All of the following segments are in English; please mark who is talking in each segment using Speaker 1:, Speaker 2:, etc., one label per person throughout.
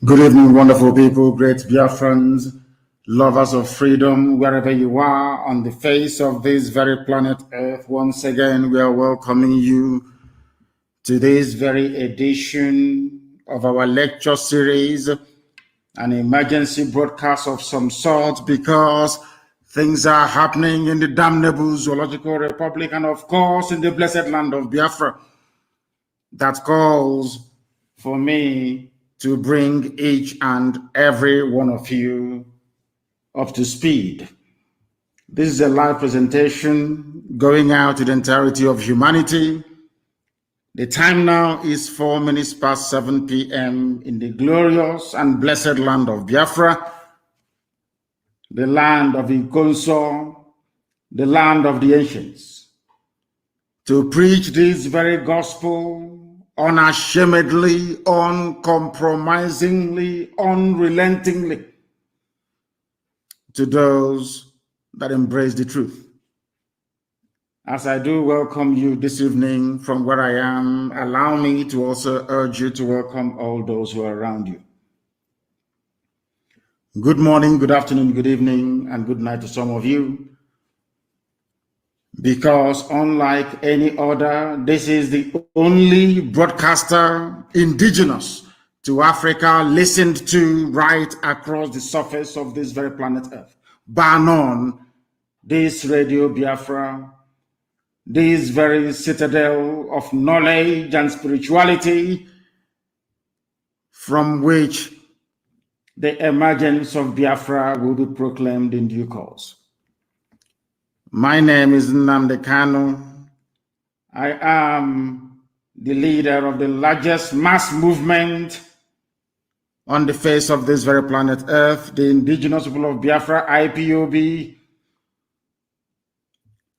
Speaker 1: Good evening, wonderful people, great Biafrans, lovers of freedom, wherever you are on the face of this very planet Earth. Once again, we are welcoming you to this very edition of our lecture series, an emergency broadcast of some sort, because things are happening in the damnable Zoological Republic and, of course, in the blessed land of Biafra. That calls for me to bring each and every one of you up to speed. This is a live presentation going out to the entirety of humanity. The time now is 4 minutes past 7 p.m. in the glorious and blessed land of Biafra, the land of Ikonso, the land of the ancients, to preach this very gospel unashamedly, uncompromisingly, unrelentingly to those that embrace the truth. As I do welcome you this evening from where I am, allow me to also urge you to welcome all those who are around you. Good morning, good afternoon, good evening, and good night to some of you. Because unlike any other, this is the only broadcaster indigenous to Africa listened to right across the surface of this very planet Earth. Bar none, this Radio Biafra, this very citadel of knowledge and spirituality from which the emergence of Biafra will be proclaimed in due course. My name is Nnamdi Kanu. I am the leader of the largest mass movement on the face of this very planet Earth, the indigenous people of Biafra, IPOB.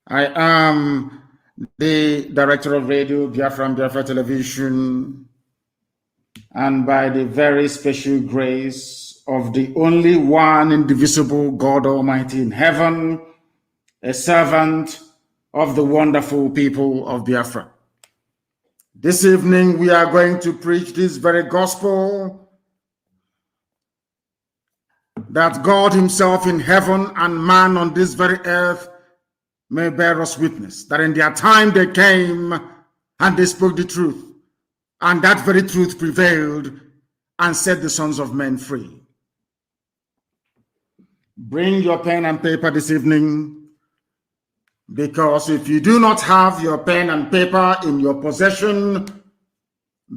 Speaker 1: I am the director of Radio Biafra and Biafra Television. And by the very special grace of the only one indivisible God Almighty in heaven, a servant of the wonderful people of Biafra. This evening, we are going to preach this very gospel that God himself in heaven and man on this very earth may bear us witness, that in their time they came and they spoke the truth, and that very truth prevailed and set the sons of men free. Bring your pen and paper this evening, because if you do not have your pen and paper in your possession,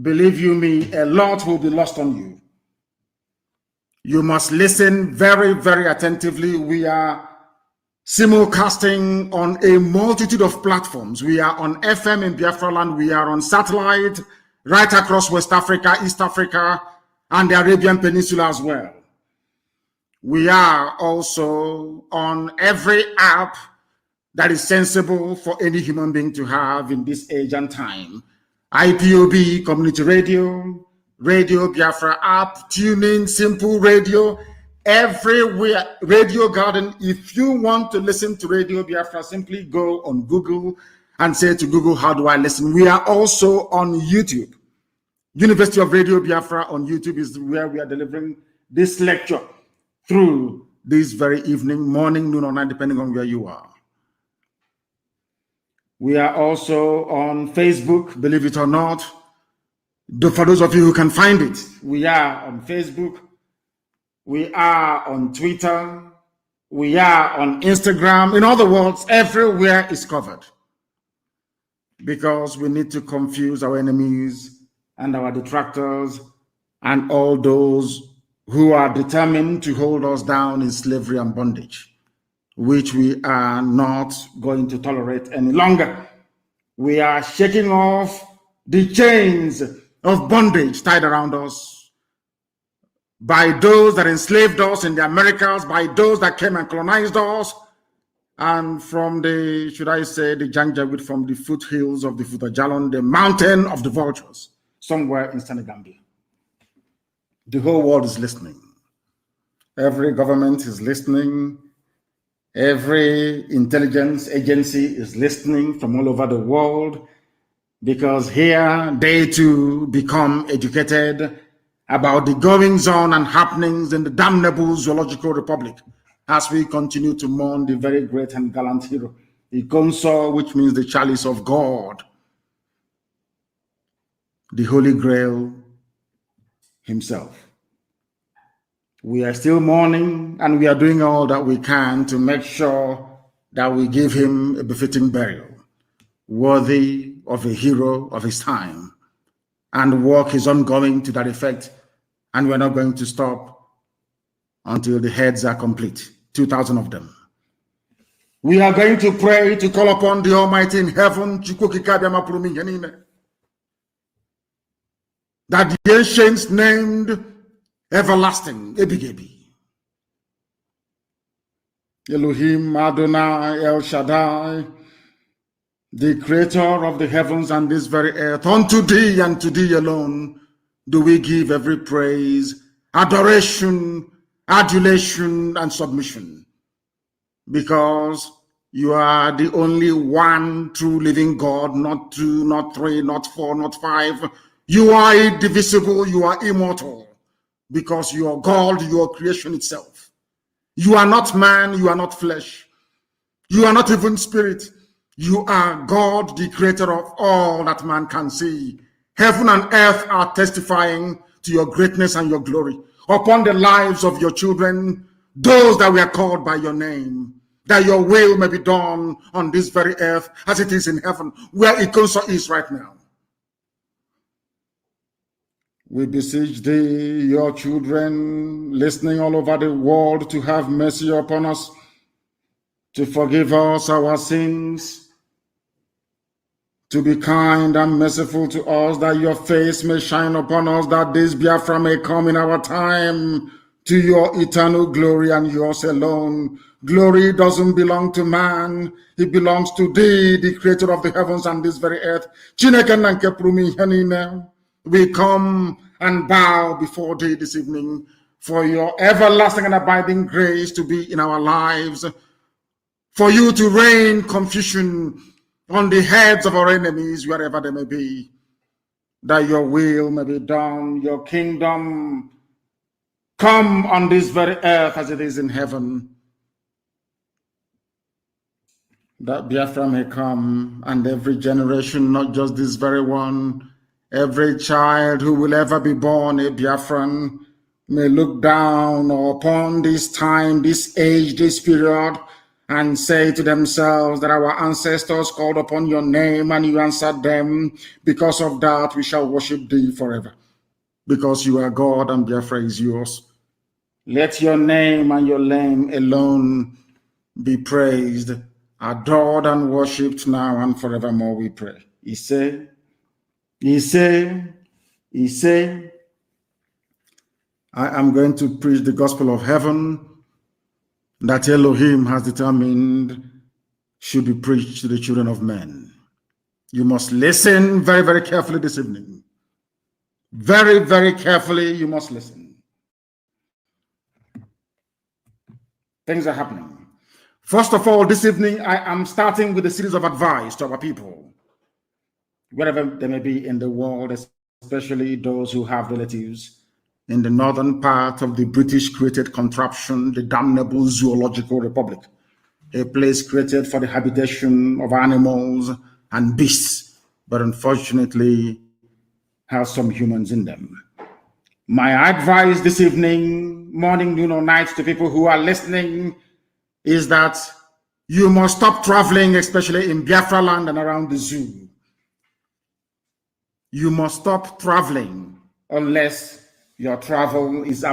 Speaker 1: believe you me, a lot will be lost on you. You must listen very, very attentively. We are simulcasting on a multitude of platforms. We are on FM in Biafra land. We are on satellite right across West Africa, East Africa, and the Arabian Peninsula as well. We are also on every app that is sensible for any human being to have in this age and time. IPOB, Community Radio, Radio Biafra app, TuneIn, Simple Radio, everywhere, Radio Garden. If you want to listen to Radio Biafra, simply go on Google and say to Google, how do I listen? We are also on YouTube. University of Radio Biafra on YouTube is where we are delivering this lecture through this very evening, morning, noon, or night, depending on where you are. We are also on Facebook, believe it or not. For those of you who can find it, we are on Facebook. We are on Twitter. We are on Instagram. In other words, everywhere is covered. Because we need to confuse our enemies and our detractors and all those who are determined to hold us down in slavery and bondage, which we are not going to tolerate any longer. We are shaking off the chains of bondage tied around us by those that enslaved us in the Americas, by those that came and colonized us, and from the, should I say, the Janjaweed, from the foothills of the Futajalon, the mountain of the vultures, somewhere in Senegambia. The whole world is listening. Every government is listening. Every intelligence agency is listening from all over the world, because here they too become educated about the goings on and happenings in the damnable Zoological Republic as we continue to mourn the very great and gallant hero, the Ikonso, which means the chalice of God, the Holy Grail himself. We are still mourning, and we are doing all that we can to make sure that we give him a befitting burial, worthy of a hero of his time. And work is ongoing to that effect, and we're not going to stop until the heads are complete, 2,000 of them. We are going to pray to call upon the Almighty in heaven, that the ancients named everlasting, Ebigebi, Elohim, Adonai, El Shaddai, the creator of the heavens and this very earth, unto thee and to thee alone do we give every praise, adoration, adulation, and submission, because you are the only one true living God, not two, not three, not four, not five. You are indivisible, you are immortal, because you are God, you are creation itself. You are not man, you are not flesh, you are not even spirit. You are God, the creator of all that man can see. Heaven and earth are testifying to your greatness and your glory upon the lives of your children, those that were called by your name, that your will may be done on this very earth as it is in heaven, where Ikonso is right now. We beseech thee, your children, listening all over the world, to have mercy upon us, to forgive us our sins, to be kind and merciful to us, that your face may shine upon us, that this Biafra may come in our time to your eternal glory and yours alone. Glory doesn't belong to man, it belongs to thee, the creator of the heavens and this very earth. We come and bow before thee this evening for your everlasting and abiding grace to be in our lives, for you to rain confusion on the heads of our enemies, wherever they may be, that your will may be done, your kingdom come on this very earth as it is in heaven, that Biafra may come, and every generation, not just this very one, every child who will ever be born a Biafran may look down upon this time, this age, this period, and say to themselves that our ancestors called upon your name and you answered them. Because of that, we shall worship thee forever, because you are God and Biafra is yours. Let your name and your name alone be praised, adored, and worshipped now and forevermore, we pray. Ise, Ise, Ise. I am going to preach the gospel of heaven that Elohim has determined should be preached to the children of men. You must listen very, very carefully this evening. Very, very carefully, you must listen. Things are happening. First of all, this evening, I am starting with a series of advice to our people, wherever they may be in the world, especially those who have relatives in the northern part of the British-created contraption, the damnable Zoological Republic, a place created for the habitation of animals and beasts, but unfortunately has some humans in them. My advice this evening, morning, noon, or night to people who are listening is that you must stop traveling, especially in Biafra land and around the zoo. You must stop traveling unless your travel is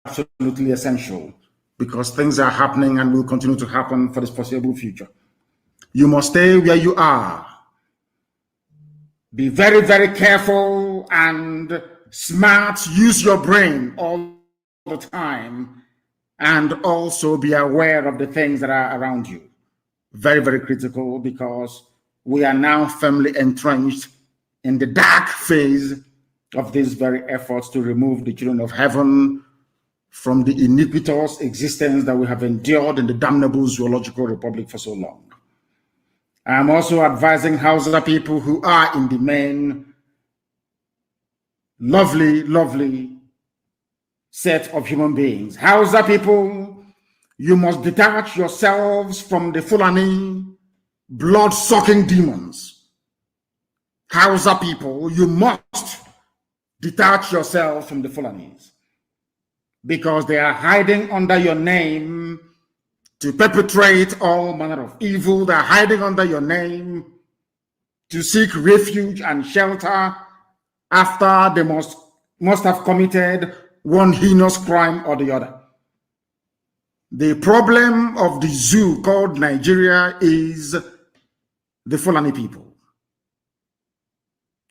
Speaker 1: absolutely essential, because things are happening and will continue to happen for the foreseeable future. You must stay where you are. Be very, very careful and smart. Use your brain all the time, and also be aware of the things that are around you. Very, very critical, because we are now firmly entrenched in the dark phase of these very efforts to remove the children of heaven from the iniquitous existence that we have endured in the damnable Zoological Republic for so long. I am also advising Hausa people who are in the main lovely, lovely set of human beings. Hausa people, you must detach yourselves from the Fulani blood-sucking demons. Hausa people, you must detach yourself from the Fulanis because they are hiding under your name to perpetrate all manner of evil. They're hiding under your name to seek refuge and shelter after they must have committed one heinous crime or the other. The problem of the zoo called Nigeria is the Fulani people.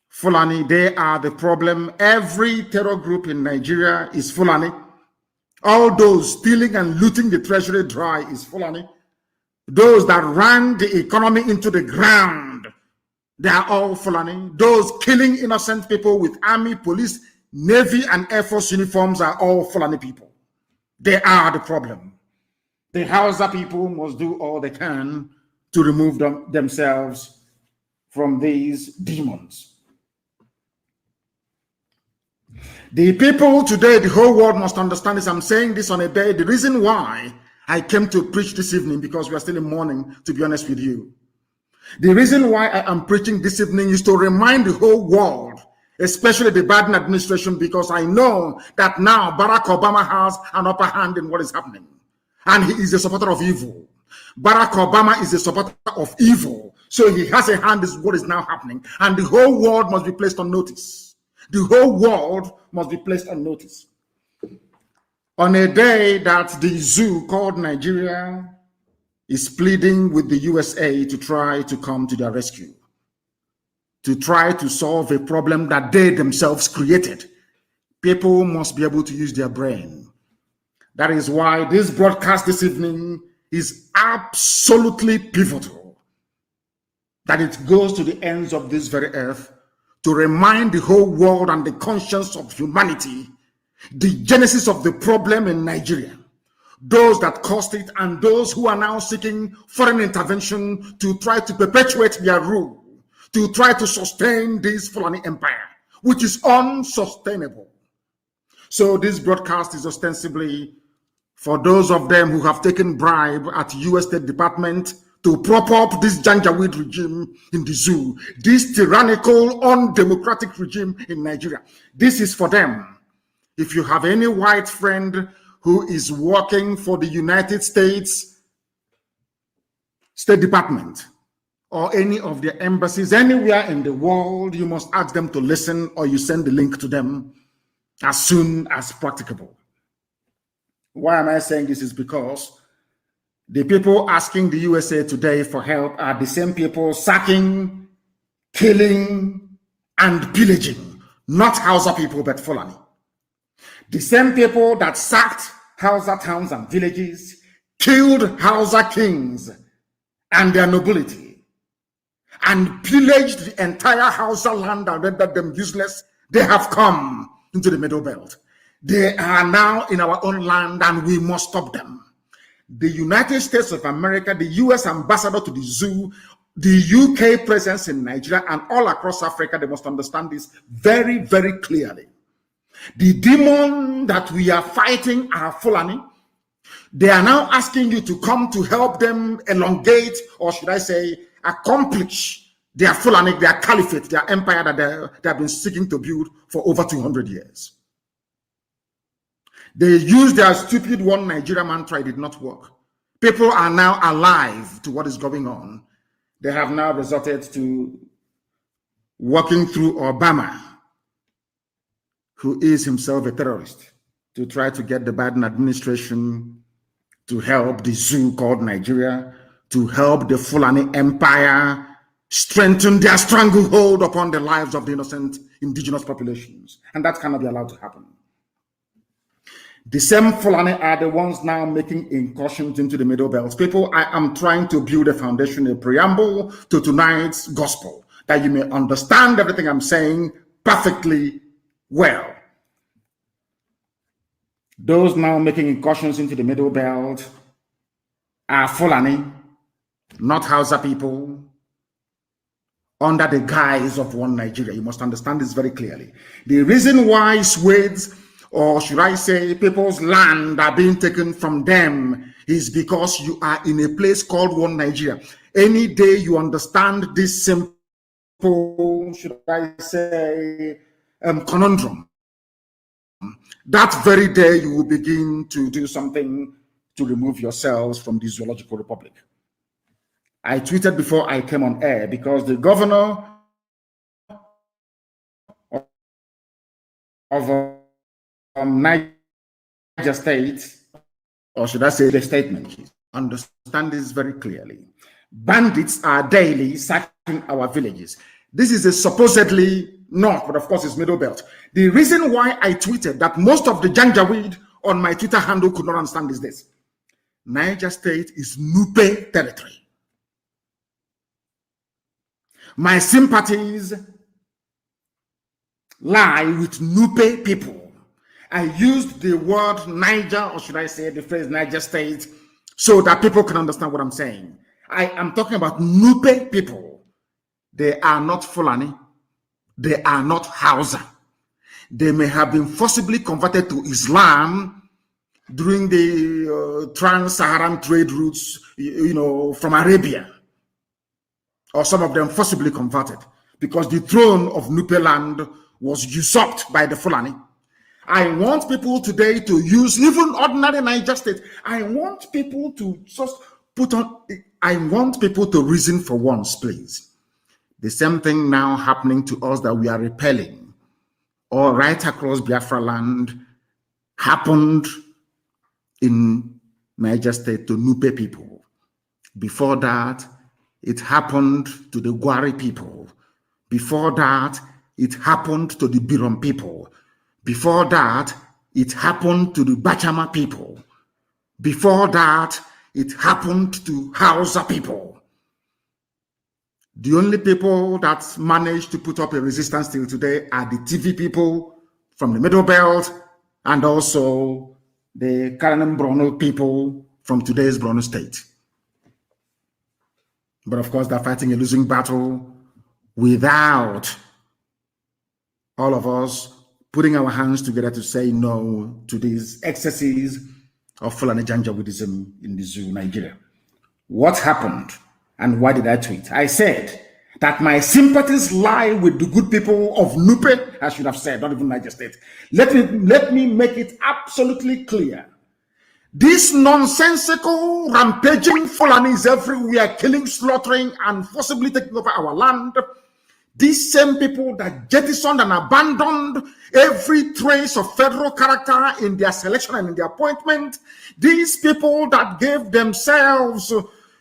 Speaker 1: Fulani, they are the problem. Every terror group in Nigeria is Fulani. All those stealing and looting the treasury dry is Fulani. Those that ran the economy into the ground, they are all Fulani. Those killing innocent people with army, police, navy, and air force uniforms are all Fulani people. They are the problem. The Hausa people must do all they can to remove themselves from these demons. The people today, the whole world must understand this. I'm saying this on a day. The reason why I came to preach this evening, because we are still in mourning, to be honest with you. The reason why I am preaching this evening is to remind the whole world, especially the Biden administration, because I know that now Barack Obama has an upper hand in what is happening. And he is a supporter of evil. Barack Obama is a supporter of evil. So he has a hand in what is now happening. And the whole world must be placed on notice. The whole world must be placed on notice. On a day that the zoo called Nigeria is pleading with the USA to try to come to their rescue, to try to solve a problem that they themselves created, people must be able to use their brain. That is why this broadcast this evening is absolutely pivotal, that it goes to the ends of this very earth to remind the whole world and the conscience of humanity the genesis of the problem in Nigeria, those that caused it, and those who are now seeking foreign intervention to try to perpetuate their rule, to try to sustain this Fulani empire, which is unsustainable. So this broadcast is ostensibly for those of them who have taken bribe at US State Department to prop up this Janjaweed regime in the zoo, this tyrannical, undemocratic regime in Nigeria. This is for them. If you have any white friend who is working for the United States State Department or any of their embassies anywhere in the world, you must ask them to listen, or you send the link to them as soon as practicable. Why am I saying this? Is because the people asking the USA today for help are the same people sacking, killing, and pillaging, not Hausa people, but Fulani. The same people that sacked Hausa towns and villages, killed Hausa kings and their nobility, and pillaged the entire Hausa land and rendered them useless, they have come into the Middle Belt. They are now in our own land, and we must stop them. The United States of America, the US ambassador to the zoo, the UK presence in Nigeria, and all across Africa, they must understand this very, very clearly. The demon that we are fighting are Fulani. They are now asking you to come to help them elongate, or should I say, accomplish their Fulani, their caliphate, their empire that they have been seeking to build for over 200 years. They used their stupid one Nigeria mantra, it did not work. People are now alive to what is going on. They have now resorted to working through Obama, who is himself a terrorist, to try to get the Biden administration to help the zoo called Nigeria, to help the Fulani empire strengthen their stranglehold upon the lives of the innocent indigenous populations. And that cannot be allowed to happen. The same Fulani are the ones now making incursions into the Middle Belt. People, I am trying to build a foundation, a preamble to tonight's gospel, that you may understand everything I'm saying perfectly well. Those now making incursions into the Middle Belt are Fulani, not Hausa people, under the guise of one Nigeria. You must understand this very clearly. The reason why swathes or should I say people's land are being taken from them, is because you are in a place called one Nigeria. Any day you understand this simple, should I say, conundrum, that very day you will begin to do something to remove yourselves from the zoological republic. I tweeted before I came on air because the governor of Niger State, or should I say the statement, understand this very clearly. Bandits are daily sacking our villages. This is a supposedly north, but of course it's middle belt. The reason why I tweeted that most of the Janjaweed on my Twitter handle could not understand is this. Niger State is Nupe territory. My sympathies lie with Nupe people. I used the word Niger, or should I say the phrase Niger State, so that people can understand what I'm saying. I am talking about Nupe people. They are not Fulani. They are not Hausa. They may have been forcibly converted to Islam during the trans-Saharan trade routes, from Arabia. Or some of them forcibly converted, because the throne of Nupe land was usurped by the Fulani. I want people today to use even ordinary Niger State. I want people to just I want people to reason for once, please. The same thing now happening to us that we are repelling, or right across Biafra land, happened in Niger State to Nupe people. Before that, it happened to the Gwari people. Before that, it happened to the Birom people. Before that, it happened to the Bachama people. Before that, it happened to Hausa people. The only people that managed to put up a resistance till today are the TV people from the Middle Belt, and also the Karanem Brono people from today's Brono State. But of course, they're fighting a losing battle without all of us putting our hands together to say no to these excesses of Fulani Janjaweedism in the zoo, Nigeria. What happened and why did I tweet? I said that my sympathies lie with the good people of Nupe, I should have said, not even Niger State. Let me make it absolutely clear. These nonsensical, rampaging Fulanis everywhere, killing, slaughtering, and forcibly taking over our land. These same people that jettisoned and abandoned every trace of federal character in their selection and in their appointment. These people that gave themselves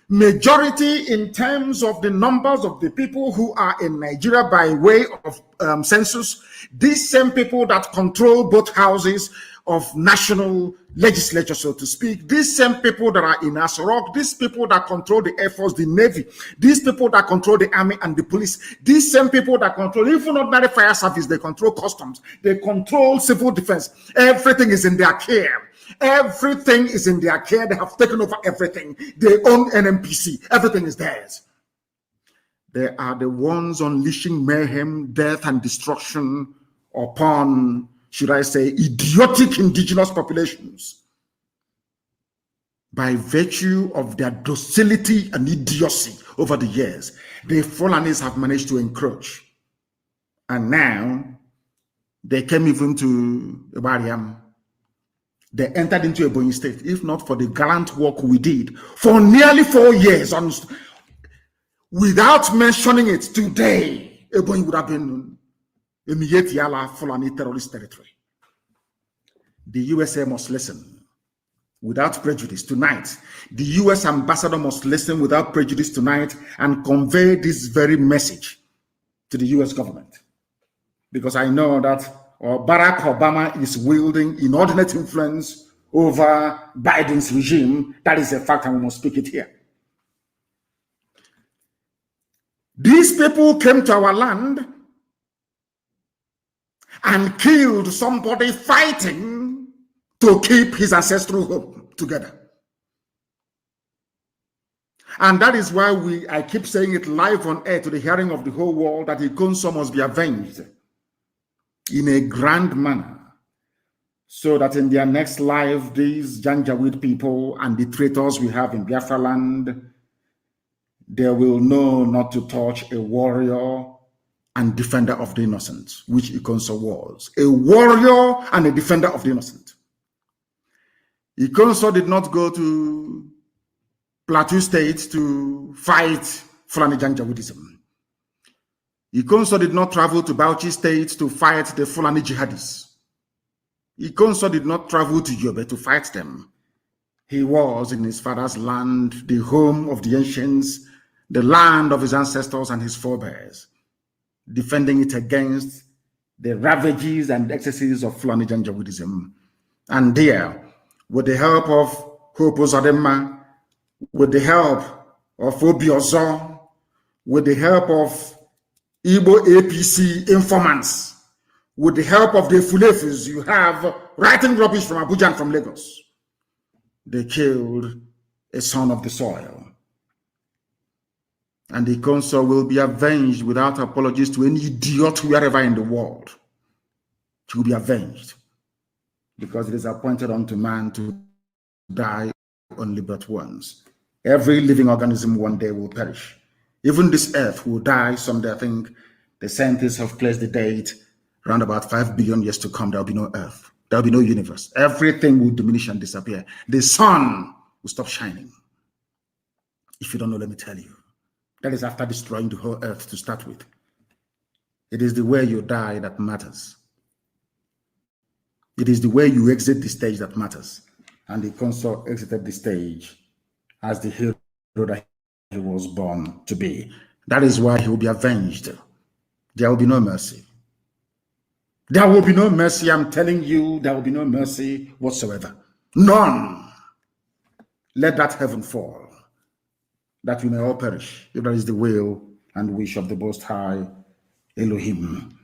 Speaker 1: majority in terms of the numbers of the people who are in Nigeria by way of census. These same people that control both houses of national legislature, so to speak. These same people that are in Asorok, these people that control the Air Force, the Navy, these people that control the Army and the police, these same people that control even ordinary fire service, they control customs, they control civil defense. Everything is in their care. Everything is in their care. They have taken over everything. They own NMPC. Everything is theirs. They are the ones unleashing mayhem, death, and destruction upon, should I say, idiotic indigenous populations by virtue of their docility and idiocy over the years. The Fulanis have managed to encroach. And now they came even to Ibariam. They entered into Ebonyi State, if not for the gallant work we did for nearly 4 years. Without mentioning it today, Ebonyi would have been a Miyetiala Fulani terrorist territory. The USA must listen without prejudice tonight. The US ambassador must listen without prejudice tonight and convey this very message to the US government. Because I know that Barack Obama is wielding inordinate influence over Biden's regime. That is a fact, and we must speak it here. These people came to our land and killed somebody fighting to keep his ancestral home together. And that is why I keep saying it live on air to the hearing of the whole world that Ikonso must be avenged in a grand manner. so that in their next life, these Janjaweed people and the traitors we have in Biafra land, they will know not to touch a warrior and defender of the innocent, which Ikonso was. A warrior and a defender of the innocent. Ikonso did not go to Plateau State to fight Fulani Janjaweedism. Ikonso did not travel to Bauchi State to fight the Fulani jihadists. Ikonso did not travel to Yobe to fight them. He was in his father's land, the home of the ancients, the land of his ancestors and his forebears, defending it against the ravages and excesses of Fulani Janjaweedism. And there, with the help of Hopo Zadema, with the help of Obiozo, with the help of Igbo APC informants, with the help of the Fulefis you have writing rubbish from Abuja and from Lagos, they killed a son of the soil. And the Ikonso will be avenged without apologies to any idiot wherever in the world. He will be avenged because it is appointed unto man to die only but once. Every living organism one day will perish. Even this earth will die someday. I think the scientists have placed the date around about 5 billion years to come. There will be no earth. There will be no universe. Everything will diminish and disappear. The sun will stop shining. If you don't know, let me tell you. That is after destroying the whole earth to start with. It is the way you die that matters. It is the way you exit the stage that matters. And the Ikonso exited the stage as the hero that he was born to be. That is why he will be avenged. There will be no mercy. There will be no mercy. I'm telling you, there will be no mercy whatsoever. None. Let that heaven fall, that we may all perish, if that is the will and wish of the Most High Elohim.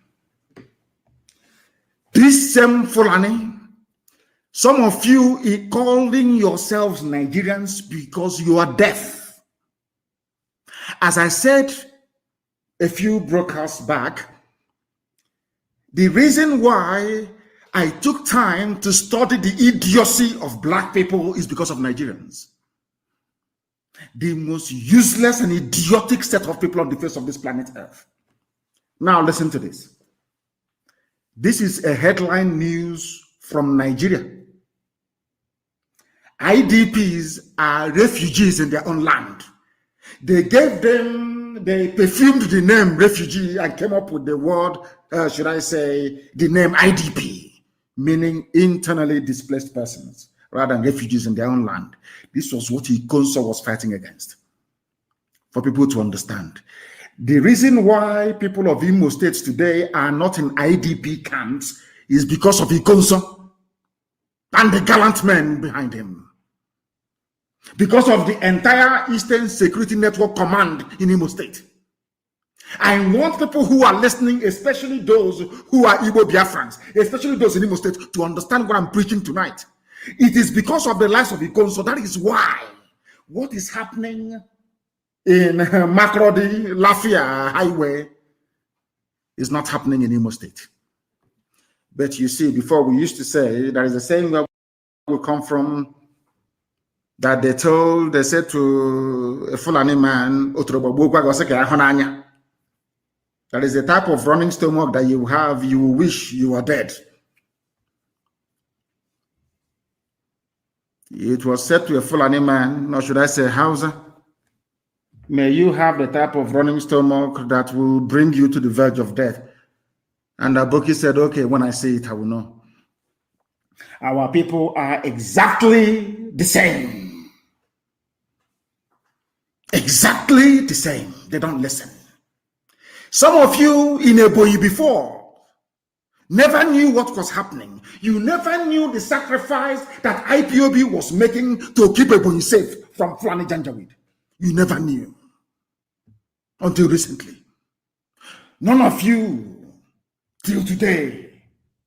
Speaker 1: This same Fulani, some of you are calling yourselves Nigerians because you are deaf. As I said a few broadcasts back, the reason why I took time to study the idiocy of black people is because of Nigerians. The most useless and idiotic set of people on the face of this planet Earth. Now listen to this. This is a headline news from Nigeria. IDPs are refugees in their own land. They perfumed the name refugee and came up with the word, should I say, the name IDP, meaning internally displaced persons, rather than refugees in their own land. This was what Ikonso was fighting against. For people to understand. The reason why people of Imo State today are not in IDP camps is because of Ikonso and the gallant men behind him. Because of the entire Eastern Security Network Command in Imo State. I want people who are listening, especially those who are Igbo Biafrans, especially those in Imo State, to understand what I'm preaching tonight. It is because of the lives of Ikonso. That is why what is happening in Makrodi, Lafia Highway is not happening in Imo State. But you see, before we used to say, there is a saying where we come from, that they said to a Fulani man, that is the type of running stomach that you have, you wish you were dead. It was said to a Fulani man, or should I say Hausa, may you have the type of running stomach that will bring you to the verge of death. And Aboki said, okay, when I say it, I will know. Our people are exactly the same. Exactly the same. They don't listen. Some of you in Ebonyi before never knew what was happening. You never knew the sacrifice that IPOB was making to keep Ebonyi safe from Fulani Janjaweed. You never knew. Until recently. None of you, till today,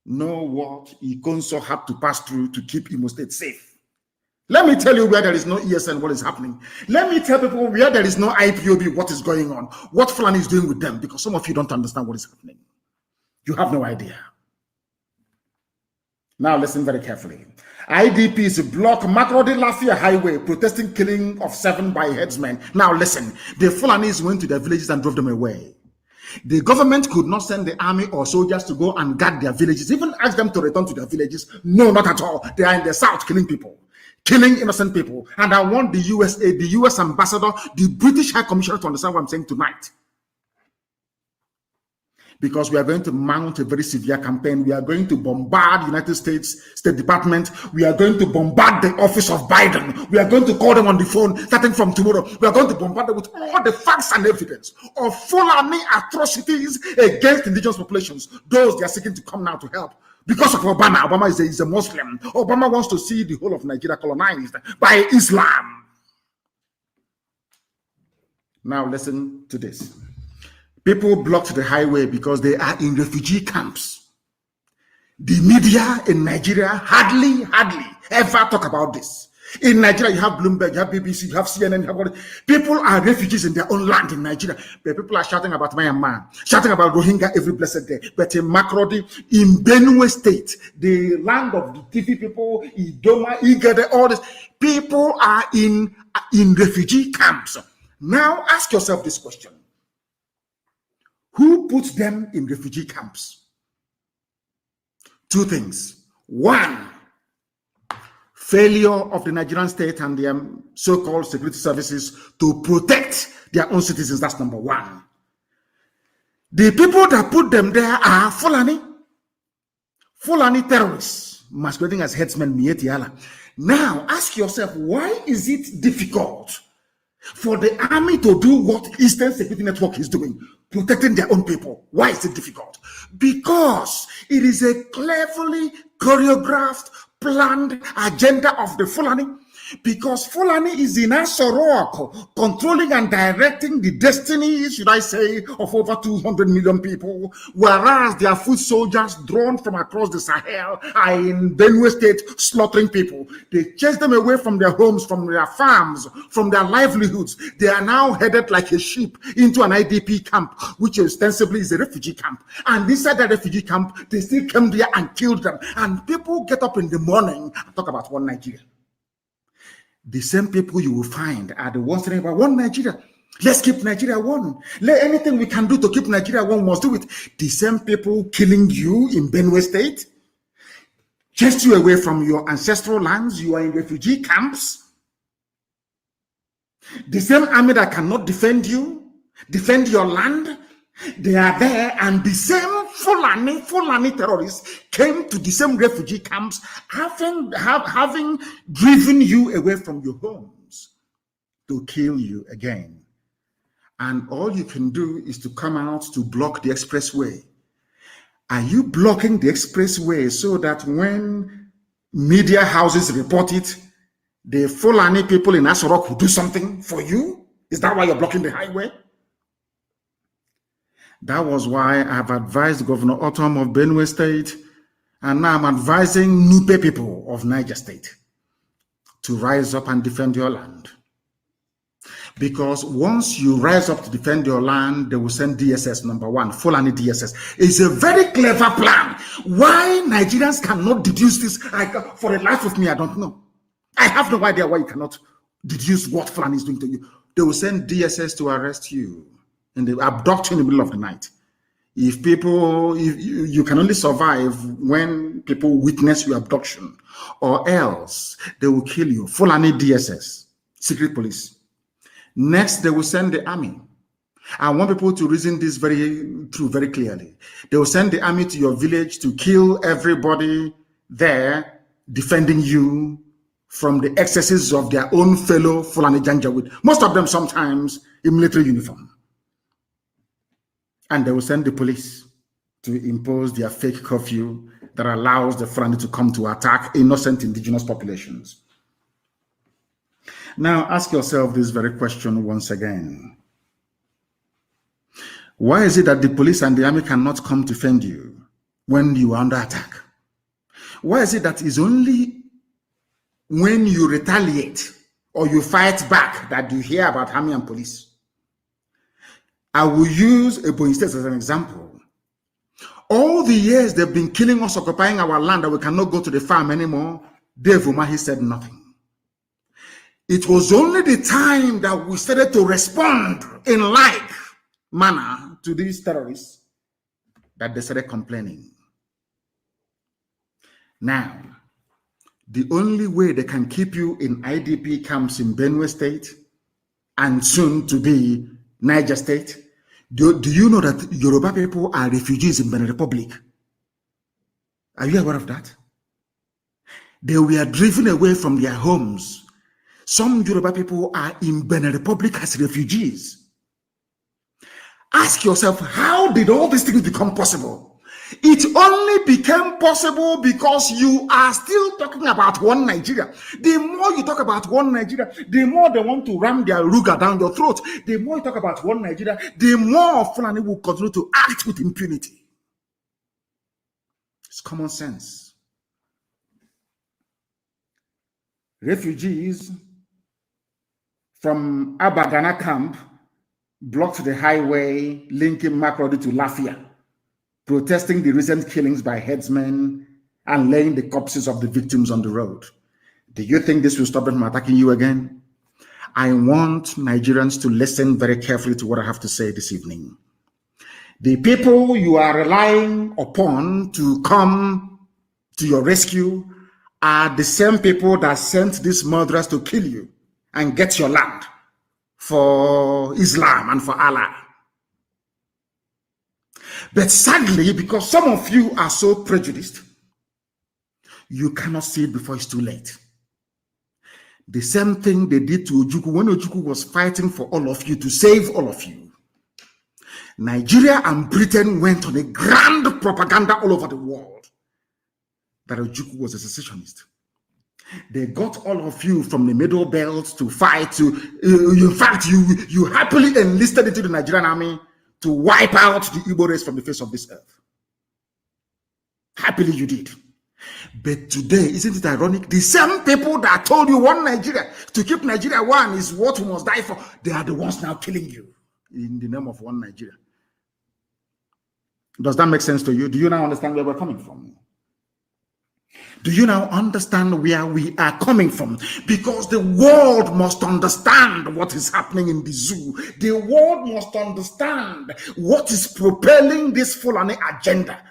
Speaker 1: know what Ikonso had to pass through to keep Imo State safe. Let me tell you where there is no ESN, what is happening. Let me tell people where there is no IPOB, what is going on, what Fulani is doing with them, because some of you don't understand what is happening. You have no idea. Now listen very carefully. IDPs block Makrodi Lafia Highway, protesting killing of 7 by headsmen. Now listen, the Fulanis went to their villages and drove them away. The government could not send the army or soldiers to go and guard their villages, even ask them to return to their villages. No, not at all. They are in the south killing people, killing innocent people. And I want the USA, the US ambassador, the British High Commissioner to understand what I'm saying tonight. Because we are going to mount a very severe campaign. We are going to bombard United States State Department. We are going to bombard the office of Biden. We are going to call them on the phone starting from tomorrow. We are going to bombard them with all the facts and evidence of Fulani atrocities against indigenous populations. Those they are seeking to come now to help. Because of Obama. Obama is a Muslim. Obama wants to see the whole of Nigeria colonized by Islam. Now listen to this. People blocked the highway because they are in refugee camps. The media in Nigeria hardly ever talk about this. In Nigeria, you have Bloomberg, you have BBC, you have CNN, you have people are refugees in their own land in Nigeria. But people are shouting about Myanmar, shouting about Rohingya every blessed day. But in Makrodi, in Benue State, the land of the TV people, Idoma, Igede, all this, people are in refugee camps. Now ask yourself this question. Who put them in refugee camps? 2 things. 1, failure of the Nigerian state and their so-called security services to protect their own citizens. That's number 1. The people that put them there are Fulani terrorists, masquerading as headsmen, Mieti Allah. Now, ask yourself, why is it difficult for the army to do what Eastern Security Network is doing, protecting their own people? Why is it difficult? Because it is a cleverly choreographed, planned agenda of the Fulani. Because Fulani is in Asorok, controlling and directing the destiny, should I say, of over 200 million people, whereas their foot soldiers drawn from across the Sahel are in Benue State slaughtering people. They chase them away from their homes, from their farms, from their livelihoods. They are now headed like a sheep into an IDP camp, which ostensibly is a refugee camp. And inside that refugee camp, they still came there and killed them. And people get up in the morning and talk about one Nigeria. The same people you will find are the ones saying about one Nigeria. Let's keep Nigeria one. Let anything we can do to keep Nigeria one, must do it. The same people killing you in Benue State, chased you away from your ancestral lands. You are in refugee camps. The same army that cannot defend you, defend your land, they are there, and the same Fulani terrorists came to the same refugee camps, having driven you away from your homes to kill you again. And all you can do is to come out to block the expressway. Are you blocking the expressway so that when media houses report it, the Fulani people in Asorok will do something for you? Is that why you're blocking the highway? That was why I've advised Governor Otom of Benue State, and now I'm advising Nupe people of Niger State to rise up and defend your land. Because once you rise up to defend your land, they will send DSS, number 1, Fulani DSS. It's a very clever plan. Why Nigerians cannot deduce this, for the life of me, I don't know. I have no idea why you cannot deduce what Fulani is doing to you. They will send DSS to arrest you. And they abduct you in the middle of the night. If you can only survive when people witness your abduction, or else they will kill you. Fulani DSS, secret police. Next, they will send the army. I want people to reason this very clearly. They will send the army to your village to kill everybody there, defending you from the excesses of their own fellow Fulani Janjaweed. Most of them sometimes in military uniform. And they will send the police to impose their fake curfew that allows the Fulani to come to attack innocent indigenous populations. Now ask yourself this very question once again. Why is it that the police and the army cannot come to defend you when you are under attack? Why is it that it's only when you retaliate or you fight back that you hear about army and police? I will use Ebonyi State as an example. All the years they've been killing us, occupying our land, that we cannot go to the farm anymore, Dave Umahi said nothing. It was only the time that we started to respond in like manner to these terrorists that they started complaining. Now, the only way they can keep you in IDP camps in Benue State and soon to be Niger State, do you know that Yoruba people are refugees in Benin Republic? Are you aware of that? They were driven away from their homes. Some Yoruba people are in Benin Republic as refugees. Ask yourself, how did all these things become possible? It only became possible because you are still talking about one Nigeria. The more you talk about one Nigeria, the more they want to ram their ruga down your throat. The more you talk about one Nigeria, the more Fulani will continue to act with impunity. It's common sense. Refugees from Abagana camp blocked the highway linking Makurdi to Lafia, protesting the recent killings by headsmen and laying the corpses of the victims on the road. Do you think this will stop them from attacking you again? I want Nigerians to listen very carefully to what I have to say this evening. The people you are relying upon to come to your rescue are the same people that sent these murderers to kill you and get your land for Islam and for Allah. But sadly, because some of you are so prejudiced, you cannot see it before it's too late. The same thing they did to Ojukwu when Ojukwu was fighting for all of you, to save all of you. Nigeria and Britain went on a grand propaganda all over the world that Ojukwu was a secessionist. They got all of you from the Middle Belt to fight. In fact, you happily enlisted into the Nigerian army to wipe out the Igbo race from the face of this earth. Happily you did. But today, isn't it ironic? The same people that told you one Nigeria, to keep Nigeria one is what we must die for, they are the ones now killing you in the name of one Nigeria. Does that make sense to you? Do you now understand where we're coming from? Do you now understand where we are coming from? Because the world must understand what is happening in the zoo. The world must understand what is propelling this Fulani agenda.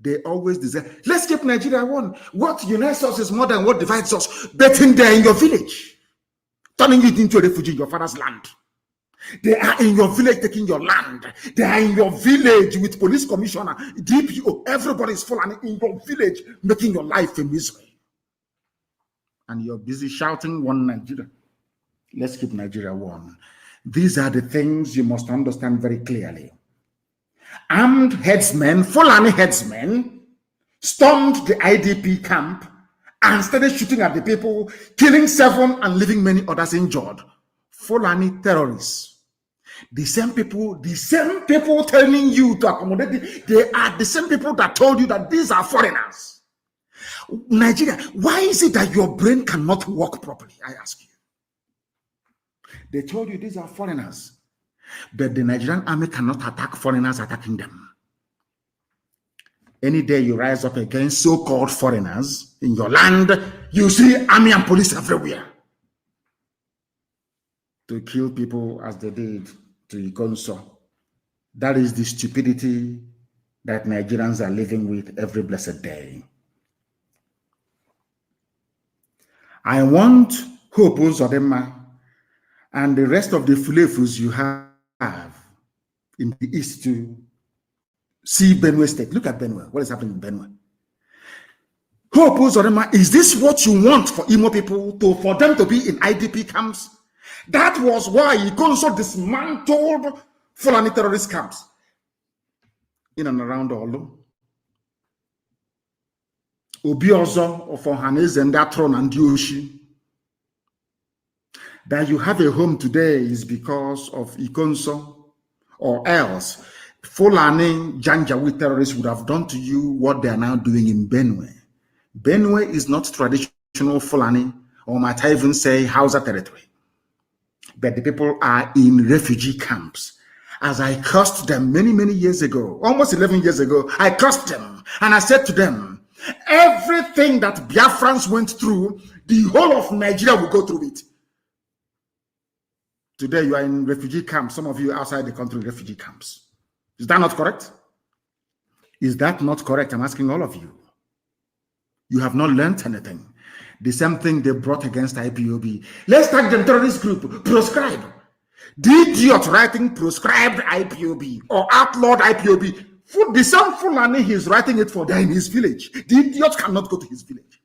Speaker 1: They always desire, let's keep Nigeria one. What unites us is more than what divides us. But in there in your village, turning it into a refugee in your father's land. They are in your village taking your land. They are in your village with police commissioner, DPO. Everybody is Fulani in your village making your life a misery. And you're busy shouting one Nigeria. Let's keep Nigeria one. These are the things you must understand very clearly. Armed headsmen, Fulani headsmen, stormed the IDP camp and started shooting at the people, killing 7 and leaving many others injured. Fulani terrorists. The same people telling you to accommodate, they are the same people that told you that these are foreigners. Nigeria, why is it that your brain cannot work properly? I ask you. They told you these are foreigners. But the Nigerian army cannot attack foreigners attacking them. Any day you rise up against so-called foreigners in your land, you see army and police everywhere to kill people as they did to Ikonso. That is the stupidity that Nigerians are living with every blessed day. I want Hope Uzodinma and the rest of the Fulefus you have in the east to see Benue State. Look at Benue. What is happening in Benue? Hope Uzodinma, is this what you want for Imo people, for them to be in IDP camps? That was why Ikonso dismantled Fulani terrorist camps in and around Olu. Obiozo of Ohanese and that throne and Dioshi. That you have a home today is because of Ikonso, or else Fulani Janjaweed terrorists would have done to you what they are now doing in Benue. Benue is not traditional Fulani, or might I even say Hausa territory. But the people are in refugee camps. As I cursed them many years ago, almost 11 years ago, I cursed them and I said to them, everything that Biafrans went through, the whole of Nigeria will go through it. Today you are in refugee camps, some of you outside the country, refugee camps. Is that not correct? Is that not correct? I'm asking all of you. You have not learned anything. The same thing they brought against IPOB. Let's tag them terrorist group, proscribe. The idiot writing proscribed IPOB or outlawed IPOB, the same Fulani he's writing it for, they're in his village. The idiot cannot go to his village.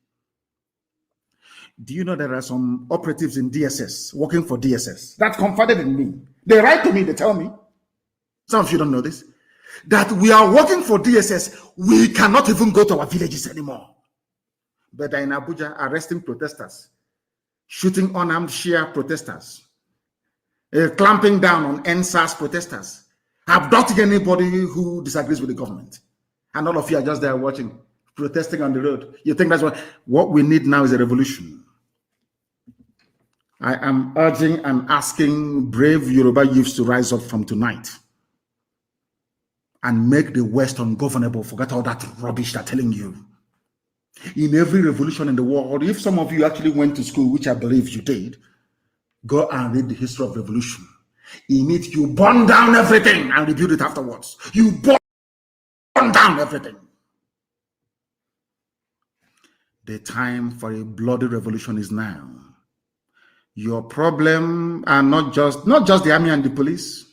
Speaker 1: Do you know there are some operatives in DSS, working for DSS, that confided in me? They write to me, they tell me, some of you don't know this, that we are working for DSS, we cannot even go to our villages anymore. But they're in Abuja arresting protesters, shooting unarmed Shia protesters, clamping down on NSAS protesters, abducting anybody who disagrees with the government. And all of you are just there watching, protesting on the road. You think that's what we need now is a revolution. I am urging and asking brave Yoruba youths to rise up from tonight and make the West ungovernable. Forget all that rubbish they're telling you. In every revolution in the world, if some of you actually went to school, which I believe you did, go and read the history of revolution. In it, you burn down everything and rebuild it afterwards. You burn down everything. The time for a bloody revolution is now. Your problem are not just the army and the police.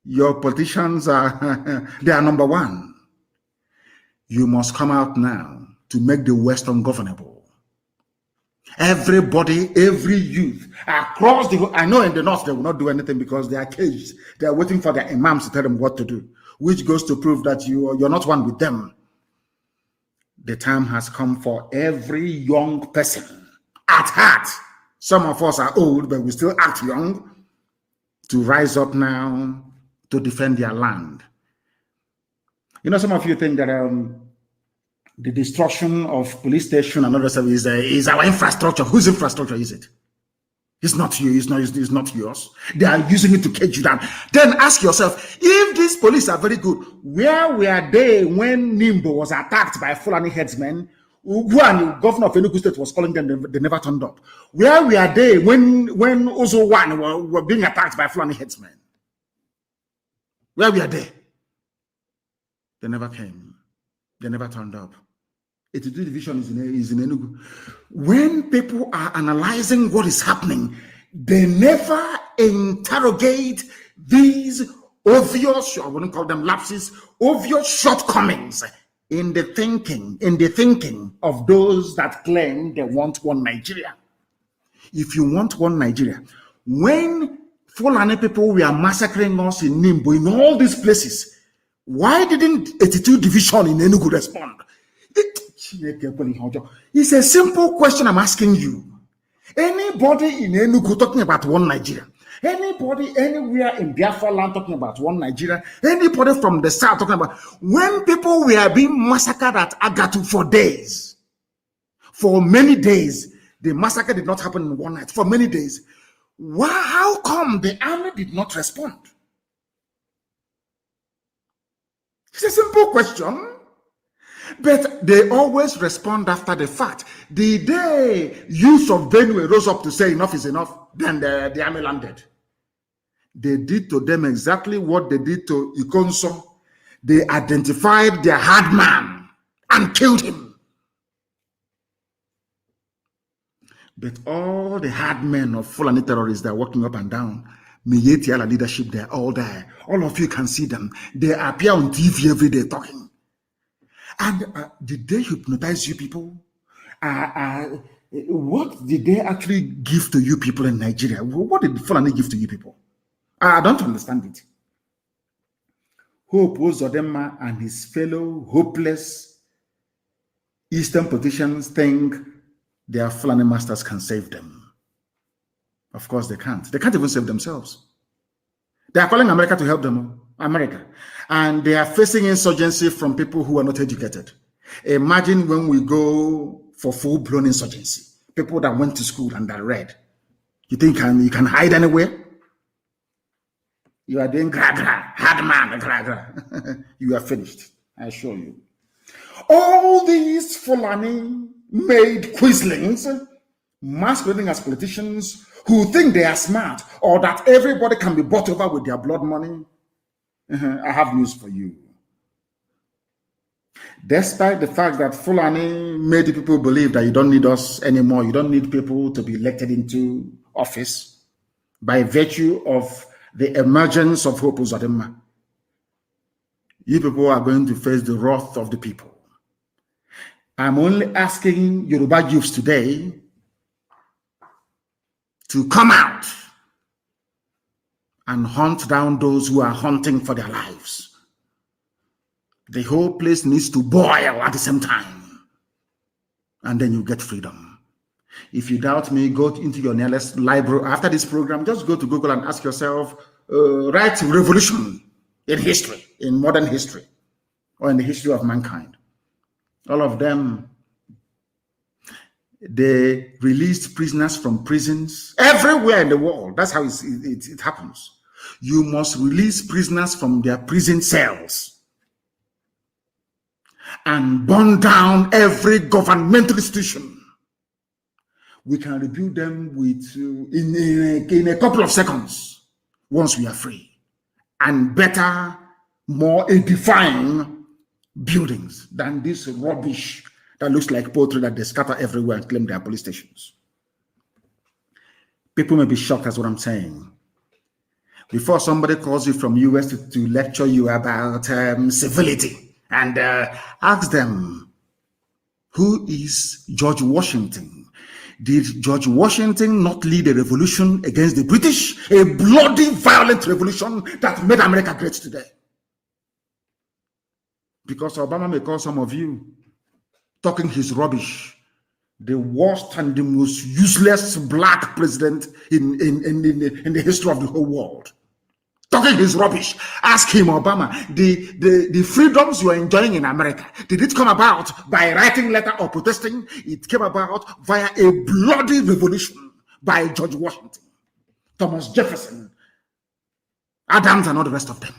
Speaker 1: Your politicians are they are number one. You must come out now to make the West ungovernable. Everybody, every youth across the, I know in the north they will not do anything because they are caged. They are waiting for their imams to tell them what to do, which goes to prove that you're not one with them. The time has come for every young person at heart. Some of us are old, but we still act young, to rise up now to defend their land. You know, some of you think that the destruction of police station and other stuff is our infrastructure. Whose infrastructure is it? It's not you. It's not yours. They are using it to cage you down. Then ask yourself, if these police are very good, where were they when Nimbo was attacked by Fulani headsmen? Who the governor of Enugu State was calling them, they never turned up. Where were they when Ozo One were being attacked by Fulani headsmen? Where were they? They never came. They never turned up. 82 division is in Enugu. When people are analyzing what is happening, they never interrogate these obvious, I wouldn't call them lapses, obvious shortcomings in the thinking of those that claim they want one Nigeria. If you want one Nigeria, when Fulani people were massacring us in Nimbo, in all these places, why didn't 82 division in Enugu respond? It's a simple question I'm asking you. Anybody in Enugu talking about one Nigeria? Anybody anywhere in Biafra land talking about one Nigeria? Anybody from the south talking about, when people were being massacred at Agatu for days, for many days, the massacre did not happen in one night, for many days. How come the army did not respond? It's a simple question. But they always respond after the fact. The day youth of Benue rose up to say enough is enough, then the army landed. They did to them exactly what they did to Ikonso. They identified their hard man and killed him. But all the hard men of Fulani terrorists that are walking up and down, Miyetiala leadership, they're all there. All of you can see them. They appear on TV every day talking. And did they hypnotize you people? What did they actually give to you people in Nigeria? What did Fulani give to you people? I don't understand it. Hope Uzodinma and his fellow hopeless Eastern politicians think their Fulani masters can save them. Of course they can't. They can't even save themselves. They are calling America to help them. America. And they are facing insurgency from people who are not educated. Imagine when we go for full-blown insurgency. People that went to school and that read. You think you can hide anywhere? You are doing gra, hard man, gra. You are finished, I assure you. All these Fulani made quislings masquerading as politicians who think they are smart or that everybody can be bought over with their blood money. I have news for you. Despite the fact that Fulani made people believe that you don't need us anymore, you don't need people to be elected into office by virtue of the emergence of Hope Uzodinma, you people are going to face the wrath of the people. I'm only asking Yoruba youths today to come out and hunt down those who are hunting for their lives. The whole place needs to boil at the same time, and then you get freedom. If you doubt me, go into your nearest library after this program. Just go to Google and ask yourself, write revolution in history, in modern history, or in the history of mankind. All of them, they released prisoners from prisons everywhere in the world. That's how it happens. You must release prisoners from their prison cells and burn down every governmental institution. We can rebuild them in a couple of seconds once we are free, and better, more edifying buildings than this rubbish that looks like poetry that they scatter everywhere and claim they are police stations. People may be shocked at what I'm saying. Before somebody calls you from US to lecture you about civility, and ask them, who is George Washington? Did George Washington not lead a revolution against the British? A bloody, violent revolution that made America great today? Because Obama may call some of you talking his rubbish the worst and the most useless black president in the history of the whole world. Talking his rubbish. Ask him, Obama, the freedoms you are enjoying in America, did it come about by writing letter or protesting? It came about via a bloody revolution by George Washington, Thomas Jefferson, Adams, and all the rest of them.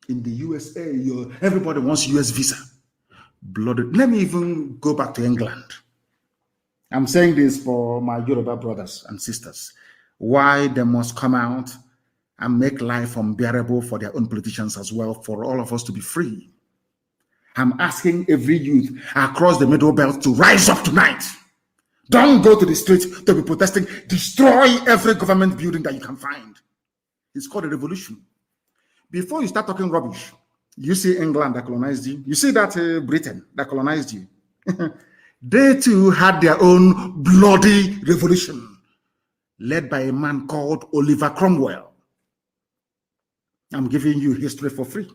Speaker 1: In the USA, everybody wants US visa. Blooded. Let me even go back to England. I'm saying this for my Yoruba brothers and sisters. Why they must come out and make life unbearable for their own politicians as well, for all of us to be free. I'm asking every youth across the Middle Belt to rise up tonight. Don't go to the streets to be protesting. Destroy every government building that you can find. It's called a revolution. Before you start talking rubbish, you see England that colonized you. You see that Britain that colonized you. They too had their own bloody revolution led by a man called Oliver Cromwell. I'm giving you history for free.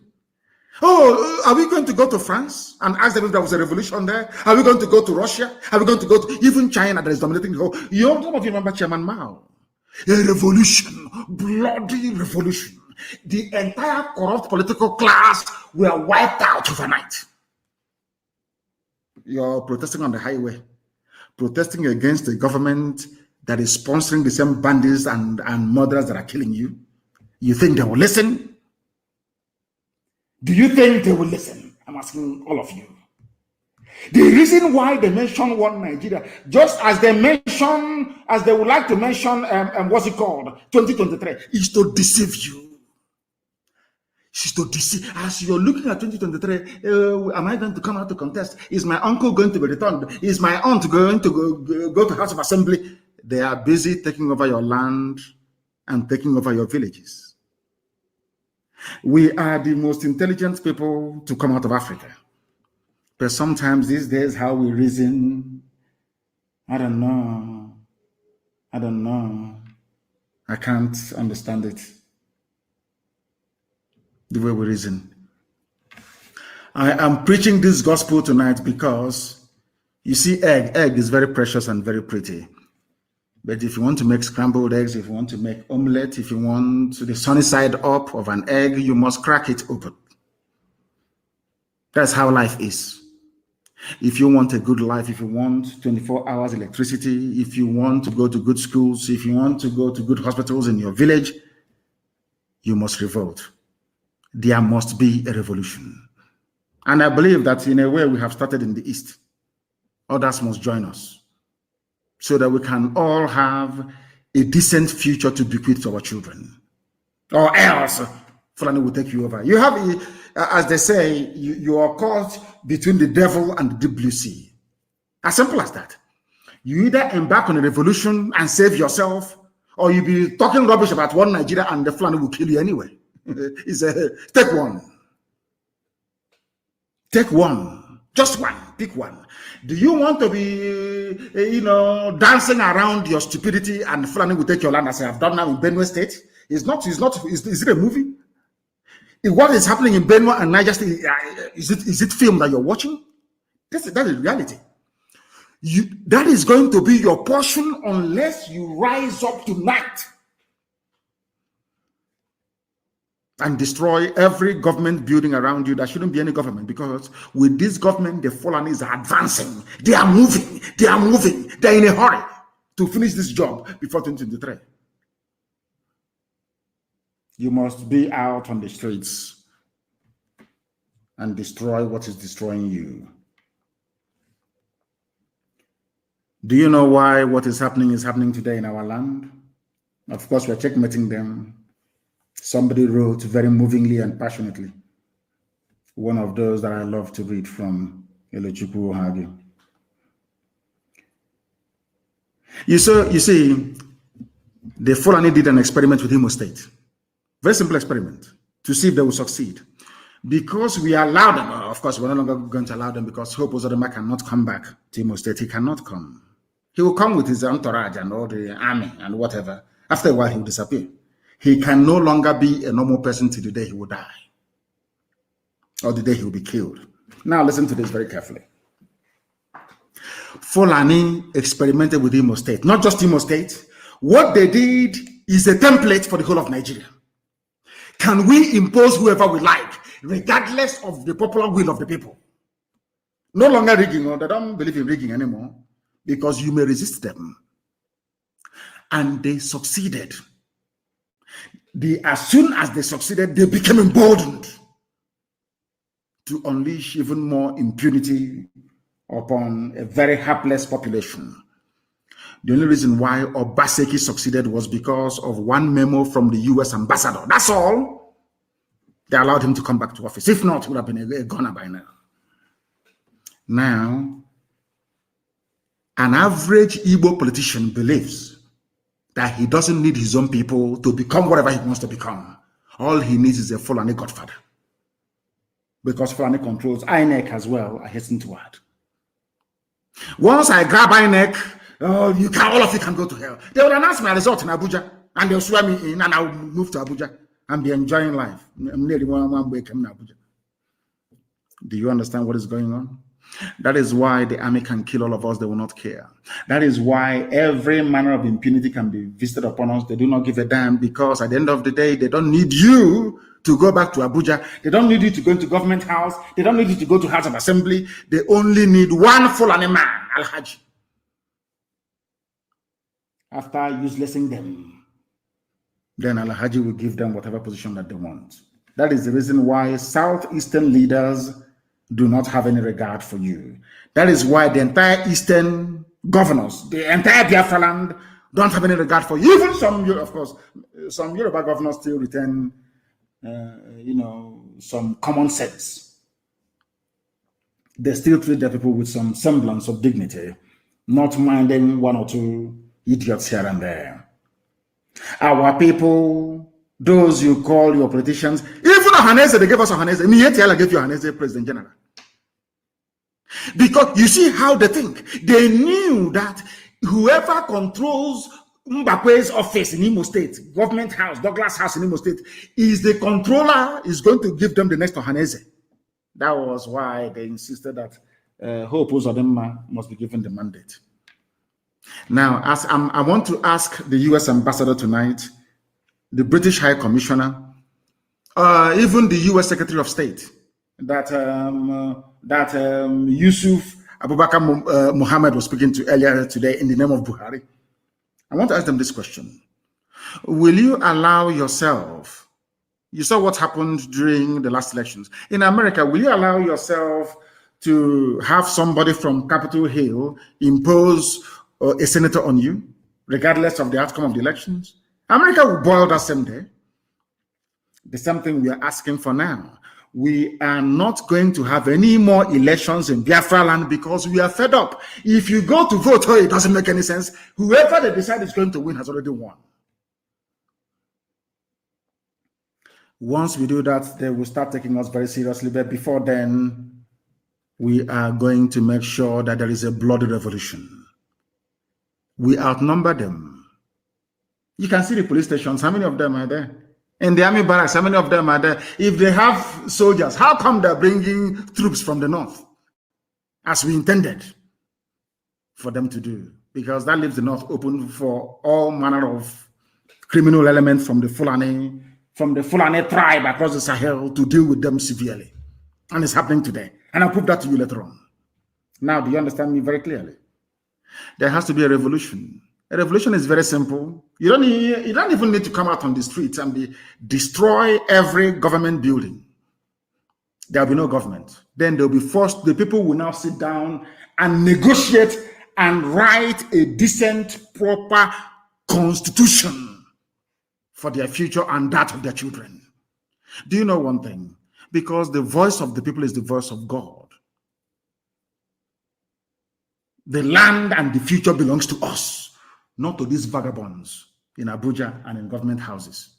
Speaker 1: Oh, are we going to go to France and ask them if there was a revolution there? Are we going to go to Russia? Are we going to go to even China that is dominating the whole? Some of you remember Chairman Mao. A revolution, bloody revolution. The entire corrupt political class were wiped out overnight. You're protesting on the highway, protesting against the government that is sponsoring the same bandits and murderers that are killing you. You think they will listen? Do you think they will listen? I'm asking all of you. The reason why they mention one Nigeria, just as they would like to mention, what's it called, 2023, is to deceive you. She's to deceive. As you're looking at 2023, am I going to come out to contest? Is my uncle going to be returned? Is my aunt going to go to House of Assembly? They are busy taking over your land and taking over your villages. We are the most intelligent people to come out of Africa. But sometimes these days, how we reason, I don't know. I can't understand it. The way we reason. I am preaching this gospel tonight because you see, egg is very precious and very pretty. But if you want to make scrambled eggs, if you want to make omelette, if you want the sunny side up of an egg, you must crack it open. That's how life is. If you want a good life, if you want 24 hours electricity, if you want to go to good schools, if you want to go to good hospitals in your village, you must revolt. There must be a revolution. And I believe that in a way we have started in the East. Others must join us so that we can all have a decent future to bequeath to our children. Or else, Fulani will take you over. You have, as they say, you are caught between the devil and the deep blue sea. As simple as that. You either embark on a revolution and save yourself, or you be talking rubbish about one Nigeria and the Fulani will kill you anyway. Take one. Take one. Just one. Pick one. Do you want to be, dancing around your stupidity and Fulani will take your land as I have done now in Benue State? Is it a movie? What is happening in Benue and Niger State, is it film that you're watching? That is reality. That is going to be your portion unless you rise up tonight and destroy every government building around you. There shouldn't be any government, because with this government, the Fulanis are advancing. They are moving. They're in a hurry to finish this job before 2023. You must be out on the streets and destroy what is destroying you. Do you know why what is happening today in our land? Of course, we're checkmating them. Somebody wrote very movingly and passionately, one of those that I love to read, from Elochukwu Ohagi. You see, the Fulani did an experiment with Imo State. Very simple experiment to see if they will succeed. Because we allowed them, of course, we're no longer going to allow them, because Hope Uzodinma cannot come back to Imo State. He cannot come. He will come with his entourage and all the army and whatever. After a while, he will disappear. He can no longer be a normal person till the day he will die, or the day he will be killed. Now, listen to this very carefully. Fulani experimented with Imo State, not just Imo State. What they did is a template for the whole of Nigeria. Can we impose whoever we like, regardless of the popular will of the people? No longer rigging, or they don't believe in rigging anymore, because you may resist them. And they succeeded. As soon as they succeeded, they became emboldened to unleash even more impunity upon a very hapless population. The only reason why Obaseki succeeded was because of one memo from the US ambassador. That's all. They allowed him to come back to office. If not, he would have been a goner by now. Now, an average Igbo politician believes that he doesn't need his own people to become whatever he wants to become. All he needs is a Fulani godfather. Because Fulani controls INEC as well, I hasten to add. Once I grab INEC, all of you can go to hell. They will announce my result in Abuja, and they'll swear me in, and I will move to Abuja and be enjoying life. Do you understand what is going on? That is why the army can kill all of us. They will not care. That is why every manner of impunity can be visited upon us. They do not give a damn, because at the end of the day, they don't need you to go back to Abuja. They don't need you to go into government house. They don't need you to go to House of Assembly. They only need one Fulani man, Al-Haji. After uselessing them, then Al-Haji will give them whatever position that they want. That is the reason why Southeastern leaders do not have any regard for you. That is why the entire Eastern governors, the entire Biafra land, don't have any regard for you. Even some, of course, some Yoruba governors still retain, some common sense. They still treat their people with some semblance of dignity, not minding one or two idiots here and there. Our people, those you call your politicians, even Ohanese, they gave us Ohanese. Mietiala gave you Ohanese President General. Because you see how they think. They knew that whoever controls Mbakwe's office in Imo State, government house, Douglas House in Imo State, is the controller, is going to give them the next Ohanese. That was why they insisted that Hope Uzodinma must be given the mandate. Now, as I want to ask the US ambassador tonight, the British High Commissioner, even the US Secretary of State, that Yusuf Abubakar Muhammad was speaking to earlier today in the name of Buhari. I want to ask them this question. Will you allow yourself You saw what happened during the last elections. In America, will you allow yourself to have somebody from Capitol Hill impose a senator on you, regardless of the outcome of the elections? America will boil that same day. The same thing we are asking for now. We are not going to have any more elections in Biafra land because we are fed up. If you go to vote, oh, it doesn't make any sense. Whoever they decide is going to win has already won. Once we do that, they will start taking us very seriously. But before then, we are going to make sure that there is a bloody revolution. We outnumber them. You can see the police stations. How many of them are there? In the army barracks, how many of them are there? If they have soldiers, how come they're bringing troops from the north? As we intended for them to do. Because that leaves the north open for all manner of criminal elements from the Fulani tribe across the Sahel to deal with them severely. And it's happening today. And I'll prove that to you later on. Now, do you understand me very clearly? There has to be a revolution. A revolution is very simple. You don't even need to come out on the streets and destroy every government building. There will be no government. Then they'll be forced, the people will now sit down and negotiate and write a decent, proper constitution for their future and that of their children. Do you know one thing? Because the voice of the people is the voice of God. The land and the future belongs to us, not to these vagabonds in Abuja and in government houses.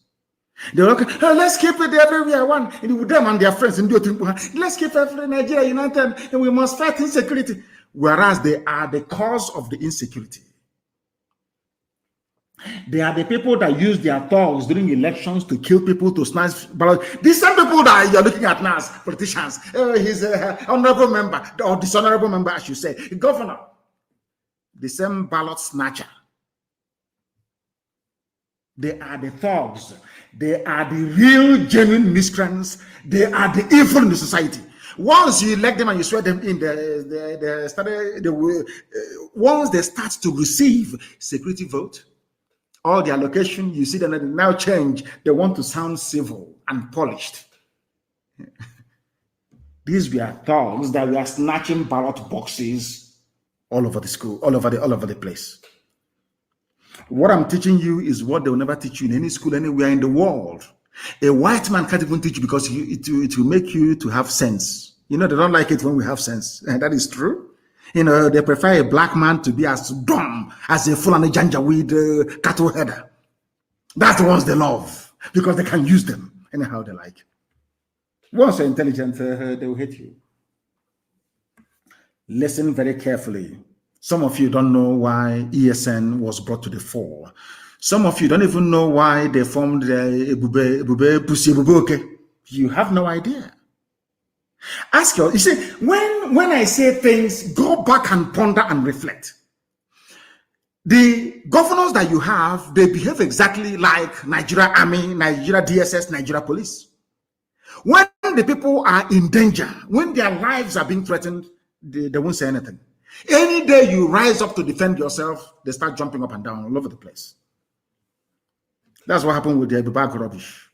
Speaker 1: They're like, oh, let's keep it everywhere one. And with them and their friends, let's keep every Nigeria united and we must fight insecurity. Whereas they are the cause of the insecurity. They are the people that use their thugs during elections to kill people, to snatch ballots. These same people that you're looking at now as politicians, he's an honorable member, or dishonorable member, I should say, governor, the same ballot snatcher. They are the thugs. They are the real, genuine miscreants. They are the evil in the society. Once you elect them and you swear them in, once they start to receive security vote, all their location, you see them now change. They want to sound civil and polished. These were thugs that were snatching ballot boxes all over the school, all over the place. What I'm teaching you is what they will never teach you in any school anywhere in the world. A white man can't even teach you because it will make you to have sense. You know, they don't like it when we have sense. And that is true. You know, they prefer a black man to be as dumb as a Fulani Janjaweed cattle header. That's the ones they love because they can use them anyhow they like. Once they're intelligent, they will hate you. Listen very carefully. Some of you don't know why ESN was brought to the fore. Some of you don't even know why they formed the Ebube Pussy Ebuboke. You have no idea. Ask you see, when I say things, go back and ponder and reflect. The governors that you have, they behave exactly like Nigeria Army, Nigeria DSS, Nigeria Police. When the people are in danger, when their lives are being threatened, they won't say anything. Any day you rise up to defend yourself, they start jumping up and down all over the place. That's what happened with the bag rubbish.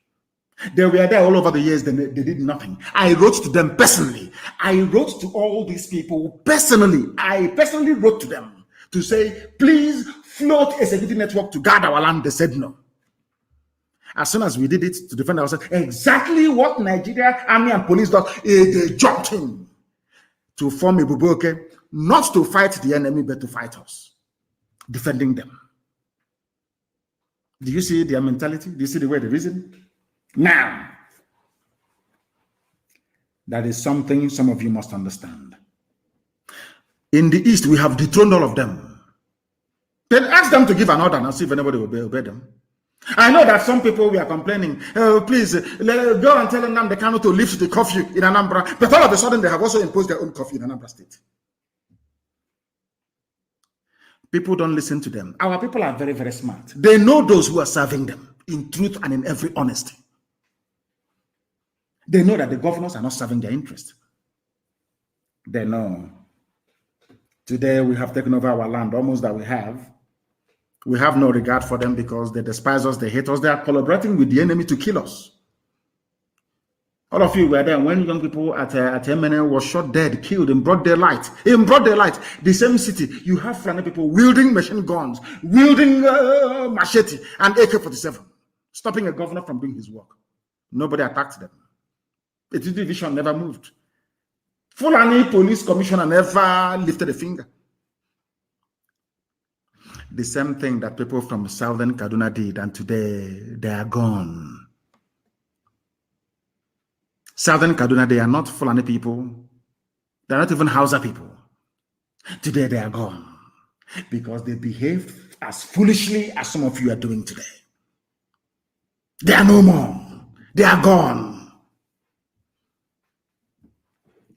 Speaker 1: They were there all over the years, they did nothing. I wrote to them personally. I wrote to all these people personally. I personally wrote to them to say, please float a security network to guard our land. They said no. As soon as we did it to defend ourselves, exactly what Nigeria Army and Police does, they jumped in to form a Buboke, not to fight the enemy, but to fight us, defending them. Do you see their mentality? Do you see the way they reason? Now, that is something some of you must understand. In the East, we have dethroned all of them. Then ask them to give an order and see if anybody will obey them. I know that some people were complaining, oh, please, go and tell Nnamdi Kanu to lift the curfew in Anambra. But all of a sudden, they have also imposed their own curfew in Anambra State. People don't listen to them. Our people are very, very smart. They know those who are serving them in truth and in every honesty. They know that the governors are not serving their interest. They know. Today we have taken over our land, almost that we have. We have no regard for them because they despise us, they hate us, they are collaborating with the enemy to kill us. All of you were there when young people at MNL was shot dead, killed in broad daylight. In broad daylight, the same city, you have Fulani people wielding machine guns, wielding machete and AK-47, stopping a governor from doing his work. Nobody attacked them. The division never moved. Fulani police commissioner never lifted a finger. The same thing that people from southern Kaduna did, and today they are gone. Southern Kaduna, they are not Fulani people. They are not even Hausa people. Today they are gone because they behaved as foolishly as some of you are doing today. They are no more. They are gone.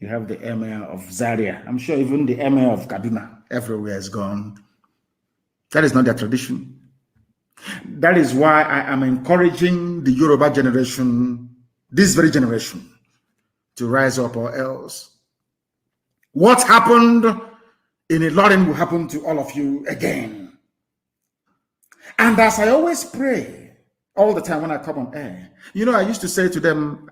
Speaker 1: You have the emir of Zaria. I'm sure even the emir of Kaduna, everywhere is gone. That is not their tradition. That is why I am encouraging the Yoruba generation, this very generation, to rise up, or else what happened in Ilorin will happen to all of you again. And as I always pray all the time when I come on air, you know, I used to say to them,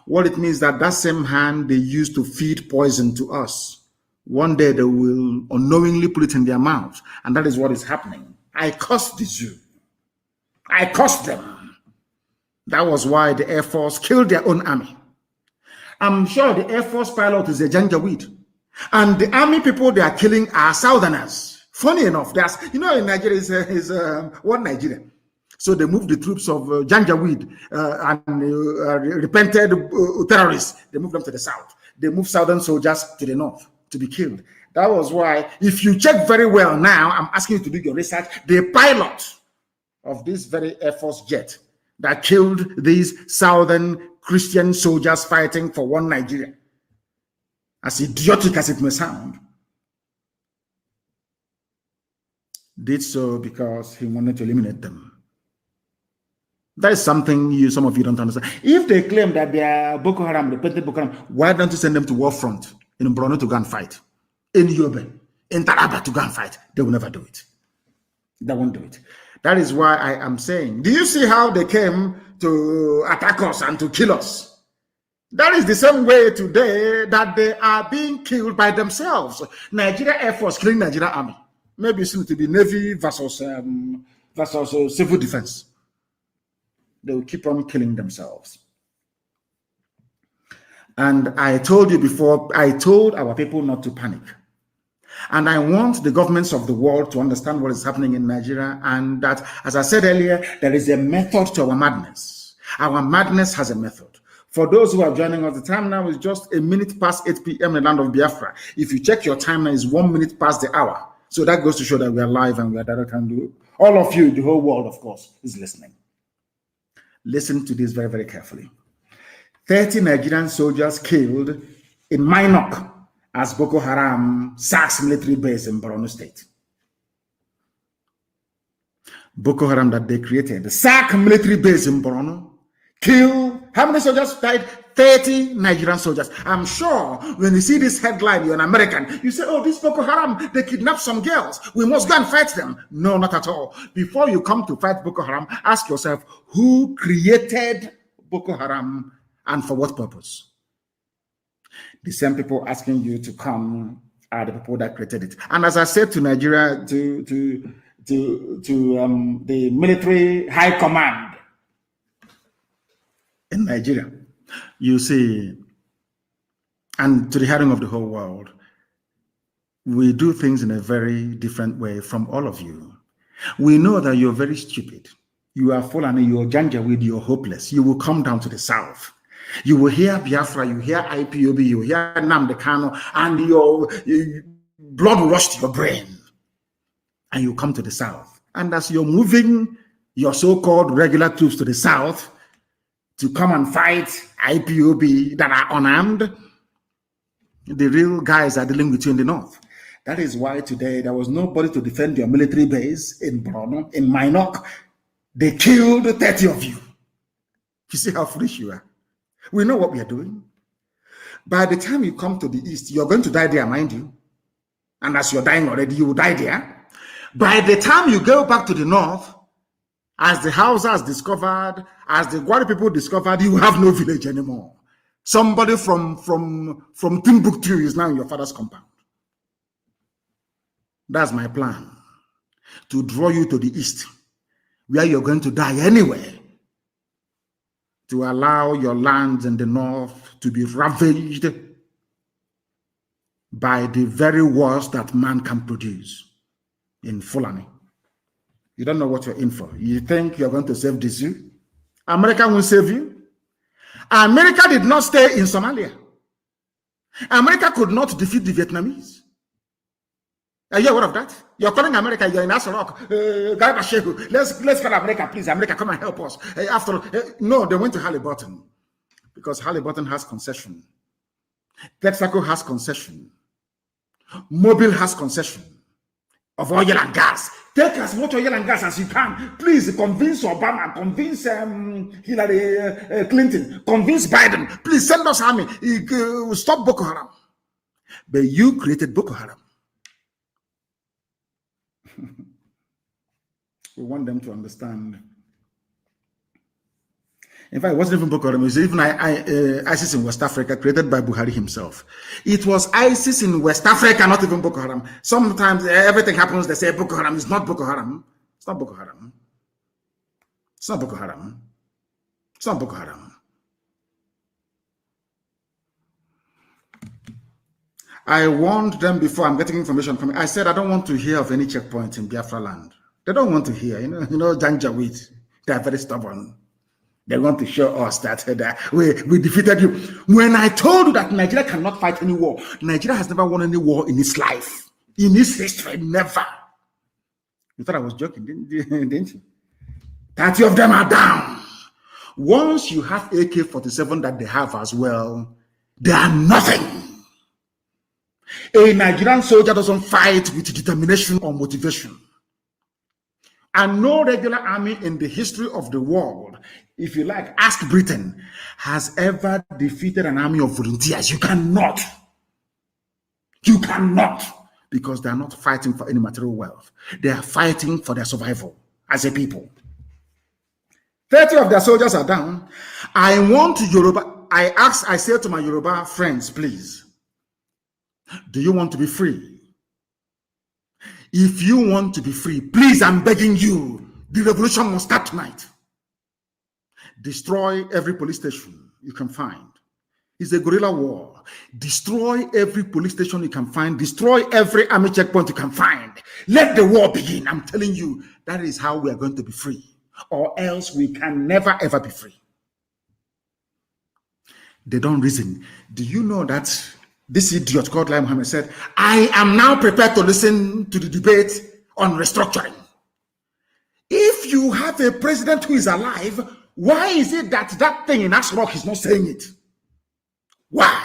Speaker 1: what it means that same hand they used to feed poison to us, one day they will unknowingly put it in their mouth, and that is what is happening. I cursed the zoo. I cursed them. That was why the Air Force killed their own army. I'm sure the Air Force pilot is a Janjaweed. And the army people they are killing are Southerners. Funny enough, there's, you know, in Nigeria is one Nigeria. So they moved the troops of Janjaweed and repented terrorists. They moved them to the south. They moved Southern soldiers to the north to be killed. That was why, if you check very well now, I'm asking you to do your research, the pilot of this very Air Force jet that killed these Southern Christian soldiers fighting for one Nigeria, as idiotic as it may sound, did so because he wanted to eliminate them. That is something some of you don't understand. If they claim that they are Boko Haram, repented Boko Haram, why don't you send them to war front in Borno to go and fight? In Yobe, in Taraba to go and fight? They will never do it. They won't do it. That is why I am saying, do you see how they came to attack us and to kill us? That is the same way today that they are being killed by themselves. Nigeria Air Force killing Nigeria Army. Maybe soon to be Navy versus civil defense. They will keep on killing themselves. And I told you before, I told our people not to panic. And I want the governments of the world to understand what is happening in Nigeria, and that, as I said earlier, there is a method to our madness. Our madness has a method. For those who are joining us, the time now is just a minute past 8 p.m. in the land of Biafra. If you check your time now, it's 1 minute past the hour. So that goes to show that we are live and we are direct, and all of you, the whole world, of course, is listening. Listen to this very, very carefully. 30 Nigerian soldiers killed in Minok as Boko Haram sacks military base in Borno State. Boko Haram that they created, the sack military base in Borno, kill, how many soldiers died? 30 Nigerian soldiers. I'm sure when you see this headline, you're an American, you say, oh, this Boko Haram, they kidnapped some girls. We must go and fight them. No, not at all. Before you come to fight Boko Haram, ask yourself, who created Boko Haram and for what purpose? The same people asking you to come are the people that created it. And as I said to Nigeria, to the military high command in Nigeria, you see, and to the hearing of the whole world, we do things in a very different way from all of you. We know that you're very stupid. You are Fulani, you're Janjaweed, you're hopeless. You will come down to the south. You will hear Biafra, you hear IPOB, you hear Nnamdi Kanu, and your blood will rush to your brain. And you come to the south. And as you're moving your so-called regular troops to the south to come and fight IPOB that are unarmed, the real guys are dealing with you in the north. That is why today there was nobody to defend your military base in Borno, in Minok. They killed 30 of you. You see how foolish you are. We know what we are doing. By the time you come to the east, you're going to die there, mind you. And as you're dying already, you will die there. By the time you go back to the north, As the Hausas discovered, as the Gwari people discovered, you have no village anymore. Somebody from Timbuktu is now in your father's compound. That's my plan. To draw you to the east, where you're going to die anyway. To allow your lands in the north to be ravaged by the very worst that man can produce in Fulani. You don't know what you're in for. You think you're going to save the zoo? America won't save you. America did not stay in Somalia. America could not defeat the Vietnamese. Are you aware of that? You're calling America, you're in Asarok. Let's call America, please. America, come and help us. No, they went to Halliburton because Halliburton has concession. Texaco has concession. Mobile has concession of oil and gas. Take as much oil and gas as you can. Please convince Obama, convince Hillary Clinton, convince Biden. Please send us army. Stop Boko Haram. But you created Boko Haram. We want them to understand. In fact, it wasn't even Boko Haram. It was even ISIS in West Africa, created by Buhari himself. It was ISIS in West Africa, not even Boko Haram. Sometimes everything happens, they say Boko Haram. It's not Boko Haram. It's not Boko Haram. It's not Boko Haram. It's not Boko Haram. I warned them before. I'm getting information coming. I said I don't want to hear of any checkpoint in Biafra land. They don't want to hear. You know, Janjaweed. They are very stubborn. They want to show us that we defeated you. When I told you that Nigeria cannot fight any war, Nigeria has never won any war in its life, in its history, never. You thought I was joking, didn't you? 30 of them are down. Once you have AK-47 that they have as well, they are nothing. A Nigerian soldier doesn't fight with determination or motivation. And no regular army in the history of the world, if you like, ask Britain, has ever defeated an army of volunteers. You cannot. You cannot. Because they are not fighting for any material wealth. They are fighting for their survival as a people. 30 of their soldiers are down. I want Yoruba. I say to my Yoruba friends, please, do you want to be free? If you want to be free, please, I'm begging you, the revolution must start tonight. Destroy every police station you can find. It's a guerrilla war. Destroy every police station you can find. Destroy every army checkpoint you can find. Let the war begin. I'm telling you, that is how we are going to be free. Or else we can never, ever be free. They don't reason. Do you know that this idiot called Lai Mohammed said, I am now prepared to listen to the debate on restructuring. If you have a president who is alive, why is it that thing in Asrock is not saying it? Why?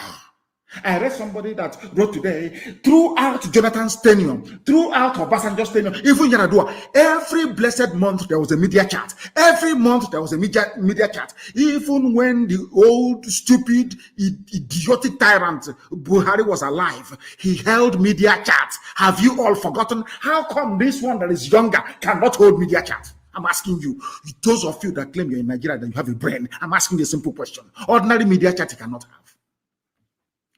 Speaker 1: I read somebody that wrote today, throughout Jonathan's tenure, throughout Obasanjo's tenure, even Yaradua, every blessed month there was a media chat. Every month there was a media chat. Even when the old, stupid, idiotic tyrant Buhari was alive, he held media chats. Have you all forgotten? How come this one that is younger cannot hold media chat? I'm asking you, those of you that claim you're in Nigeria, that you have a brain, I'm asking you a simple question. Ordinary media chat he cannot have.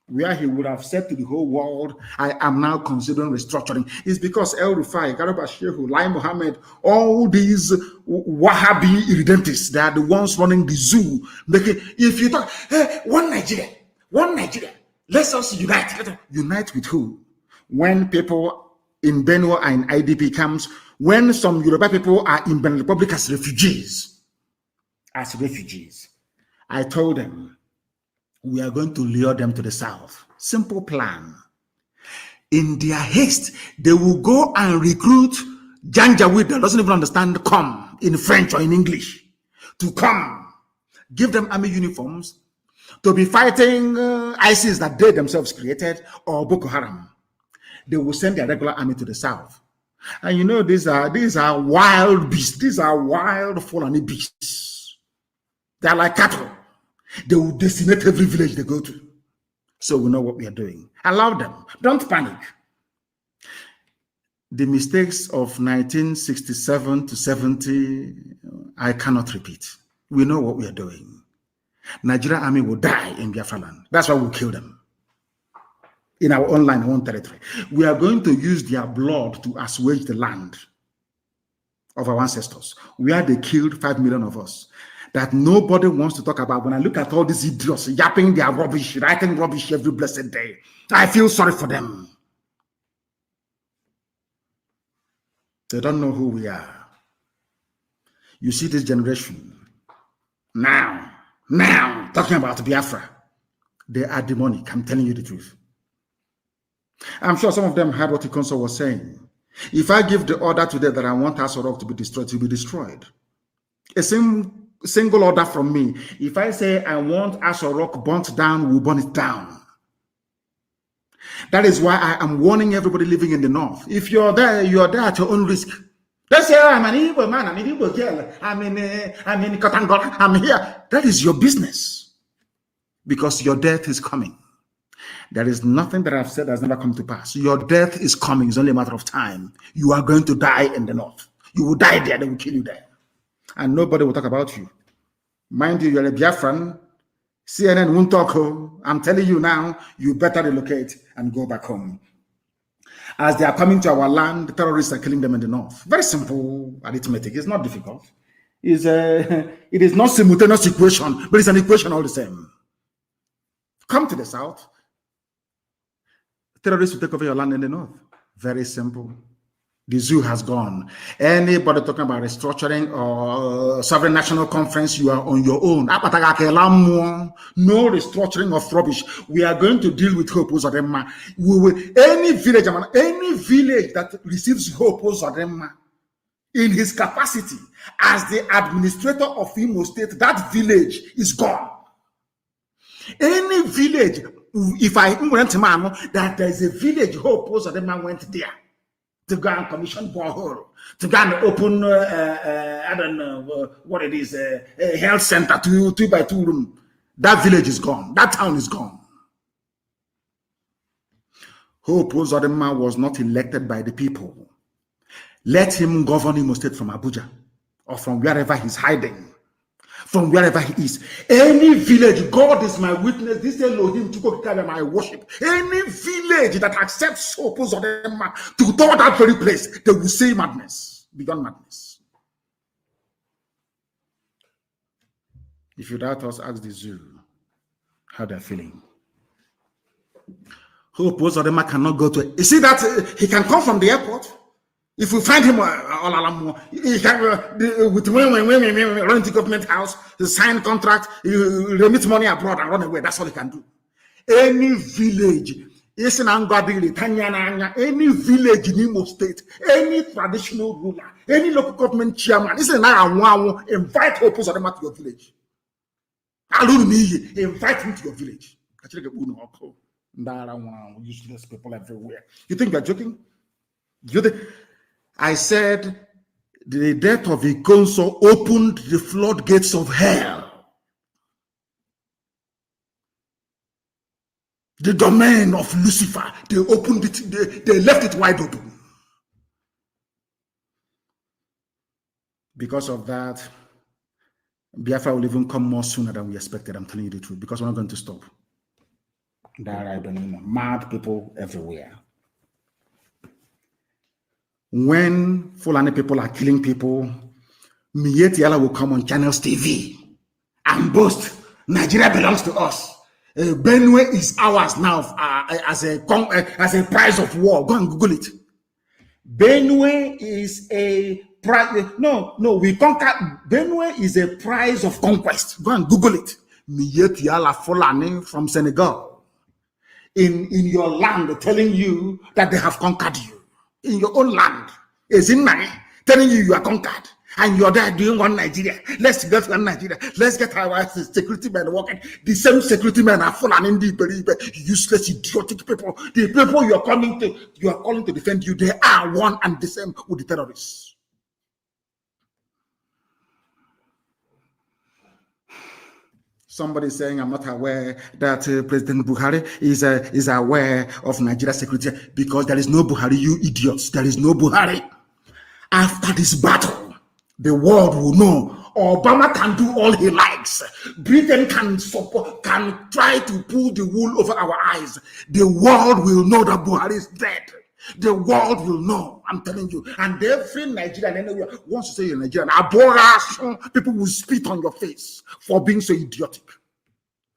Speaker 1: Where he would have said to the whole world, I am now considering restructuring, is because El Rufai, Garba Shehu, Lai Mohammed, all these Wahhabi irredemptists, they are the ones running the zoo. If you talk, hey, one Nigeria, let's us unite. Unite with who? When people in Benue are in IDP camps, when some Yoruba people are in Benin Republic as refugees, I told them, we are going to lure them to the south. Simple plan. In their haste, they will go and recruit Janjaweed that doesn't even understand come in French or in English to come. Give them army uniforms to be fighting ISIS that they themselves created or Boko Haram. They will send their regular army to the south. And you know, these are wild beasts. These are wild Fulani beasts. They are like cattle. They will decimate every village they go to. So we know what we are doing. Allow them. Don't panic. The mistakes of 1967 to 70, I cannot repeat. We know what we are doing. Nigerian army will die in Biafra land. That's why we'll kill them. In our own land, our own territory. We are going to use their blood to assuage the land of our ancestors, where they killed 5 million of us. That nobody wants to talk about. When I look at all these idiots yapping their rubbish, writing rubbish every blessed day, I feel sorry for them. They don't know who we are. You see this generation now talking about Biafra. They are demonic. I'm telling you the truth. I'm sure some of them heard what Ikonso was saying. If I give the order today that I want Asorok to be destroyed, to be destroyed. A single order from me. If I say I want Asorok burnt down, we'll burn it down. That is why I am warning everybody living in the north. If you're there at your own risk. Don't say, oh, I'm an Igbo man, I'm an Igbo girl, I'm in Kotangora, I'm here. That is your business. Because your death is coming. There is nothing that I've said that has never come to pass. Your death is coming. It's only a matter of time. You are going to die in the north. You will die there. They will kill you there. And nobody will talk about you. Mind you, you're a Biafran. CNN won't talk. I'm telling you now, you better relocate and go back home. As they are coming to our land, the terrorists are killing them in the north. Very simple arithmetic. It's not difficult. It is not simultaneous equation, but it's an equation all the same. Come to the south. Terrorists will take over your land in the north. Very simple. The zoo has gone. Anybody talking about restructuring or sovereign national conference, you are on your own. No restructuring of rubbish. We are going to deal with Hope Uzodinma. Any village that receives Hope Uzodinma in his capacity as the administrator of Imo State, that village is gone. Any village, if I went to Mano, that there is a village Hope Uzodinma went there to go and commission borehole, to go and open, I don't know what it is, a health center, 2x2 room. That village is gone. That town is gone. Hope Uzodinma was not elected by the people. Let him govern Imo State from Abuja or from wherever he's hiding. From wherever he is. Any village, God is my witness, this Elohim to go carry my worship. Any village that accepts Hope Uzodinma to go that very place, they will say madness, beyond madness. If you doubt us, ask the zoo how they're feeling. Hope Uzodinma cannot go to it. You see that he can come from the airport. If we find him all along, he can with rent the government house, sign contract, remit money abroad and run away. That's all he can do. Any village, any village in Imo State, any traditional ruler, any local government chairman, invite Hope Uzodinma to your village. Invite him to your village. Useless people everywhere. You think you're joking? I said the death of Ikonso opened the floodgates of hell. The domain of Lucifer, they opened it, they left it wide open. Because of that, Biafra will even come more sooner than we expected. I'm telling you the truth, because we're not going to stop. There are mad people everywhere. When Fulani people are killing people, Mietiala will come on Channels TV and boast, Nigeria belongs to us. Benue is ours now as a prize of war. Go and Google it. Benue is a prize. No, we conquer. Benue is a prize of conquest. Go and Google it. Mietiala Fulani from Senegal in your land telling you that they have conquered you. In your own land, is in my telling you are conquered, and you're there doing one Nigeria. Let's get one Nigeria. Let's get our security men working. The same security men are full and indeed useless, idiotic people. The people you are calling to defend you, they are one and the same with the terrorists. Somebody saying, I'm not aware that President Buhari is aware of Nigeria's security, because there is no Buhari, you idiots. There is no Buhari. After this battle, the world will know Obama can do all he likes. Britain can try to pull the wool over our eyes. The world will know that Buhari is dead. The world will know. I'm telling you. And every Nigerian anywhere wants to say you're Nigerian. People will spit on your face for being so idiotic.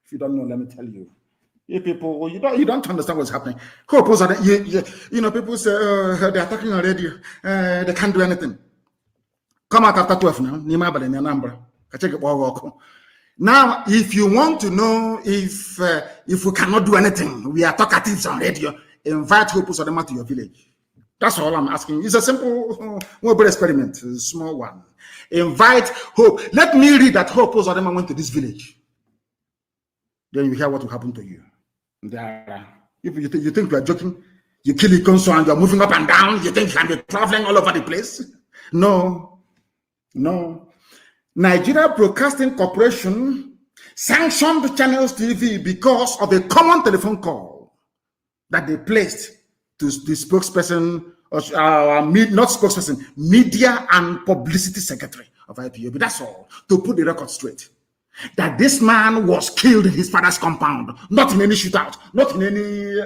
Speaker 1: If you don't know, let me tell you. You people, you don't understand what's happening. People say they're attacking already. They can't do anything. Come out after 12 now. Now, if you want to know if we cannot do anything, we are talkatives on radio, invite Hope Uzodinma to your village. That's all I'm asking. It's a simple mobile experiment, a small one. Invite Hope. Let me read that Hope Uzodinma went to this village. Then you hear what will happen to you. If you think you are joking, you kill Ikonso and you are moving up and down, you think you can be traveling all over the place? No. Nigeria Broadcasting Corporation sanctioned Channels TV because of a common telephone call that they placed to the spokesperson, not spokesperson, media and publicity secretary of IPOB. That's all, to put the record straight. That this man was killed in his father's compound, not in any shootout, not in any,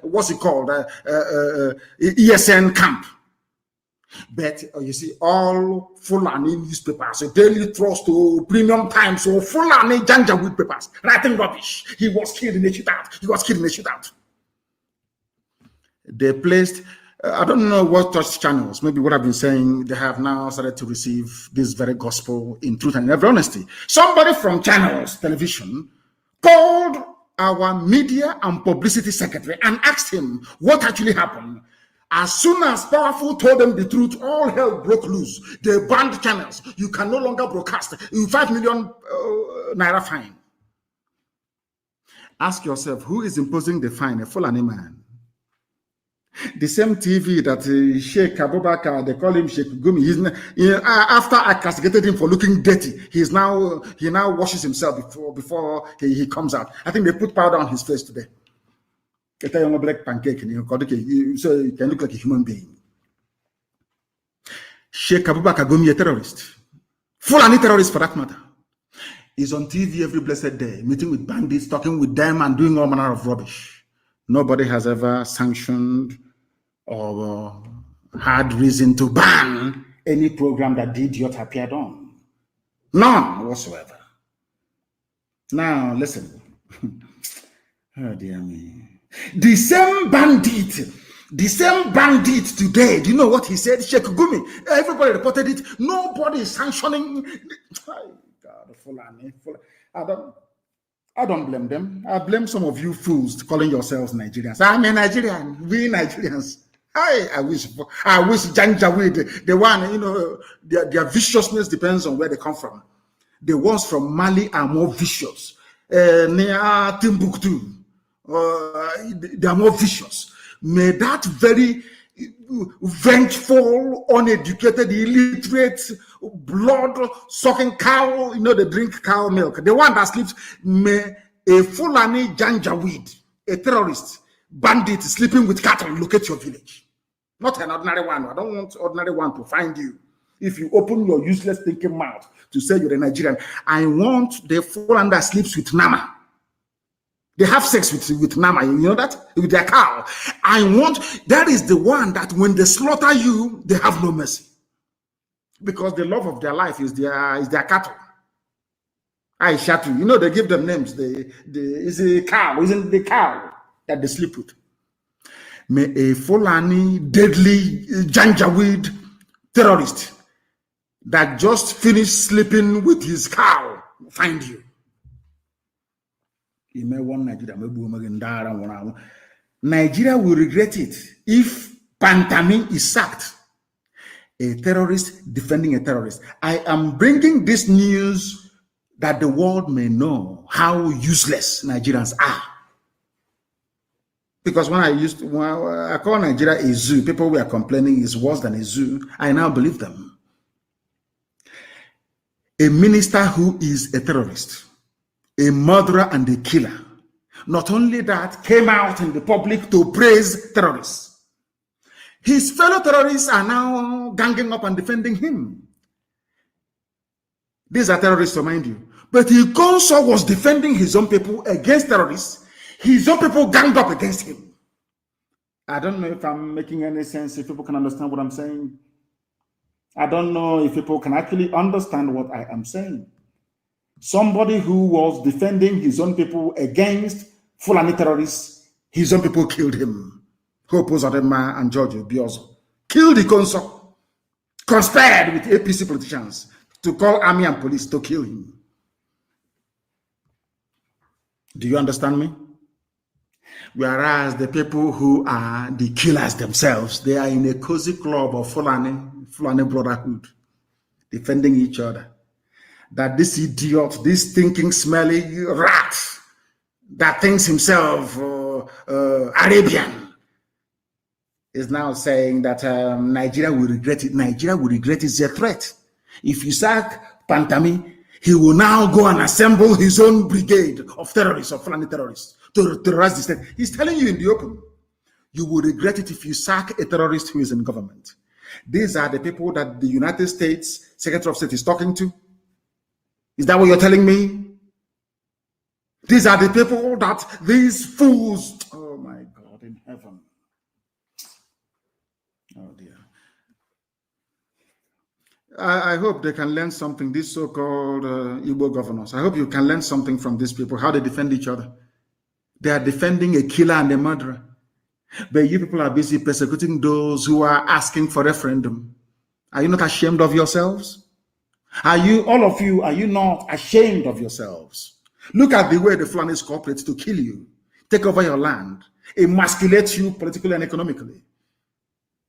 Speaker 1: what's it called, ESN camp. But you see, all Fulani newspapers, Daily Trust to Premium Times, or Fulani Janjaweed papers, writing rubbish. He was killed in a shootout. They placed, I don't know what touch channels, maybe what I've been saying, they have now started to receive this very gospel in truth and in every honesty. Somebody from Channels Television called our media and publicity secretary and asked him what actually happened. As soon as Powerful told them the truth, all hell broke loose. They banned Channels. You can no longer broadcast. 5 million naira fine. Ask yourself, who is imposing the fine? A Fulani man. The same TV that Sheikh Abubakar, they call him Sheikh Gumi. After I castigated him for looking dirty, he now washes himself before he comes out. I think they put powder on his face today. A black pancake, so he can look like a human being. Sheikh Abubakar Gumi, a terrorist, Fulani terrorist for that matter, is on TV every blessed day, meeting with bandits, talking with them, and doing all manner of rubbish. Nobody has ever sanctioned or had reason to ban any program that the idiot appeared on. None whatsoever. Now, listen. Oh, dear me. The same bandit today, do you know what he said? Sheikh Gumi, everybody reported it. Nobody is sanctioning. Oh, God, Fulani. I don't blame them. I blame some of you fools calling yourselves Nigerians. I'm a Nigerian. We Nigerians. I wish Janjaweed, the one, their viciousness depends on where they come from. The ones from Mali are more vicious. Near Timbuktu, they are more vicious. May that very vengeful, uneducated, illiterate, blood-sucking cow, they drink cow milk. The one that sleeps, may a Fulani Janjaweed, a terrorist, bandit sleeping with cattle, locate your village. Not an ordinary one. I don't want ordinary one to find you. If you open your useless thinking mouth to say you're a Nigerian, I want the Fulani that sleeps with Nama. They have sex with Nama, you know that? With their cow. That is the one that when they slaughter you, they have no mercy. Because the love of their life is their cattle. I shatu. They give them names. It's a cow. Isn't the cow that they sleep with? May a Fulani, deadly Janjaweed terrorist that just finished sleeping with his cow find you. Nigeria will regret it if Pantami is sacked. A terrorist defending a terrorist. I am bringing this news that the world may know how useless Nigerians are. Because when I call Nigeria a zoo, people were complaining it's worse than a zoo. I now believe them. A minister who is a terrorist, a murderer and a killer. Not only that, came out in the public to praise terrorists. His fellow terrorists are now ganging up and defending him. These are terrorists, to mind you. But Ikonso was defending his own people against terrorists. His own people ganged up against him. I don't know if I'm making any sense, if people can understand what I'm saying. I don't know if people can actually understand what I am saying. Somebody who was defending his own people against Fulani terrorists, his own people killed him. Hope Uzodinma and George Obiozo killed Ikonso, conspired with APC politicians to call army and police to kill him. Do you understand me? Whereas the people who are the killers themselves, they are in a cozy club of Fulani brotherhood, defending each other. That this idiot, this thinking, smelly rat that thinks himself Arabian is now saying that Nigeria will regret it. Nigeria will regret it. It's a threat. If you sack Pantami, he will now go and assemble his own brigade of terrorists, of Fulani terrorists, to terrorize the state. He's telling you in the open, you will regret it if you sack a terrorist who is in government. These are the people that the United States Secretary of State is talking to. Is that what you're telling me? These are the people that these fools, oh my God in heaven. Oh dear. I hope they can learn something, these so-called Igbo governors. I hope you can learn something from these people, how they defend each other. They are defending a killer and a murderer. But you people are busy persecuting those who are asking for referendum. Are you not ashamed of yourselves? Are you, all of you, are you not ashamed of yourselves? Look at the way the Fulanis cooperate to kill you, take over your land, emasculate you politically and economically.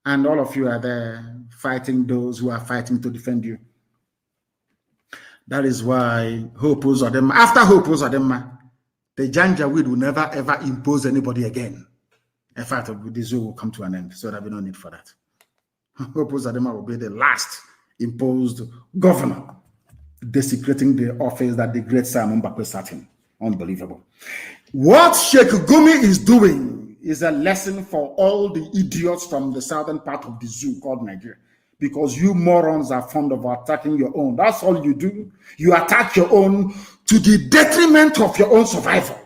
Speaker 1: And all of you are there fighting those who are fighting to defend you. That is why Hope Uzodinma, after Hope Uzodinma, the Janjaweed will never ever impose anybody again. In fact, this will come to an end, so there'll be no need for that. Hope Uzodinma will be the last imposed governor, desecrating the office that the great Simon Mbakwe sat in. Unbelievable. What Sheikh Gumi is doing is a lesson for all the idiots from the southern part of the zoo called Nigeria. Because you morons are fond of attacking your own. That's all you do. You attack your own to the detriment of your own survival.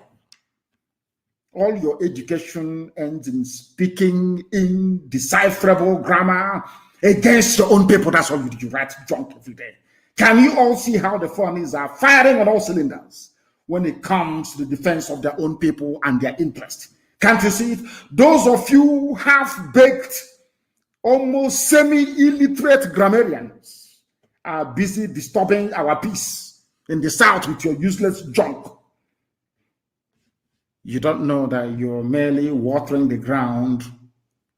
Speaker 1: All your education ends in speaking indecipherable grammar against your own people. That's all you do. You write junk every day. Can you all see how the foreigners are firing on all cylinders when it comes to the defense of their own people and their interest? Can't you see it? Those of you half-baked, almost semi-illiterate grammarians are busy disturbing our peace in the South with your useless junk. You don't know that you're merely watering the ground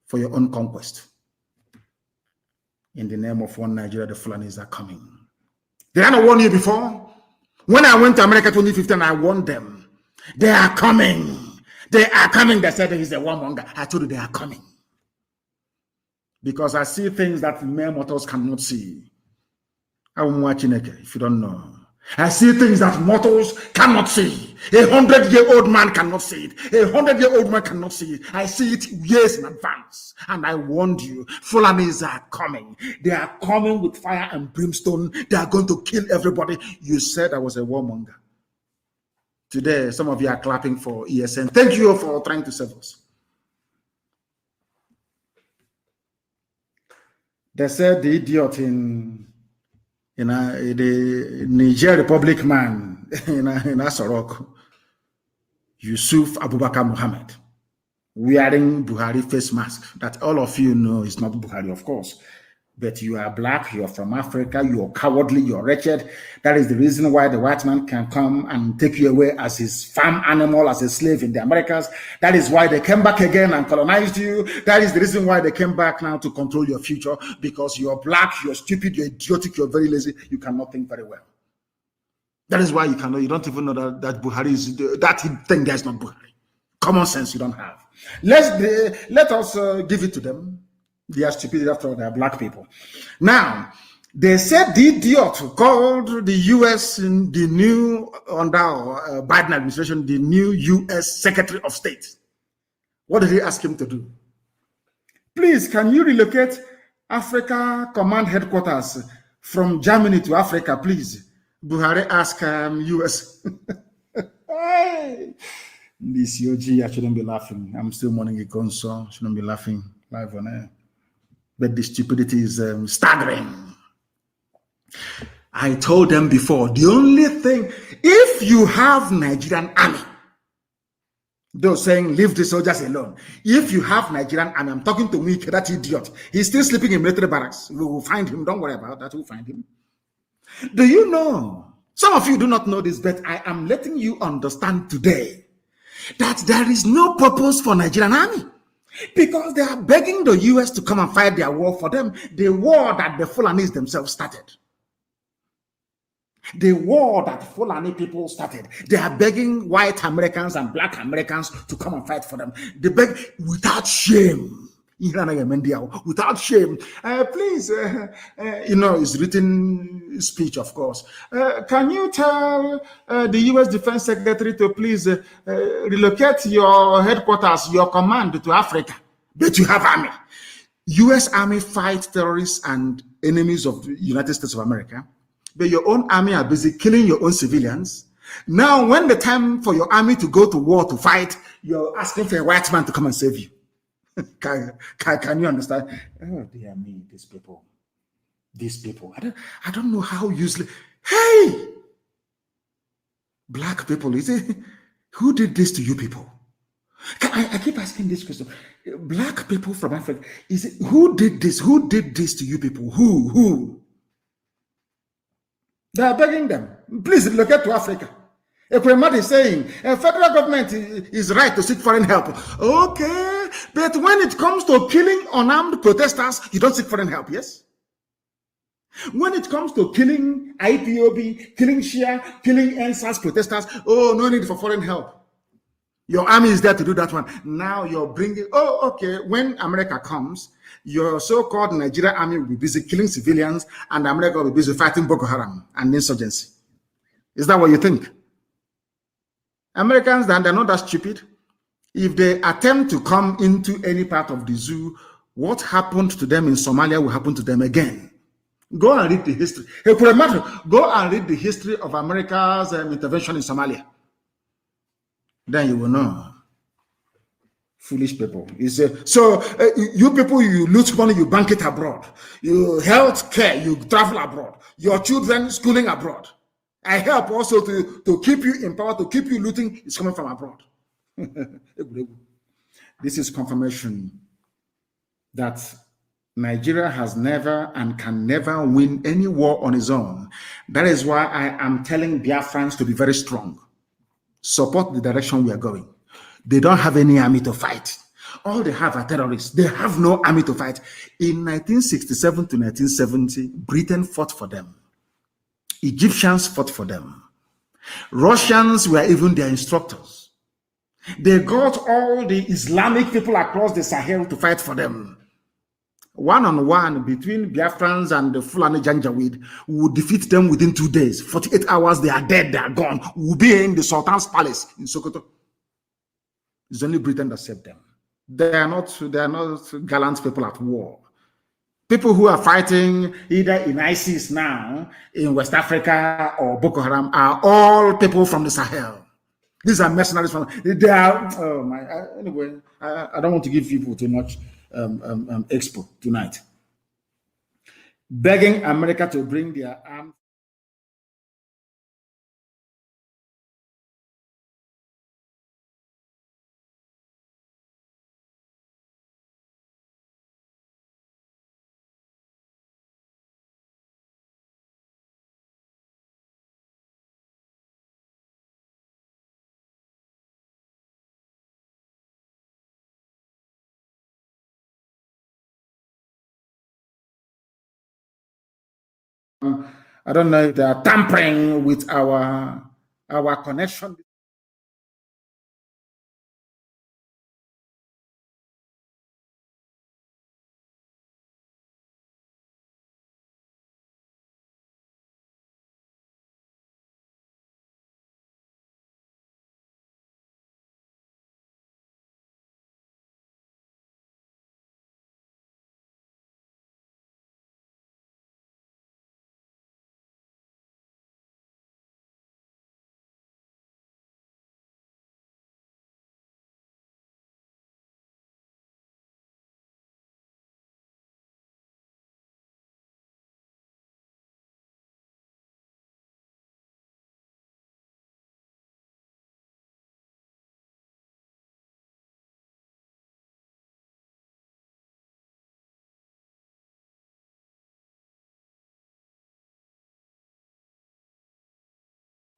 Speaker 1: for your own conquest. In the name of one Nigeria, the Fulanis are coming. Did I not warn you before? When I went to America 2015, I warned them. They are coming. They are coming. They said he's a warmonger. I told you they are coming. Because I see things that mere mortals cannot see. I'm watching it, if you don't know. I see things that mortals cannot see. 100-year-old man cannot see it. 100-year-old man cannot see it. I see it years in advance. And I warned you, Fulanis are coming. They are coming with fire and brimstone. They are going to kill everybody. You said I was a warmonger. Today, some of you are clapping for ESN. Thank you for trying to save us. They said the idiot in the Niger Republic man in Asorok, Yusuf Abubakar Muhammad, wearing Buhari face mask. That all of you know is not Buhari, of course. But you are black, you are from Africa, you are cowardly, you are wretched. That is the reason why the white man can come and take you away as his farm animal, as a slave in the Americas. That is why they came back again and colonized you. That is the reason why they came back now to control your future, because you are black, you are stupid, you are idiotic, you are very lazy, you cannot think very well. That is why you don't even know that Buhari is, that thing there is not Buhari. Common sense you don't have. Let us give it to them. They are stupid after all, they are black people. Now, They said the idiot called the U.S. in the new, under Biden administration, the new U.S. Secretary of State. What did he ask him to do? Please, can you relocate Africa Command Headquarters from Germany to Africa, please? Buhari asked U.S. Hey, this UG, I shouldn't be laughing. I'm still mourning a console. Shouldn't be laughing live on air. But the stupidity is staggering. I told them before, the only thing, if you have Nigerian army, those saying leave the soldiers alone. If you have Nigerian army, I'm talking to Wike, that idiot. He's still sleeping in military barracks. We will find him. Don't worry about that. We'll find him. Do you know? Some of you do not know this, but I am letting you understand today that there is no purpose for Nigerian army, because they are begging the US to come and fight their war for them, the war that the Fulanis themselves started. The war that Fulani people started. They are begging white Americans and black Americans to come and fight for them. They beg without shame. Without shame. Please, it's written speech, of course. Can you tell the U.S. Defense Secretary to please relocate your headquarters, your command to Africa? But you have army. U.S. Army fight terrorists and enemies of the United States of America. But your own army are busy killing your own civilians. Now, when the time for your army to go to war to fight, you're asking for a white man to come and save you. Can you understand? Oh, dear me, these people. I don't know how useless. Hey, black people, is it? Who did this to you people? I keep asking this question. Black people from Africa, is it who did this? Who did this to you people? Who? They are begging them, please relocate to Africa. Ekwemad is saying, federal government is right to seek foreign help. Okay, but when it comes to killing unarmed protesters, you don't seek foreign help, yes? When it comes to killing IPOB, killing Shia, killing NSAS protesters, oh, no need for foreign help. Your army is there to do that one. Now you're bringing, okay, when America comes, your so-called Nigerian army will be busy killing civilians and America will be busy fighting Boko Haram and insurgency. Is that what you think? Americans, they're not that stupid. If they attempt to come into any part of the zoo, what happened to them in Somalia will happen to them again. Go and read the history. Hey, go and read the history of America's intervention in Somalia. Then you will know. Foolish people. You people, you loot money, you bank it abroad. You health care, you travel abroad. Your children schooling abroad. I help also to keep you in power, to keep you looting, is coming from abroad. This is confirmation that Nigeria has never and can never win any war on its own. That is why I am telling Biafrans to be very strong. Support the direction we are going. They don't have any army to fight. All they have are terrorists. They have no army to fight. In 1967 to 1970, Britain fought for them. Egyptians fought for them. Russians were even their instructors. They got all the Islamic people across the Sahel to fight for them. One-on-one between Biafrans and the Fulani Janjaweed, we would defeat them within 2 days. 48 hours, they are dead, they are gone. We'll be in the Sultan's palace in Sokoto. It's only Britain that saved them. They are not gallant people at war. People who are fighting either in ISIS now, in West Africa, or Boko Haram are all people from the Sahel. These are mercenaries from, they are, oh my, anyway, I don't want to give people too much expo tonight. Begging America to bring their arms. I don't know if they are tampering with our connection.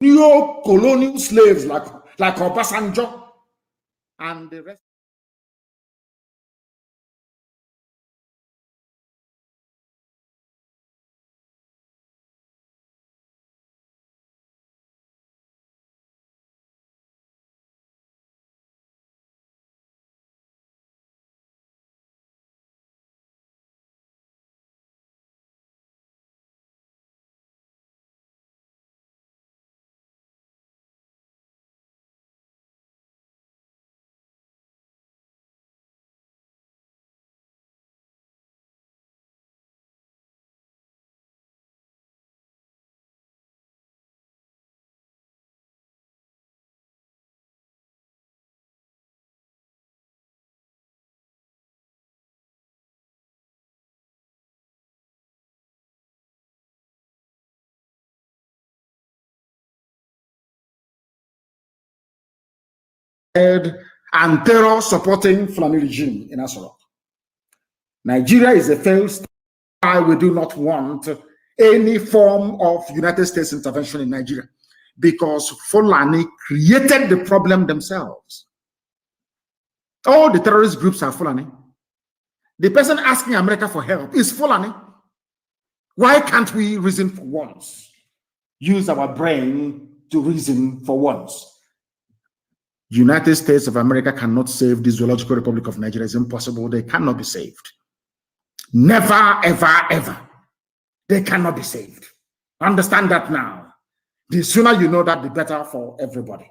Speaker 1: neo-colonial slaves like Obasanjo and the rest. And terror supporting Fulani regime in Asarok. Nigeria is a failed state. We do not want any form of United States intervention in Nigeria because Fulani created the problem themselves. All the terrorist groups are Fulani. The person asking America for help is Fulani. Why can't we reason for once? Use our brain to reason for once. United States of America cannot save the Zoological Republic of Nigeria. It's impossible. They cannot be saved. Never, ever, ever. They cannot be saved. Understand that now. The sooner you know that, the better for everybody.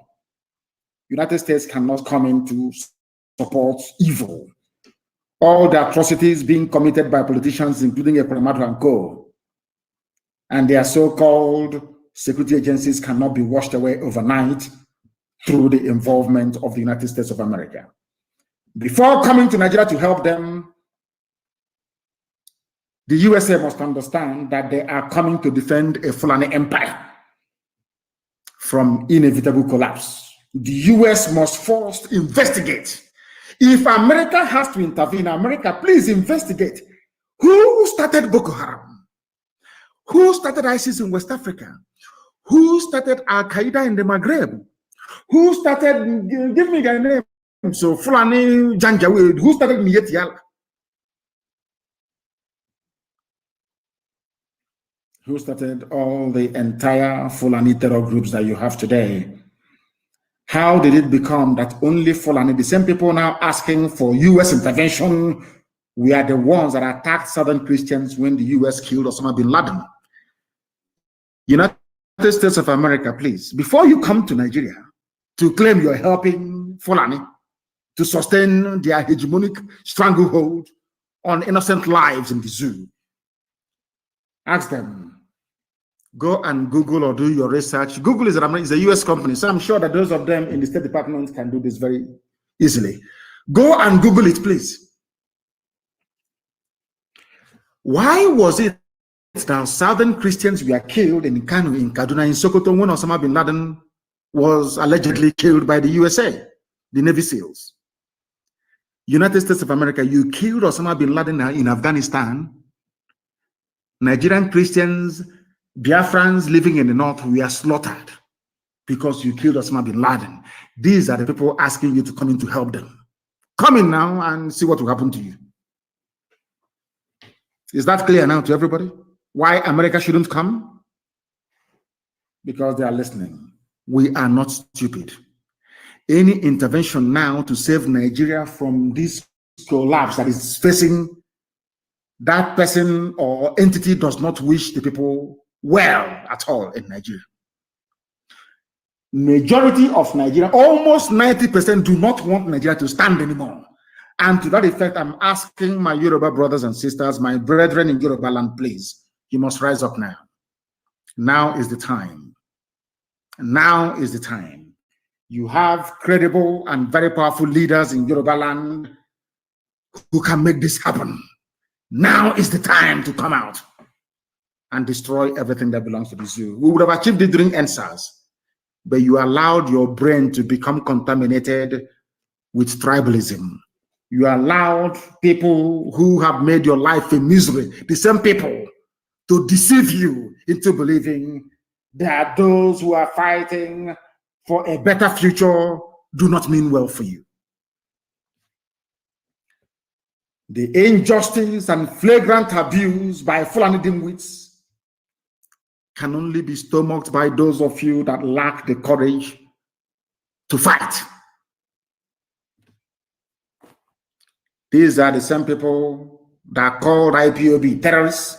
Speaker 1: United States cannot come in to support evil. All the atrocities being committed by politicians, including Ekwemadu and Co., and their so-called security agencies cannot be washed away overnight through the involvement of the United States of America. Before coming to Nigeria to help them, the USA must understand that they are coming to defend a Fulani empire from inevitable collapse. The US must first investigate. If America has to intervene, America, please investigate. Who started Boko Haram? Who started ISIS in West Africa? Who started Al-Qaeda in the Maghreb? Who started, give me their name, so Fulani Janjaweed, who started Miyetti Allah? Who started all the entire Fulani terror groups that you have today? How did it become that only Fulani, the same people now asking for US intervention, we are the ones that attacked Southern Christians when the US killed Osama bin Laden? United States of America, please, before you come to Nigeria to claim you're helping Fulani to sustain their hegemonic stranglehold on innocent lives in the zoo, ask them, go and Google or do your research. Google is a US company, so I'm sure that those of them in the State Department can do this very easily. Go and Google it, please. Why was it that Southern Christians were killed in Kanu, in Kaduna, in Sokoto, when Osama bin Laden was allegedly killed by the USA, the Navy SEALs? United States of America, you killed Osama bin Laden in Afghanistan. Nigerian Christians, Biafrans living in the north, we are slaughtered because you killed Osama bin Laden. These are the people asking you to come in to help them. Come in now and see what will happen to you. Is that clear now to everybody? Why America shouldn't come? Because they are listening. We are not stupid. Any intervention now to save Nigeria from this collapse that is facing, that person or entity does not wish the people well at all in Nigeria. Majority of Nigeria, almost 90%, do not want Nigeria to stand anymore. And to that effect, I'm asking my Yoruba brothers and sisters, my brethren in Yoruba land, please, you must rise up now. Now is the time. Now is the time. You have credible and very powerful leaders in Yoruba land who can make this happen. Now is the time to come out and destroy everything that belongs to the zoo. We would have achieved it during NSAS, but you allowed your brain to become contaminated with tribalism. You allowed people who have made your life a misery, the same people, to deceive you into believing There are those who are fighting for a better future do not mean well for you. The injustice and flagrant abuse by Fulani dimwits can only be stomached by those of you that lack the courage to fight. These are the same people that called IPOB terrorists,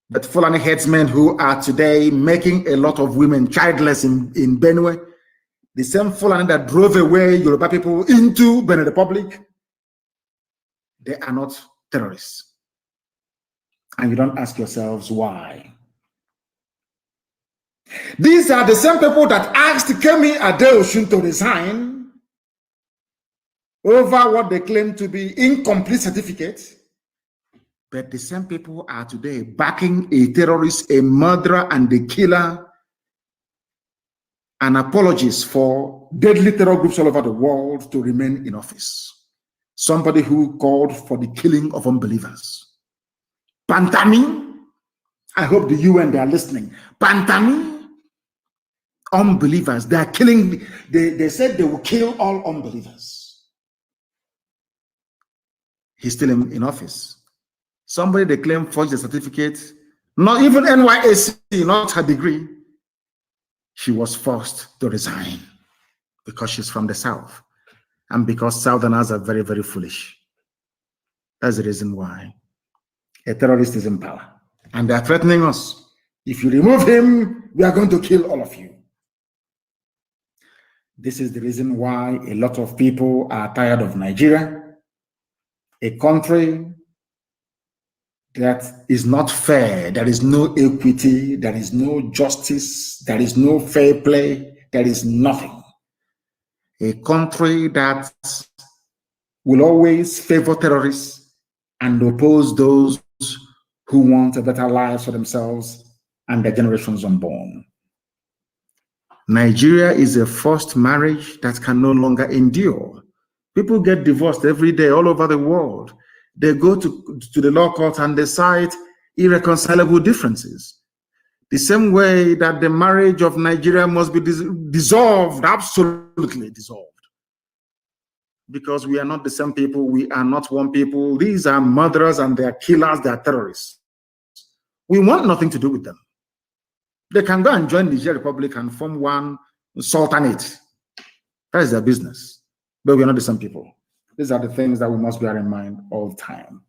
Speaker 1: but Fulani headsmen who are today making a lot of women childless in Benue, the same Fulani that drove away Yoruba people into Benin Republic, they are not terrorists. And you don't ask yourselves why. These are the same people that asked Kemi Adeosun to resign over what they claim to be incomplete certificates. But the same people are today backing a terrorist, a murderer, and a killer, and apologists for deadly terror groups all over the world to remain in office. Somebody who called for the killing of unbelievers. Pantami, I hope the UN, they are listening. Pantami, unbelievers, they are killing, they said they will kill all unbelievers. He's still in office. Somebody they claim forged a certificate, not even NYSC, not her degree. She was forced to resign because she's from the South. And because Southerners are very, very foolish. That's the reason why a terrorist is in power. And they're threatening us. If you remove him, we are going to kill all of you. This is the reason why a lot of people are tired of Nigeria, a country that is not fair. There is no equity. There is no justice. There is no fair play. There is nothing. A country that will always favor terrorists and oppose those who want a better life for themselves and their generations unborn. Nigeria is a forced marriage that can no longer endure. People get divorced every day all over the world. They go to the law court and they cite irreconcilable differences. The same way that the marriage of Nigeria must be dissolved, absolutely dissolved. Because we are not the same people, we are not one people. These are murderers and they are killers, they are terrorists. We want nothing to do with them. They can go and join the Niger Republic and form one sultanate. That is their business. But we are not the same people. These are the things that we must bear in mind all the time.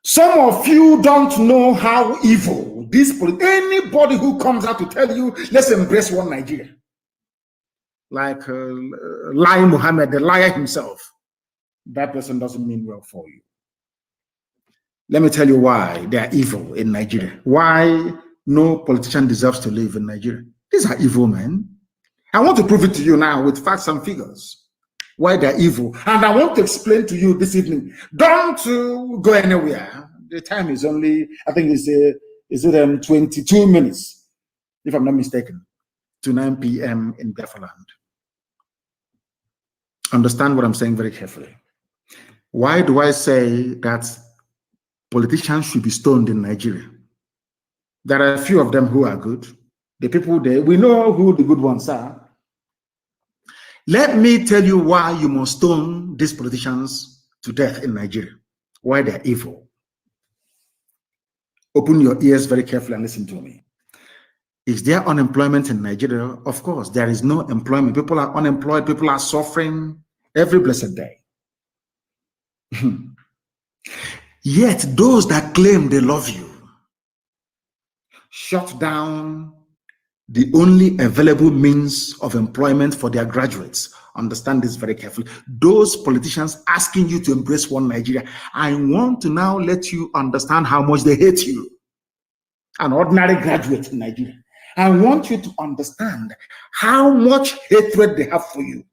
Speaker 1: Some of you don't know how evil this anybody who comes out to tell you, let's embrace one Nigeria. Like Lai Muhammad, the liar himself. That person doesn't mean well for you. Let me tell you why they are evil in Nigeria. Why no politician deserves to live in Nigeria. These are evil men. I want to prove it to you now with facts and figures. Why they're evil. And I want to explain to you this evening. Don't go anywhere. The time is only, I think it's 22 minutes, if I'm not mistaken, to 9 p.m. in Biafra land. Understand what I'm saying very carefully. Why do I say that politicians should be stoned in Nigeria? There are a few of them who are good. The people there, we know who the good ones are. Let me tell you why you must stone these politicians to death in Nigeria. Why they're evil. Open your ears very carefully and listen to me. Is there unemployment in Nigeria? Of course, there is no employment. People are unemployed. People are suffering every blessed day. Yet those that claim they love you shut down the only available means of employment for their graduates. Understand this very carefully. Those politicians asking you to embrace one Nigeria, I want to now let you understand how much they hate you. An ordinary graduate in Nigeria. I want you to understand how much hatred they have for you.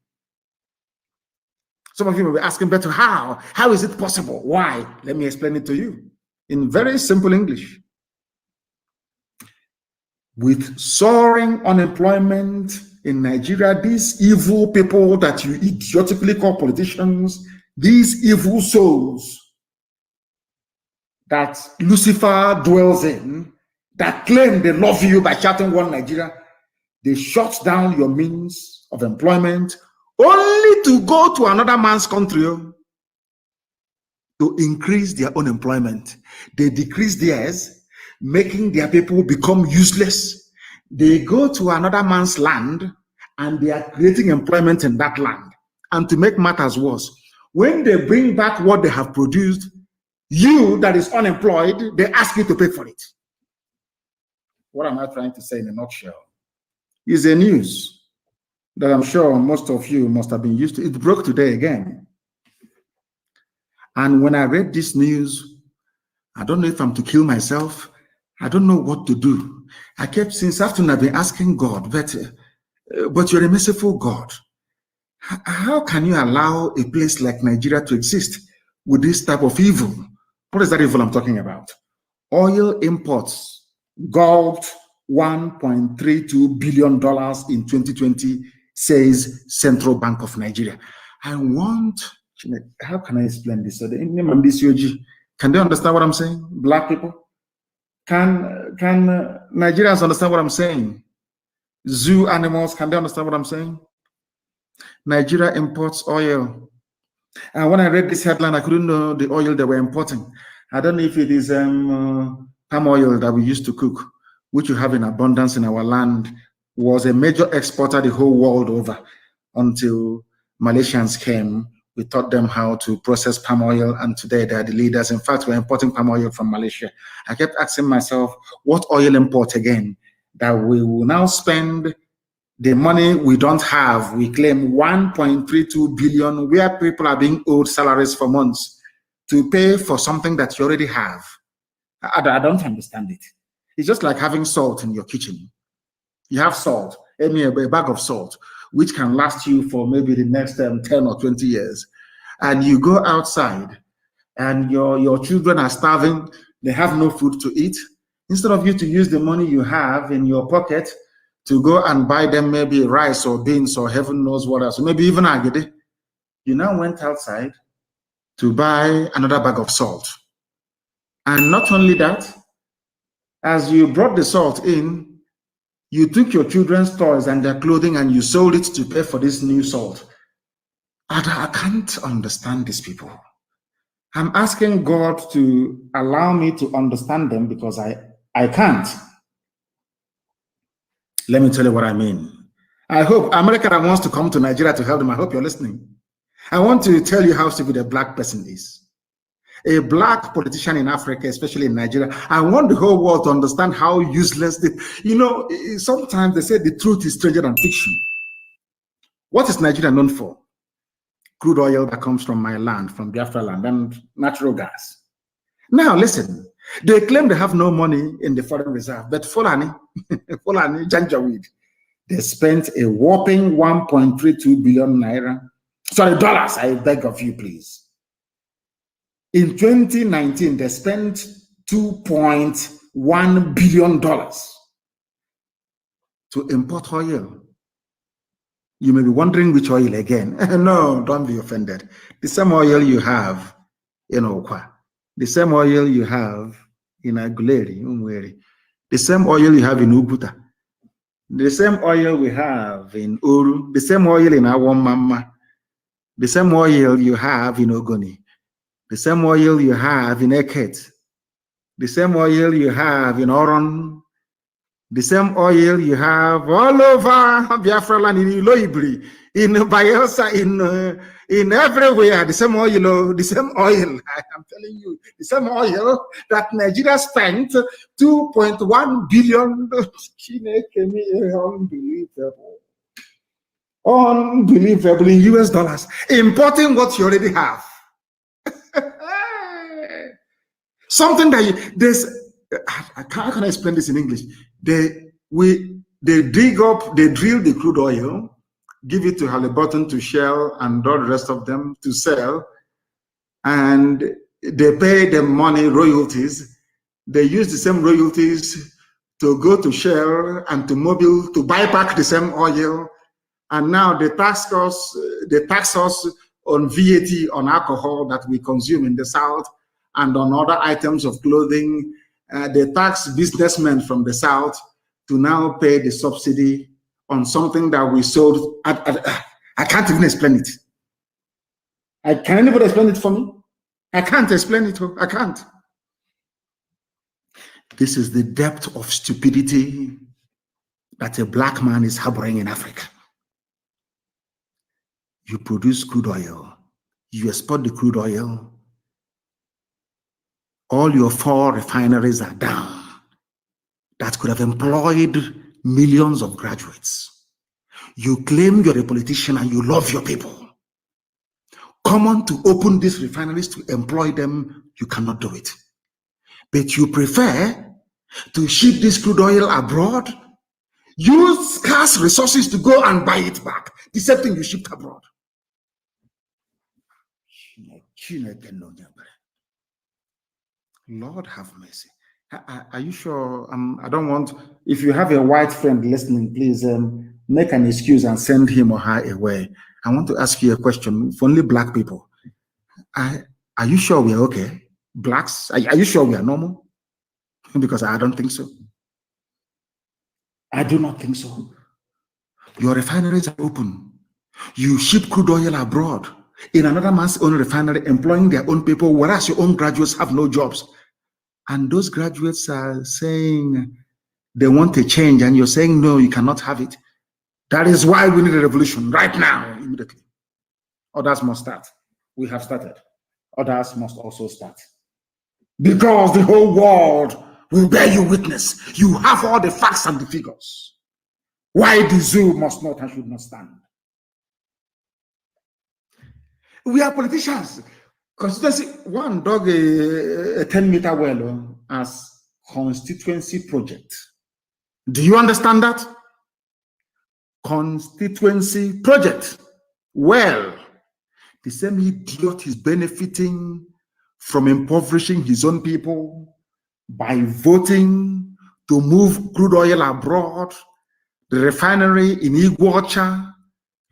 Speaker 1: Some of you may be asking, but how? How is it possible? Why? Let me explain it to you in very simple English. With soaring unemployment in Nigeria, these evil people that you idiotically call politicians, these evil souls that Lucifer dwells in, that claim they love you by shouting one Nigeria, they shut down your means of employment only to go to another man's country to increase their own employment. They decrease theirs, making their people become useless. They go to another man's land and they are creating employment in that land. And to make matters worse, when they bring back what they have produced, you that is unemployed, they ask you to pay for it. What am I trying to say in a nutshell? Is a news that I'm sure most of you must have been used to. It broke today again. And when I read this news, I don't know if I'm to kill myself. I don't know what to do. I kept, since afternoon, I've been asking God, but you're a merciful God. How can you allow a place like Nigeria to exist with this type of evil? What is that evil I'm talking about? Oil imports gulped $1.32 billion in 2020, says Central Bank of Nigeria. I want, how can I explain this? Can they understand what I'm saying? Black people? Can Nigerians understand what I'm saying? Zoo animals, can they understand what I'm saying? Nigeria imports oil. And when I read this headline, I couldn't know the oil they were importing. I don't know if it is palm oil that we used to cook, which we have in abundance in our land, was a major exporter the whole world over until Malaysians came. We taught them how to process palm oil, and today they are the leaders. In fact, we're importing palm oil from Malaysia. I kept asking myself, what oil import again that we will now spend the money we don't have? We claim 1.32 billion, where people are being owed salaries for months, to pay for something that you already have. I don't understand it. It's just like having salt in your kitchen. You have salt, a bag of salt, which can last you for maybe the next 10 or 20 years. And you go outside and your children are starving, they have no food to eat. Instead of you to use the money you have in your pocket to go and buy them maybe rice or beans or heaven knows what else, maybe even agede, you now went outside to buy another bag of salt. And not only that, as you brought the salt in, you took your children's toys and their clothing and you sold it to pay for this new salt. I can't understand these people. I'm asking God to allow me to understand them because I can't. Let me tell you what I mean. I hope America that wants to come to Nigeria to help them, I hope you're listening. I want to tell you how stupid a black person is. A black politician in Africa, especially in Nigeria. I want the whole world to understand how useless sometimes they say the truth is stranger than fiction. What is Nigeria known for? Crude oil that comes from my land, from Biafra land, and natural gas. Now listen, they claim they have no money in the foreign reserve, but Fulani, Janjaweed, they spent a whopping 1.32 billion naira. Sorry, dollars, I beg of you, please. In 2019, they spent $2.1 billion to import oil. You may be wondering which oil again. No, don't be offended. The same oil you have in Okwa, the same oil you have in Aguleri, Umweri, the same oil you have in Uguta, the same oil we have in Uru, the same oil in Awamama, the same oil you have in Ogoni, the same oil you have in Eket, the same oil you have in Oron, the same oil you have all over Biafra land, in Iloibri, in Bayelsa, in everywhere. The same oil, the same oil. I'm telling you, the same oil that Nigeria spent 2.1 billion. Unbelievable. Unbelievable in US dollars. Importing what you already have. Something that how can I explain this in English? They dig up, they drill the crude oil, give it to Halliburton, to Shell, and all the rest of them to sell, and they pay them money, royalties. They use the same royalties to go to Shell and to Mobil to buy back the same oil, and now they tax us on VAT on alcohol that we consume in the South, and on other items of clothing they tax businessmen from the south to now pay the subsidy on something that we sold. I can't even explain it. Can anybody explain it for me? I can't explain it. I can't. This is the depth of stupidity that a black man is harboring in Africa. You produce crude oil, you export the crude oil, all your 4 refineries are down that could have employed millions of graduates. You claim you're a politician and you love your people. Come on to open these refineries to employ them, you cannot do it. But you prefer to ship this crude oil abroad, use scarce resources to go and buy it back. The same thing you shipped abroad. Lord have mercy. Are you sure? I don't want, if you have a white friend listening, please make an excuse and send him or her away. I want to ask you a question for only black people. Are you sure we're okay? Blacks, are you sure we are normal? Because I don't think so. I do not think so. Your refineries are open. You ship crude oil abroad in another man's own refinery, employing their own people, whereas your own graduates have no jobs. And those graduates are saying they want a change, and you're saying, no, you cannot have it. That is why we need a revolution right now, immediately. Others must start. We have started. Others must also start. Because the whole world will bear you witness. You have all the facts and the figures. Why the zoo must not and should not stand. We are politicians. Constituency, one dug a 10-meter well as constituency project. Do you understand that? Constituency project. Well, the same idiot is benefiting from impoverishing his own people by voting to move crude oil abroad, the refinery in Iguacha,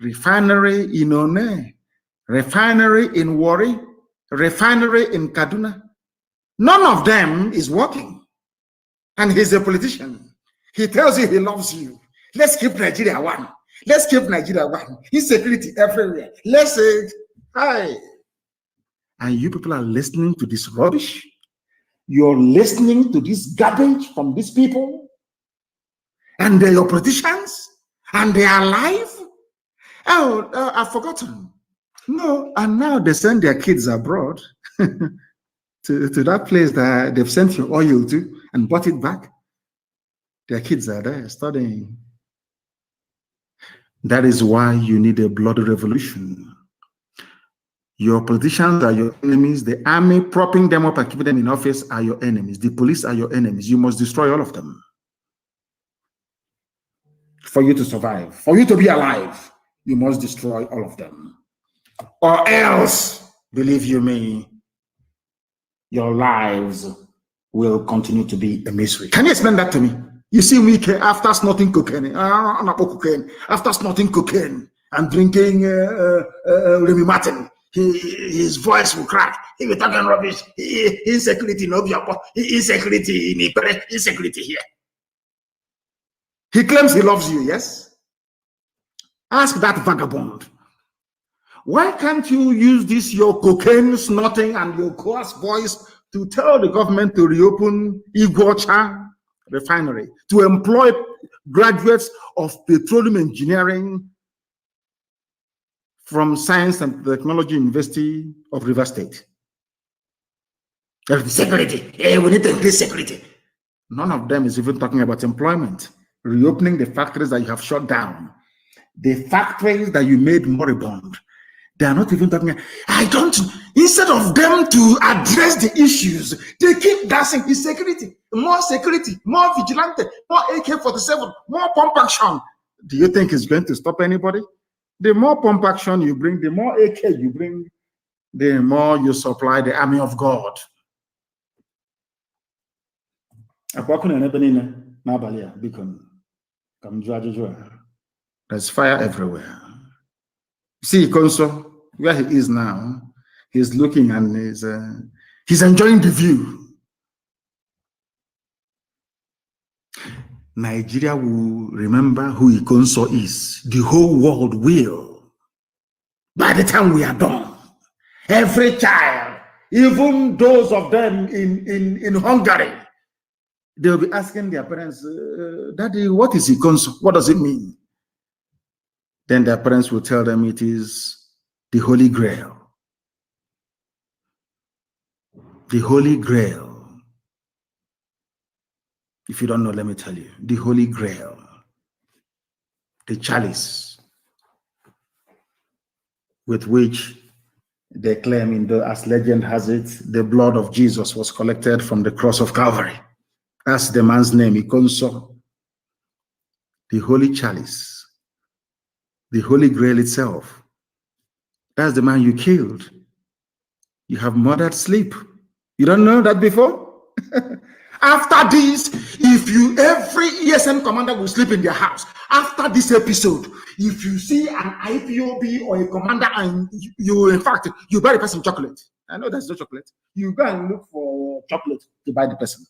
Speaker 1: refinery in One, refinery in Warri, refinery in Kaduna. None of them is working. And he's a politician. He tells you he loves you. Let's keep Nigeria one. Let's keep Nigeria one. Insecurity everywhere. Let's say, hi. And you people are listening to this rubbish. You're listening to this garbage from these people. And they're your politicians. And they are alive. Oh, I've forgotten. No, and now they send their kids abroad to that place that they've sent your oil to and bought it back. Their kids are there studying. That is why you need a bloody revolution. Your politicians are your enemies. The army propping them up and keeping them in office are your enemies. The police are your enemies. You must destroy all of them for you to survive. For you to be alive, you must destroy all of them. Or else, believe you me, your lives will continue to be a misery. Can you explain that to me? You see me after snorting cocaine, after snorting cocaine and drinking Remy Martin, his voice will crack. He will talking rubbish. Insecurity in Obiapo, insecurity in Ipere, insecurity here. He claims he loves you, yes? Ask that vagabond. Why can't you use this, your cocaine snorting and your coarse voice, to tell the government to reopen Iguacha refinery, to employ graduates of petroleum engineering from Science and Technology University of River State? Security. Hey, we need to increase security. None of them is even talking about employment. Reopening the factories that you have shut down. The factories that you made moribund. They are not even talking. Instead of them to address the issues, they keep dancing insecurity, more vigilante, more AK-47, more pump action. Do you think it's going to stop anybody? The more pump action you bring, the more AK you bring, the more you supply the army of God. There's fire everywhere. See, Konso, where he is now, he's looking and he's enjoying the view. Nigeria will remember who Ikonso is. The whole world will. By the time we are done, every child, even those of them in Hungary, they'll be asking their parents, Daddy, what is Ikonso? What does it mean? Then their parents will tell them it is the Holy Grail. The Holy Grail. If you don't know, let me tell you. The Holy Grail. The chalice with which they claim, as legend has it, the blood of Jesus was collected from the cross of Calvary. That's the man's name, Ikonso. The Holy Chalice. The Holy Grail itself. That's the man you killed. You have murdered sleep. You don't know that before? After this, if you, every ESN commander will sleep in their house. After this episode, if you see an IPOB or a commander and you, in fact, you buy the person chocolate. I know there's no chocolate. You go and look for chocolate to buy the person.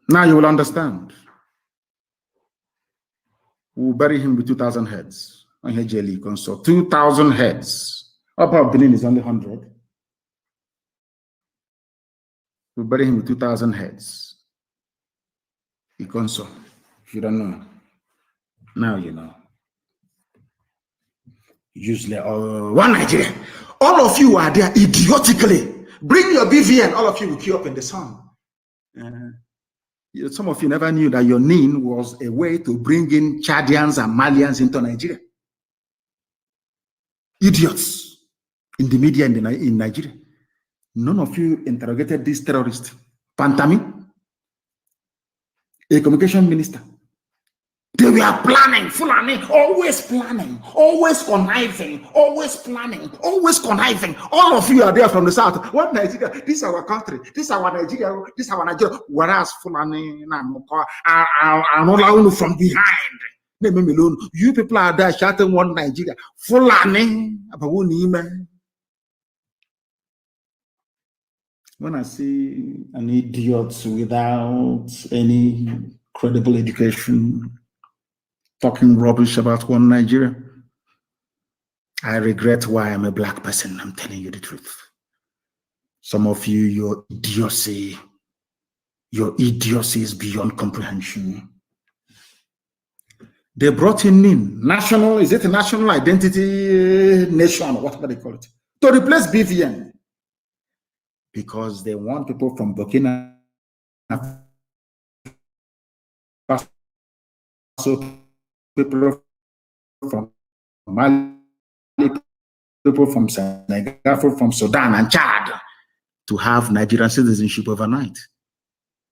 Speaker 1: Now you will understand. We'll bury him with 2,000 heads. On here, Jelly Consort. 2,000 heads. Upper Benin is only 100. We'll bury him with 2,000 heads. Ikonso, if you don't know, now you know. Usually, one Nigeria. All of you are there idiotically. Bring your BVN, all of you will queue up in the sun. Some of you never knew that your NIN was a way to bring in Chadians and Malians into Nigeria. Idiots in the media in Nigeria. None of you interrogated this terrorist, Pantami, a communication minister. They were planning, Fulani, always planning, always conniving, always planning, always conniving. All of you are there from the south. What Nigeria? This is our country. This is our Nigeria. This is our Nigeria. Whereas Fulani are from behind. You people are there shouting one Nigeria. Fulani. When I see an idiot without any credible education talking rubbish about one Nigeria, I regret why I'm a black person. I'm telling you the truth. Some of you, your idiocy is beyond comprehension. They brought in national, is it a national identity nation, or whatever they call it, to replace BVN. Because they want people from Burkina Faso, people from Mali, people from Senegal, from Sudan and Chad to have Nigerian citizenship overnight.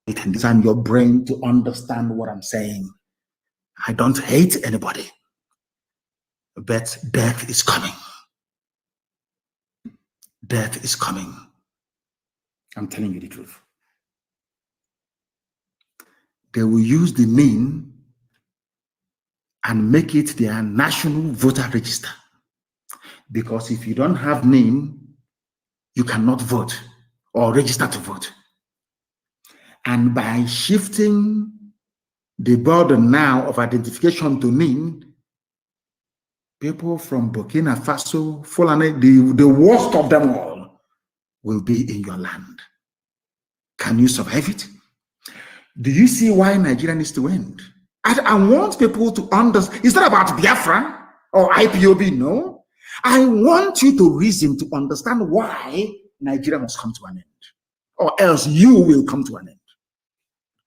Speaker 1: It takes your brain to understand what I'm saying. I don't hate anybody, but death is coming. Death is coming. I'm telling you the truth. They will use the name and make it their national voter register. Because if you don't have name, you cannot vote or register to vote. And by shifting the burden now of identification to name, people from Burkina Faso, Fulani, the worst of them all, will be in your land. Can you survive it? Do you see why Nigeria needs to end? I want people to understand. It's not about Biafra or IPOB, no. I want you to reason to understand why Nigeria must come to an end. Or else you will come to an end.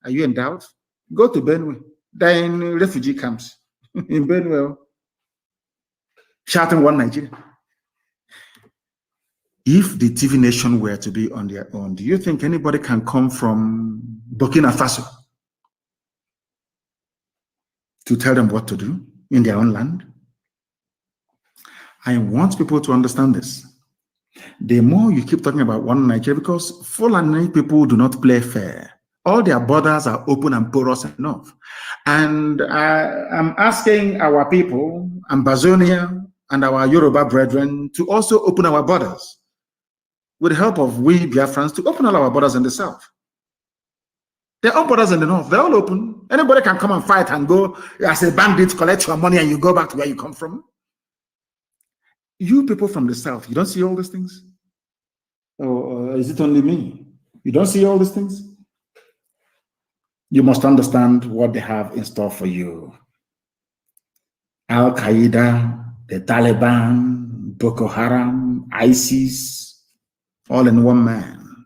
Speaker 1: Are you in doubt? Go to Benue. They're in refugee camps. In Benue. Shouting one Nigeria. If the TV nation were to be on their own, do you think anybody can come from Burkina Faso to tell them what to do in their own land? I want people to understand this. The more you keep talking about one Nigeria, because Fulani people do not play fair. All their borders are open and porous enough. And I'm asking our people, Ambazonia and our Yoruba brethren, to also open our borders. With the help of we Biafrans, to open all our borders in the south. Their own borders in the north, they're all open. Anybody can come and fight and go as a bandit, collect your money, and you go back to where you come from. You people from the south, you don't see all these things? Or is it only me? You don't see all these things? You must understand what they have in store for you. Al-Qaeda, the Taliban, Boko Haram, ISIS, all in one man.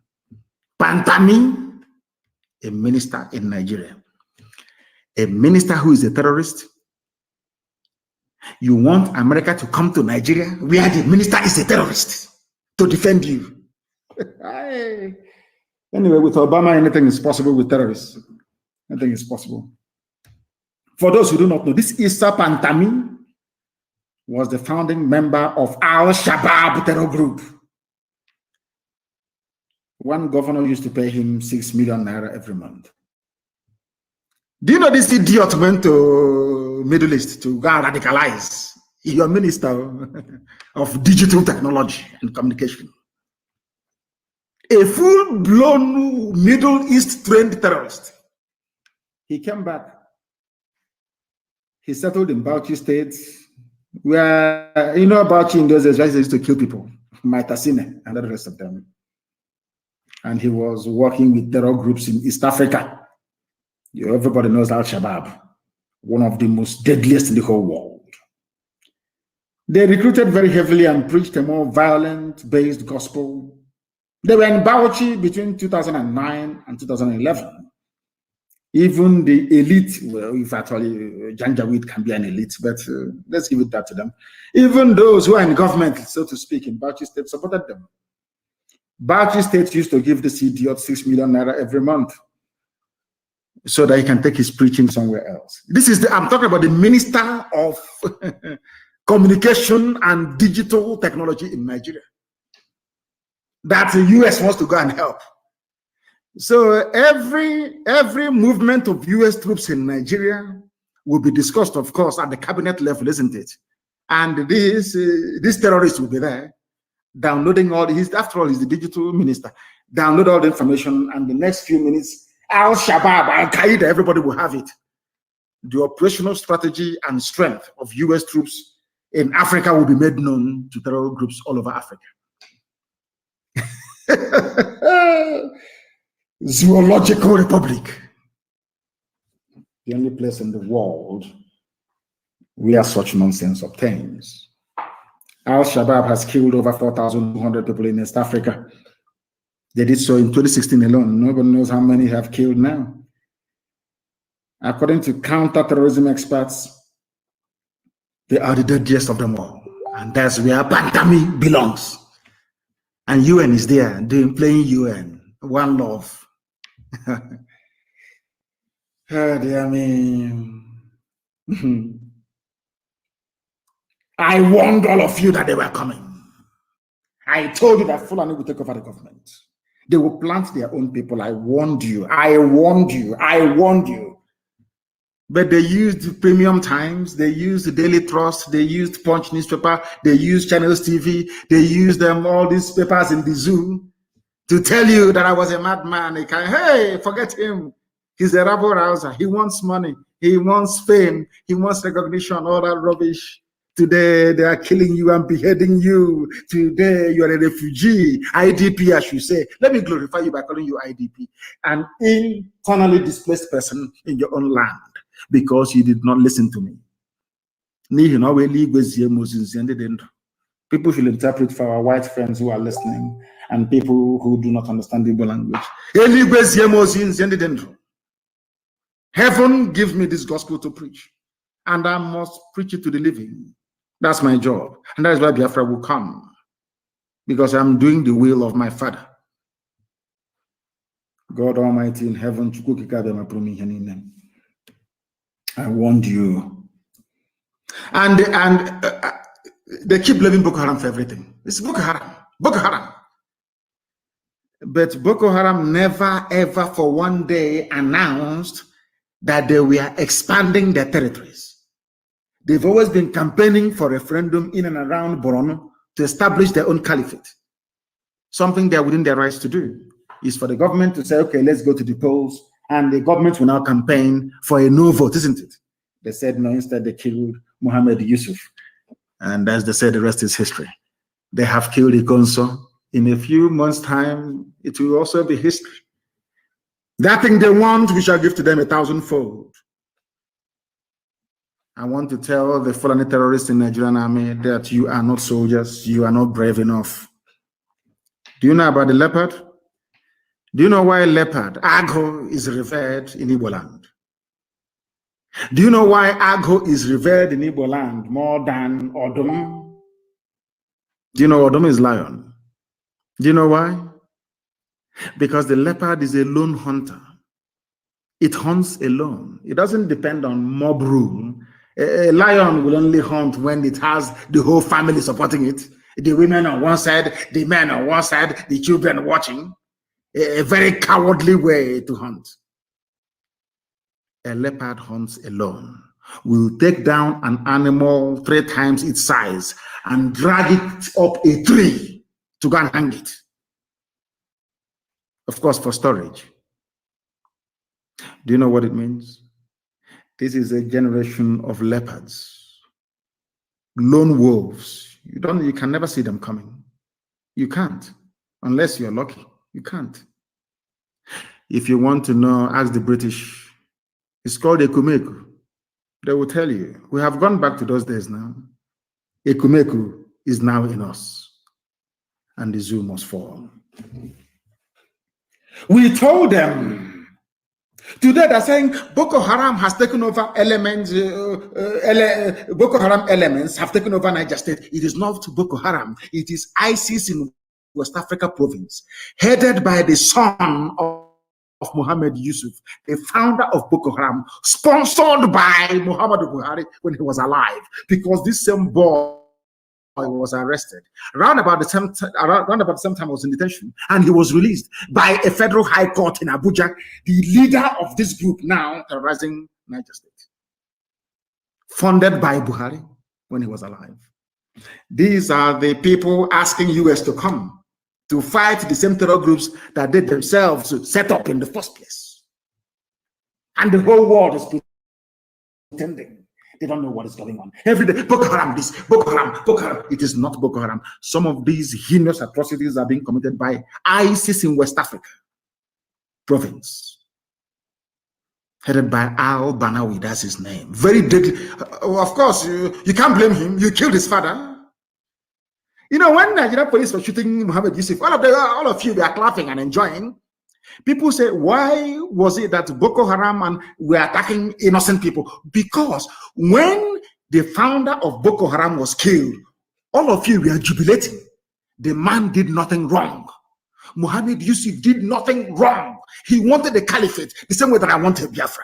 Speaker 1: Pantami, a minister in Nigeria. A minister who is a terrorist. You want America to come to Nigeria where the minister is a terrorist to defend you. Anyway, with Obama, anything is possible with terrorists. Anything is possible. For those who do not know, this Issa Pantami was the founding member of Al-Shabaab terror group. One governor used to pay him 6 million naira every month. Do you know this idiot went to Middle East to go and radicalize? Your minister of digital technology and communication. A full-blown Middle East trained terrorist. He came back. He settled in Bauchi State, where, you know, Bauchi in those days, they used to kill people, Maitasine and the rest of them. And he was working with terror groups in East Africa. Everybody knows Al-Shabaab, one of the most deadliest in the whole world. They recruited very heavily and preached a more violent-based gospel. They were in Bauchi between 2009 and 2011. Even the elite, well, if actually Janjaweed can be an elite, but let's give it that to them. Even those who are in government, so to speak, in Bauchi State supported them. Bauchi State used to give this idiot 6 million naira every month so that he can take his preaching somewhere else. This is I'm talking about the Minister of Communication and Digital Technology in Nigeria. That the US wants to go and help. So every movement of US troops in Nigeria will be discussed, of course, at the cabinet level, isn't it? And this terrorist will be there, downloading all after all, he's the digital minister, download all the information, and the next few minutes, Al-Shabaab, Al-Qaeda, everybody will have it. The operational strategy and strength of US troops in Africa will be made known to terror groups all over Africa. Zoological Republic, the only place in the world where such nonsense obtains. Al-Shabaab has killed over 4,200 people in East Africa. They did so in 2016 alone. Nobody knows how many have killed now. According to counter-terrorism experts, they are the deadliest of them all. And that's where Pantami belongs. And UN is there, playing UN. One love. I mean, I warned all of you that they were coming. I told you that Fulani will take over the government. They will plant their own people. I warned you. I warned you. I warned you. But they used Premium Times. They used the Daily Trust. They used Punch newspaper. They used Channels TV. They used all these papers in the zoo to tell you that I was a madman. Hey, forget him. He's a rabble rouser. He wants money. He wants fame. He wants recognition. All that rubbish. Today, they are killing you and beheading you. Today, you are a refugee. IDP, I should say. Let me glorify you by calling you IDP. An internally displaced person in your own land because you did not listen to me. People should interpret for our white friends who are listening and people who do not understand the Igbo language. Heaven gives me this gospel to preach, and I must preach it to the living. That's my job. And that is why Biafra will come, because I'm doing the will of my Father. God Almighty in heaven, I warned you. And they keep blaming Boko Haram for everything. It's Boko Haram. Boko Haram. But Boko Haram never, ever for one day announced that they were expanding their territories. They've always been campaigning for referendum in and around Borno to establish their own caliphate. Something they're within their rights to do is for the government to say, okay, let's go to the polls And the government will now campaign for a no vote, isn't it? They said no, instead they killed Mohammed Yusuf. And as they said, the rest is history. They have killed Ikonso. In a few months' time, it will also be history. That thing they want, we shall give to them 1,000-fold. I want to tell the Fulani terrorists in the Nigerian army that you are not soldiers, you are not brave enough. Do you know about the leopard? Do you know why leopard, Agho, is revered in Igbo land? Do you know why Agho is revered in Igbo land more than Odom? Do you know Odom is lion? Do you know why? Because the leopard is a lone hunter. It hunts alone. It doesn't depend on mob rule. A lion will only hunt when it has the whole family supporting it. The women on one side, the men on one side, the children watching. A very cowardly way to hunt. A leopard hunts alone. Will take down an animal 3 times its size and drag it up a tree to go and hang it. Of course, for storage. Do you know what it means? This is a generation of leopards, lone wolves. You can never see them coming. You can't, unless you're lucky. You can't. If you want to know, ask the British. It's called Ekumeku. They will tell you. We have gone back to those days now. Ekumeku is now in us, and the zoo must fall. We told them. Today they're saying Boko Haram has taken over elements. Boko Haram elements have taken over Niger State. It is not Boko Haram. It is ISIS in West Africa province, headed by the son of Mohammed Yusuf, the founder of Boko Haram, sponsored by Muhammadu Buhari when he was alive, because this same boy was arrested around about the same time I was in detention, and he was released by a federal high court in Abuja, the leader of this group now terrorizing Niger State, funded by Buhari when he was alive. These are the people asking US to come to fight the same terror groups that they themselves set up in the first place. And the whole world is pretending they don't know what is going on. Every day, Boko Haram this, Boko Haram, Boko Haram. It is not Boko Haram. Some of these heinous atrocities are being committed by ISIS in West Africa province, headed by al-Banawi, that's his name. Very deadly. Of course, you can't blame him. You killed his father. You know, when Nigerian police were shooting Mohammed Yusuf, all of you were clapping and enjoying. People say, why was it that Boko Haram and were attacking innocent people? Because when the founder of Boko Haram was killed, all of you were jubilating. The man did nothing wrong. Mohammed Yusuf did nothing wrong. He wanted the caliphate the same way that I wanted Biafra.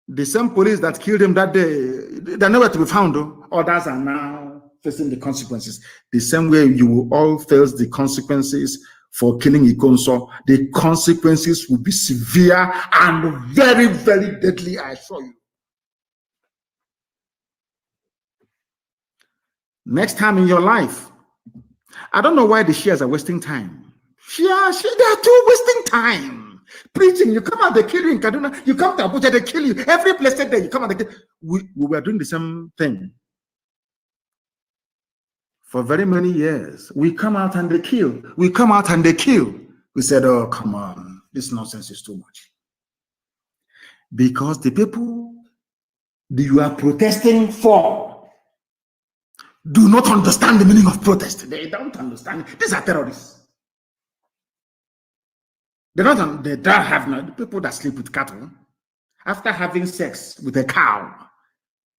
Speaker 1: The same police that killed him that day, they're nowhere to be found, though. Others are now facing the consequences. The same way you will all face the consequences for killing Ikonso, the consequences will be severe and very, very deadly, I assure you. Next time in your life, I don't know why the Shias are wasting time. They are too wasting time. Preaching, you come out, they kill you in Kaduna, you come to Abuja, they kill you. Every place that day, you come out, they kill you. We were doing the same thing for very many years. We come out and they kill. We come out and they kill. We said, oh, come on, this nonsense is too much. Because the people that you are protesting for do not understand the meaning of protest. They don't understand. These are terrorists. They don't have no people that sleep with cattle. After having sex with a cow,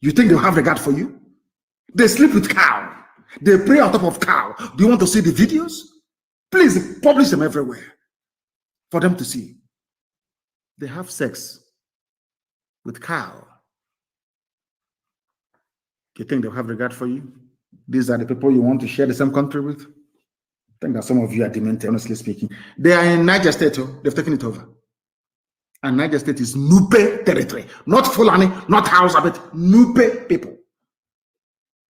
Speaker 1: you think they'll have regard for you? They sleep with cow. They pray on top of cow. Do you want to see the videos? Please publish them everywhere for them to see. They have sex with cow. You think they'll have regard for you? These are the people you want to share the same country with? I think that some of you are demented, honestly speaking. They are in Niger State, they've taken it over. And Niger State is Nupe territory, not Fulani, not Hausa, but Nupe people.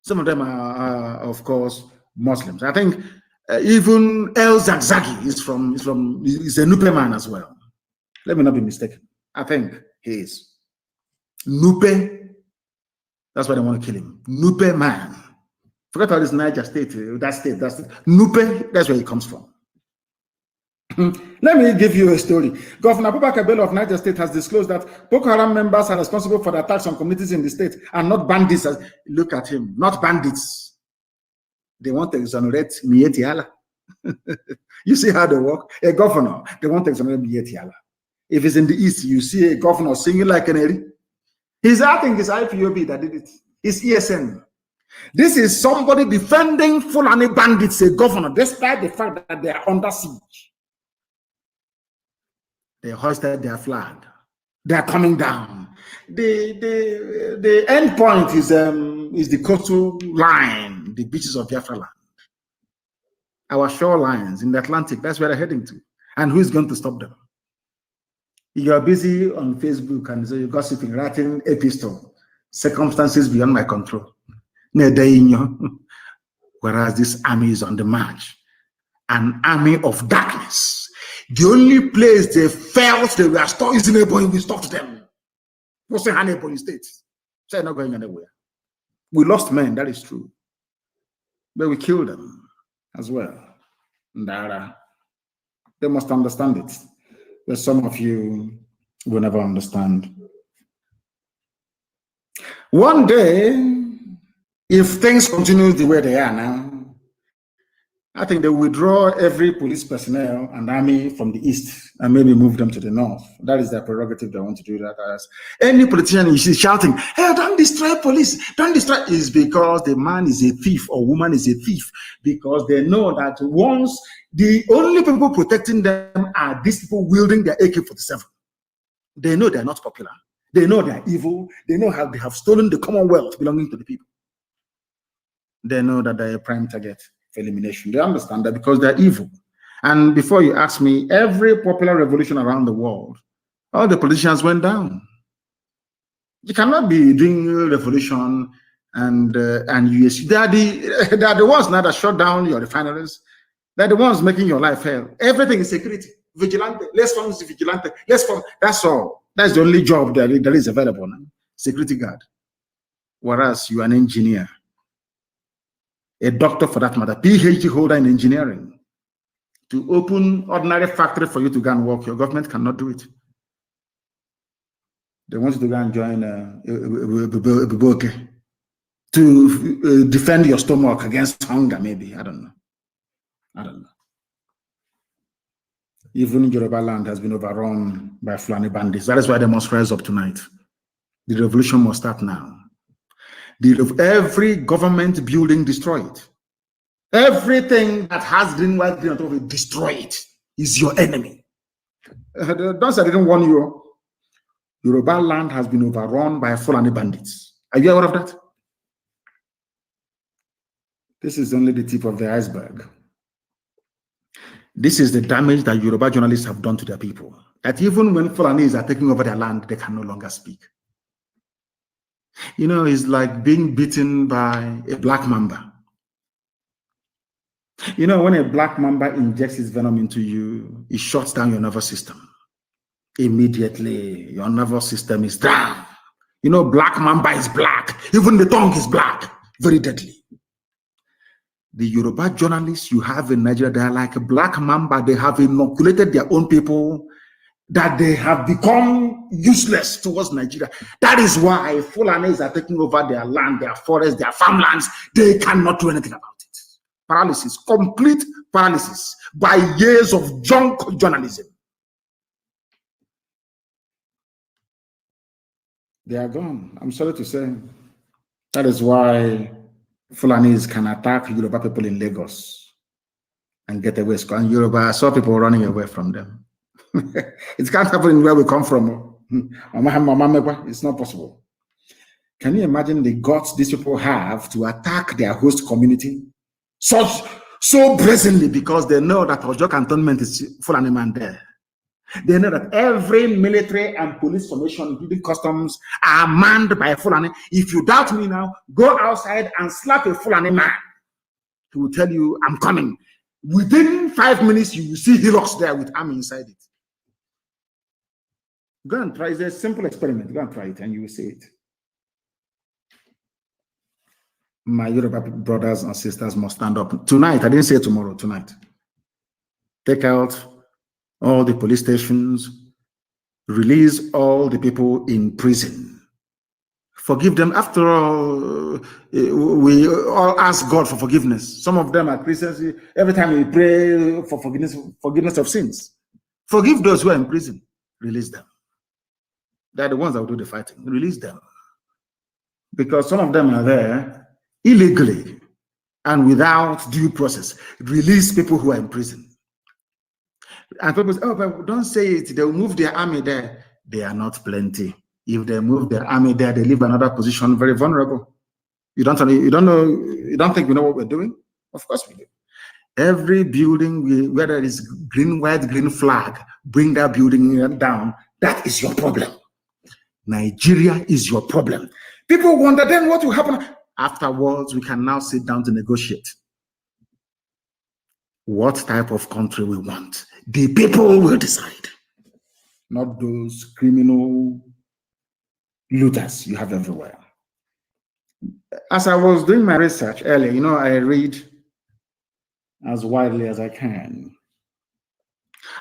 Speaker 1: Some of them are, of course, Muslims. I think Even El Zagzagi is a Nupe man as well. Let me not be mistaken. I think he is. Nupe. That's why they want to kill him. Nupe man. Forget all this Niger state, that's Nupe, that's where he comes from. Let me give you a story. Governor Abubakar Bello of Niger State has disclosed that Boko Haram members are responsible for the attacks on communities in the state and not bandits. Look at him, not bandits. They want to exonerate Mieti Allah. You see how they work? A governor, they want to exonerate Mieti Allah. If it's in the east, you see a governor singing like an Eri. I think it's IPOB that did it. It's ESN. This is somebody defending Fulani bandits, a governor, despite the fact that they are under siege. They hoisted their flag. They are coming down. The end point is the coastal line, the beaches of Biafra land. Our shorelines in the Atlantic, that's where they're heading to. And who is going to stop them? You're busy on Facebook and so you're gossiping, writing epistle, circumstances beyond my control. Whereas this army is on the march, an army of darkness. The only place they felt they were stuck is in Ebonyi. We stopped them. What's in Ebonyi State? So they're not going anywhere. We lost men, that is true. But we killed them as well. They must understand it. But some of you will never understand. One day, if things continue the way they are now, I think they will withdraw every police personnel and army from the east and maybe move them to the north. That is their prerogative. They want to do that. As any politician you see shouting, "Hey, don't destroy police, don't destroy," is because the man is a thief or woman is a thief, because they know that once the only people protecting them are these people wielding their AK-47. They know they're not popular. They know they're evil. They know how they have stolen the commonwealth belonging to the people. They know that they're a prime target for elimination. They understand that because they're evil. And before you ask me, every popular revolution around the world, all the politicians went down. You cannot be doing a revolution and US. They are the ones now that shut down your refineries. They're the ones making your life hell. Everything is security. Vigilante. Let's form vigilante. Let's form. That's all. That's the only job that is available now. Security guard. Whereas you are an engineer, a doctor for that matter, PhD holder in engineering, to open ordinary factory for you to go and work, your government cannot do it. They want you to go and join to defend your stomach against hunger, maybe. I don't know. Even Yoruba land has been overrun by Fulani bandits. That is why they must rise up tonight. The revolution must start now. Every government building, destroy it. Everything that has green, white, green on top of it, destroy it. Is your enemy. Don't say I didn't warn you. Yoruba land has been overrun by Fulani bandits. Are you aware of that? This is only the tip of the iceberg. This is the damage that Yoruba journalists have done to their people. That even when Fulanis are taking over their land, they can no longer speak. You know, it's like being bitten by a black mamba. You know, when a black mamba injects its venom into you, it shuts down your nervous system. Immediately, your nervous system is down. You know, black mamba is black. Even the tongue is black. Very deadly. The Yoruba journalists you have in Nigeria, they are like a black mamba. They have inoculated their own people, that they have become useless towards Nigeria. That is why Fulanis are taking over their land, their forests, their farmlands. They cannot do anything about it. Paralysis, complete paralysis by years of junk journalism. They are gone. I'm sorry to say. That is why Fulanis can attack Yoruba people in Lagos and get away. And Yoruba, I saw people running away from them. It can't happen where we come from. It's not possible. Can you imagine the guts these people have to attack their host community so brazenly, because they know that Ojo cantonment is Fulani man there. They know that every military and police formation, including customs, are manned by Fulani. If you doubt me now, go outside and slap a Fulani man. He will tell you, I'm coming. Within 5 minutes, you will see hillocks there with army inside it. Go and try. It's a simple experiment. Go and try it and you will see it. My Yoruba brothers and sisters must stand up. Tonight, I didn't say tomorrow, tonight. Take out all the police stations, release all the people in prison. Forgive them. After all, we all ask God for forgiveness. Some of them are Christians. Every time we pray for forgiveness of sins. Forgive those who are in prison. Release them. They're the ones that will do the fighting. Release them. Because some of them are there illegally and without due process. Release people who are in prison. And people say, oh, but don't say it. They'll move their army there. They are not plenty. If they move their army there, they leave another position very vulnerable. You don't think we know what we're doing? Of course we do. Every building where there is green, white, green flag, bring that building down. That is your problem. Nigeria is your problem. People wonder then what will happen. Afterwards, we can now sit down to negotiate. What type of country we want. The people will decide. Not those criminal looters you have everywhere. As I was doing my research earlier, I read as widely as I can.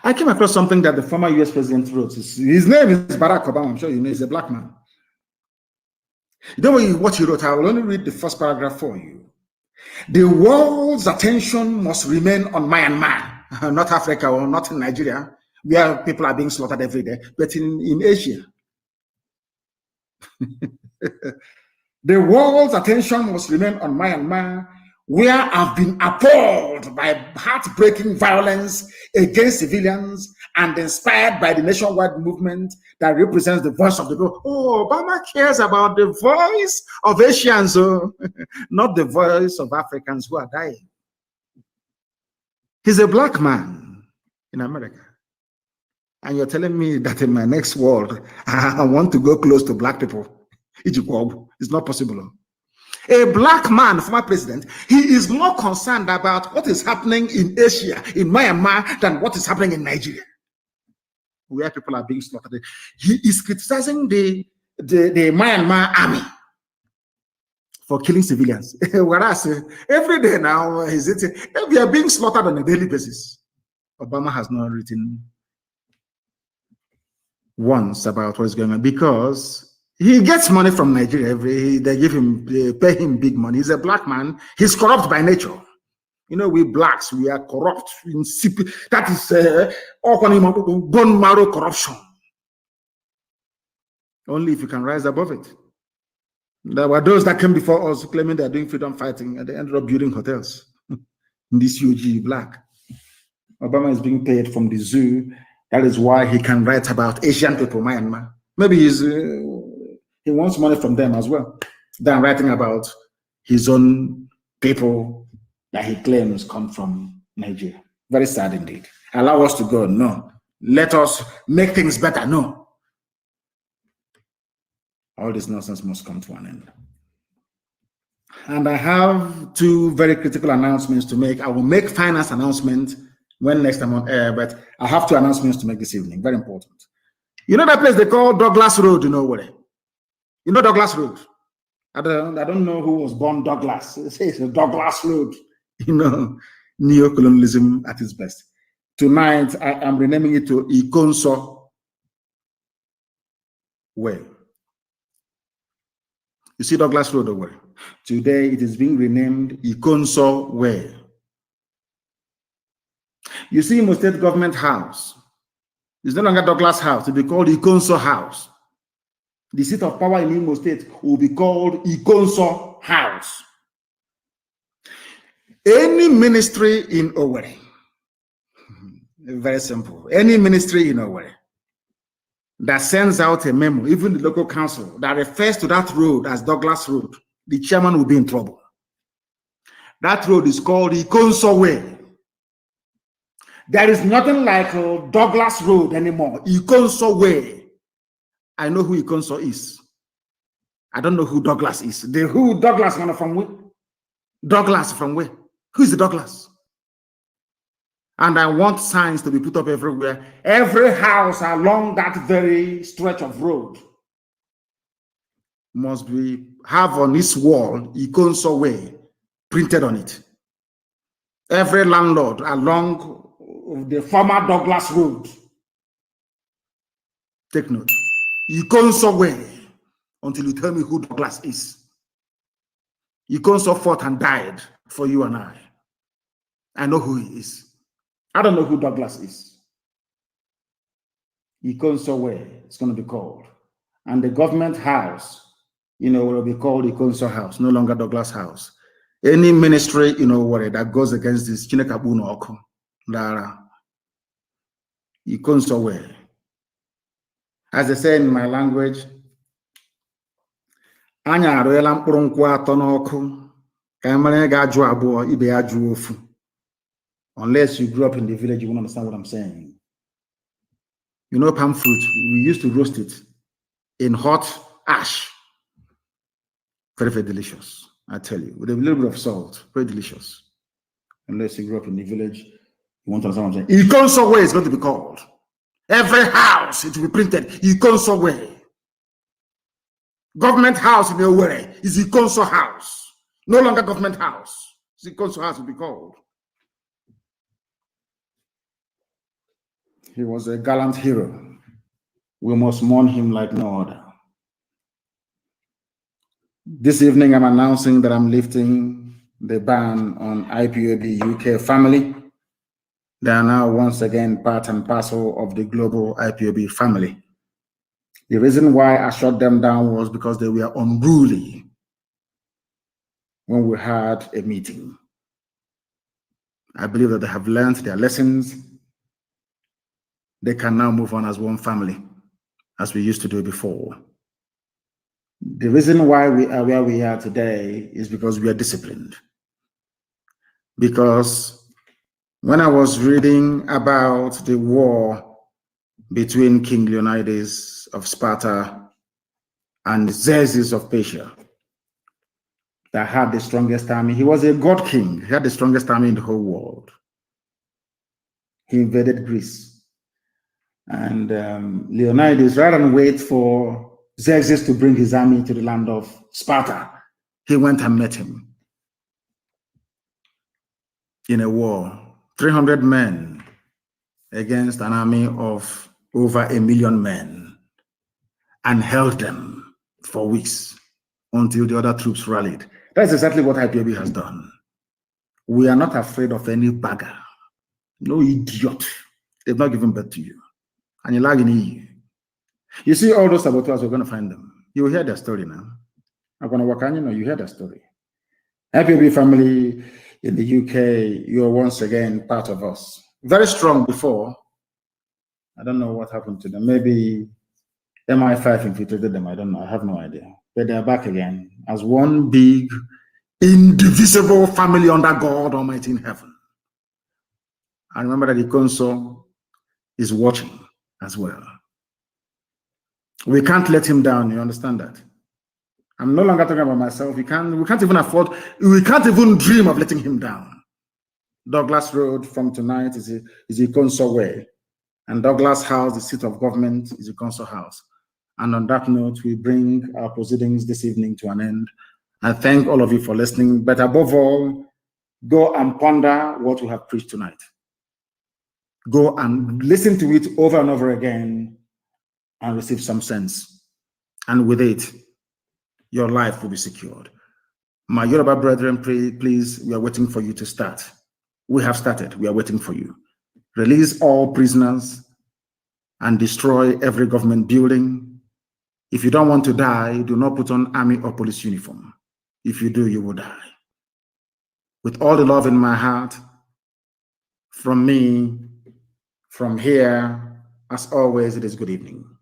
Speaker 1: I came across something that the former US president wrote. His name is Barack Obama. I'm sure you know he's a black man. You know what he wrote? I will only read the first paragraph for you. The world's attention must remain on Myanmar, not Africa or not in Nigeria, where people are being slaughtered every day, but in Asia. The world's attention must remain on Myanmar, where I've been appalled by heartbreaking violence against civilians and inspired by the nationwide movement that represents the voice of the people. Oh, Obama cares about the voice of Asians, not the voice of Africans who are dying. He's a black man in America. And you're telling me that in my next world, I want to go close to black people. It's not possible. A black man, former president, he is more concerned about what is happening in Asia, in Myanmar, than what is happening in Nigeria, where people are being slaughtered. He is criticizing the Myanmar army for killing civilians. Whereas every day now, we are being slaughtered on a daily basis. Obama has not written once about what's going on because he gets money from Nigeria. They pay him big money. He's a black man. He's corrupt by nature. We blacks, we are corrupt. That is bone marrow corruption. Only if you can rise above it. There were those that came before us claiming they're doing freedom fighting, and they ended up building hotels. In this UG black. Obama is being paid from the zoo. That is why he can write about Asian people, Myanmar. Maybe he wants money from them as well, than writing about his own people that he claims come from Nigeria. Very sad indeed. Allow us to go. No. Let us make things better. No. All this nonsense must come to an end. And I have two very critical announcements to make. I will make finance announcement when next I'm on air, but I have two announcements to make this evening. Very important. You know that place they call Douglas Road, where? You know Douglas Road? I don't know who was born Douglas. It's a Douglas Road. Neocolonialism at its best. Tonight, I am renaming it to Ikonso Way. You see Douglas Road over? Today, it is being renamed Ikonso Way. You see Imo State Government House. It's no longer Douglas House. It will be called Ikonso House. The seat of power in Imo State will be called Ikonso House. Any ministry in Owerri, very simple, any ministry in Owerri that sends out a memo, even the local council, that refers to that road as Douglas Road, the chairman will be in trouble. That road is called Ikonso Way. There is nothing like Douglas Road anymore. Ikonso Way. I know who Ikonso is. I don't know who Douglas is. Who Douglas from where? Douglas from where? Who is the Douglas? And I want signs to be put up everywhere. Every house along that very stretch of road must have on its wall Ikonso Way printed on it. Every landlord along the former Douglas Road, take note, Ikonso Way, until you tell me who Douglas is. Ikonso fought and died for you and I. I know who he is. I don't know who Douglas is. Ikonso Way, it's going to be called. And the government house, will be called Ikonso House, no longer Douglas House. Any ministry, that goes against this, Chinekabuno Oko, Lara, Ikonso Way. As I say in my language, Anya aroela mkpụrụ nkwụ atọ n'ọkụ ka emere ga-ajụ abụọ ibe ya jụ ofu. Unless you grew up in the village, you won't understand what I'm saying. You know palm fruit, we used to roast it in hot ash. Very, very delicious, I tell you. With a little bit of salt, very delicious. Unless you grew up in the village, you won't understand what I'm saying. Ikonso Way is going to be called. Every house, it will be printed, Ikonso Way. Government house in Owerri is Ikonso House. No longer government house. It's Ikonso House will be called. He was a gallant hero. We must mourn him like no other. This evening, I'm announcing that I'm lifting the ban on IPOB UK family. They are now once again part and parcel of the global IPOB family. The reason why I shut them down was because they were unruly when we had a meeting. I believe that they have learned their lessons. They can now move on as one family, as we used to do before. The reason why we are where we are today is because we are disciplined. Because when I was reading about the war between King Leonidas of Sparta and Xerxes of Persia, that had the strongest army. He was a god king. He had the strongest army in the whole world. He invaded Greece. And Leonidas, rather than wait for Xerxes to bring his army to the land of Sparta, he went and met him in a war. 300 men against an army of over 1 million men, and held them for weeks until the other troops rallied. That's exactly what IPOB has done. We are not afraid of any bagger, no idiot. They've not given birth to you. And you're lagging in. You see all those saboteurs, we're going to find them. You will hear their story now. I'm going to work on you hear their story. IPOB family in the UK, you are once again part of us. Very strong before. I don't know what happened to them. Maybe MI5 infiltrated them. I don't know. I have no idea. But they're back again as one big, indivisible family under God Almighty in heaven. And remember that Ikonso is watching as well. We can't let him down. You understand that? I'm no longer talking about myself. We can't even afford, we can't even dream of letting him down. Douglas Road from tonight is Ikonso Way. And Douglas House, the seat of government, is Ikonso House. And on that note, we bring our proceedings this evening to an end. I thank all of you for listening. But above all, go and ponder what we have preached tonight. Go and listen to it over and over again and receive some sense. And with it, your life will be secured. My Yoruba brethren, please, we are waiting for you to start. We have started. We are waiting for you. Release all prisoners and destroy every government building. If you don't want to die, do not put on army or police uniform. If you do, you will die. With all the love in my heart, from me, from here, as always, it is good evening.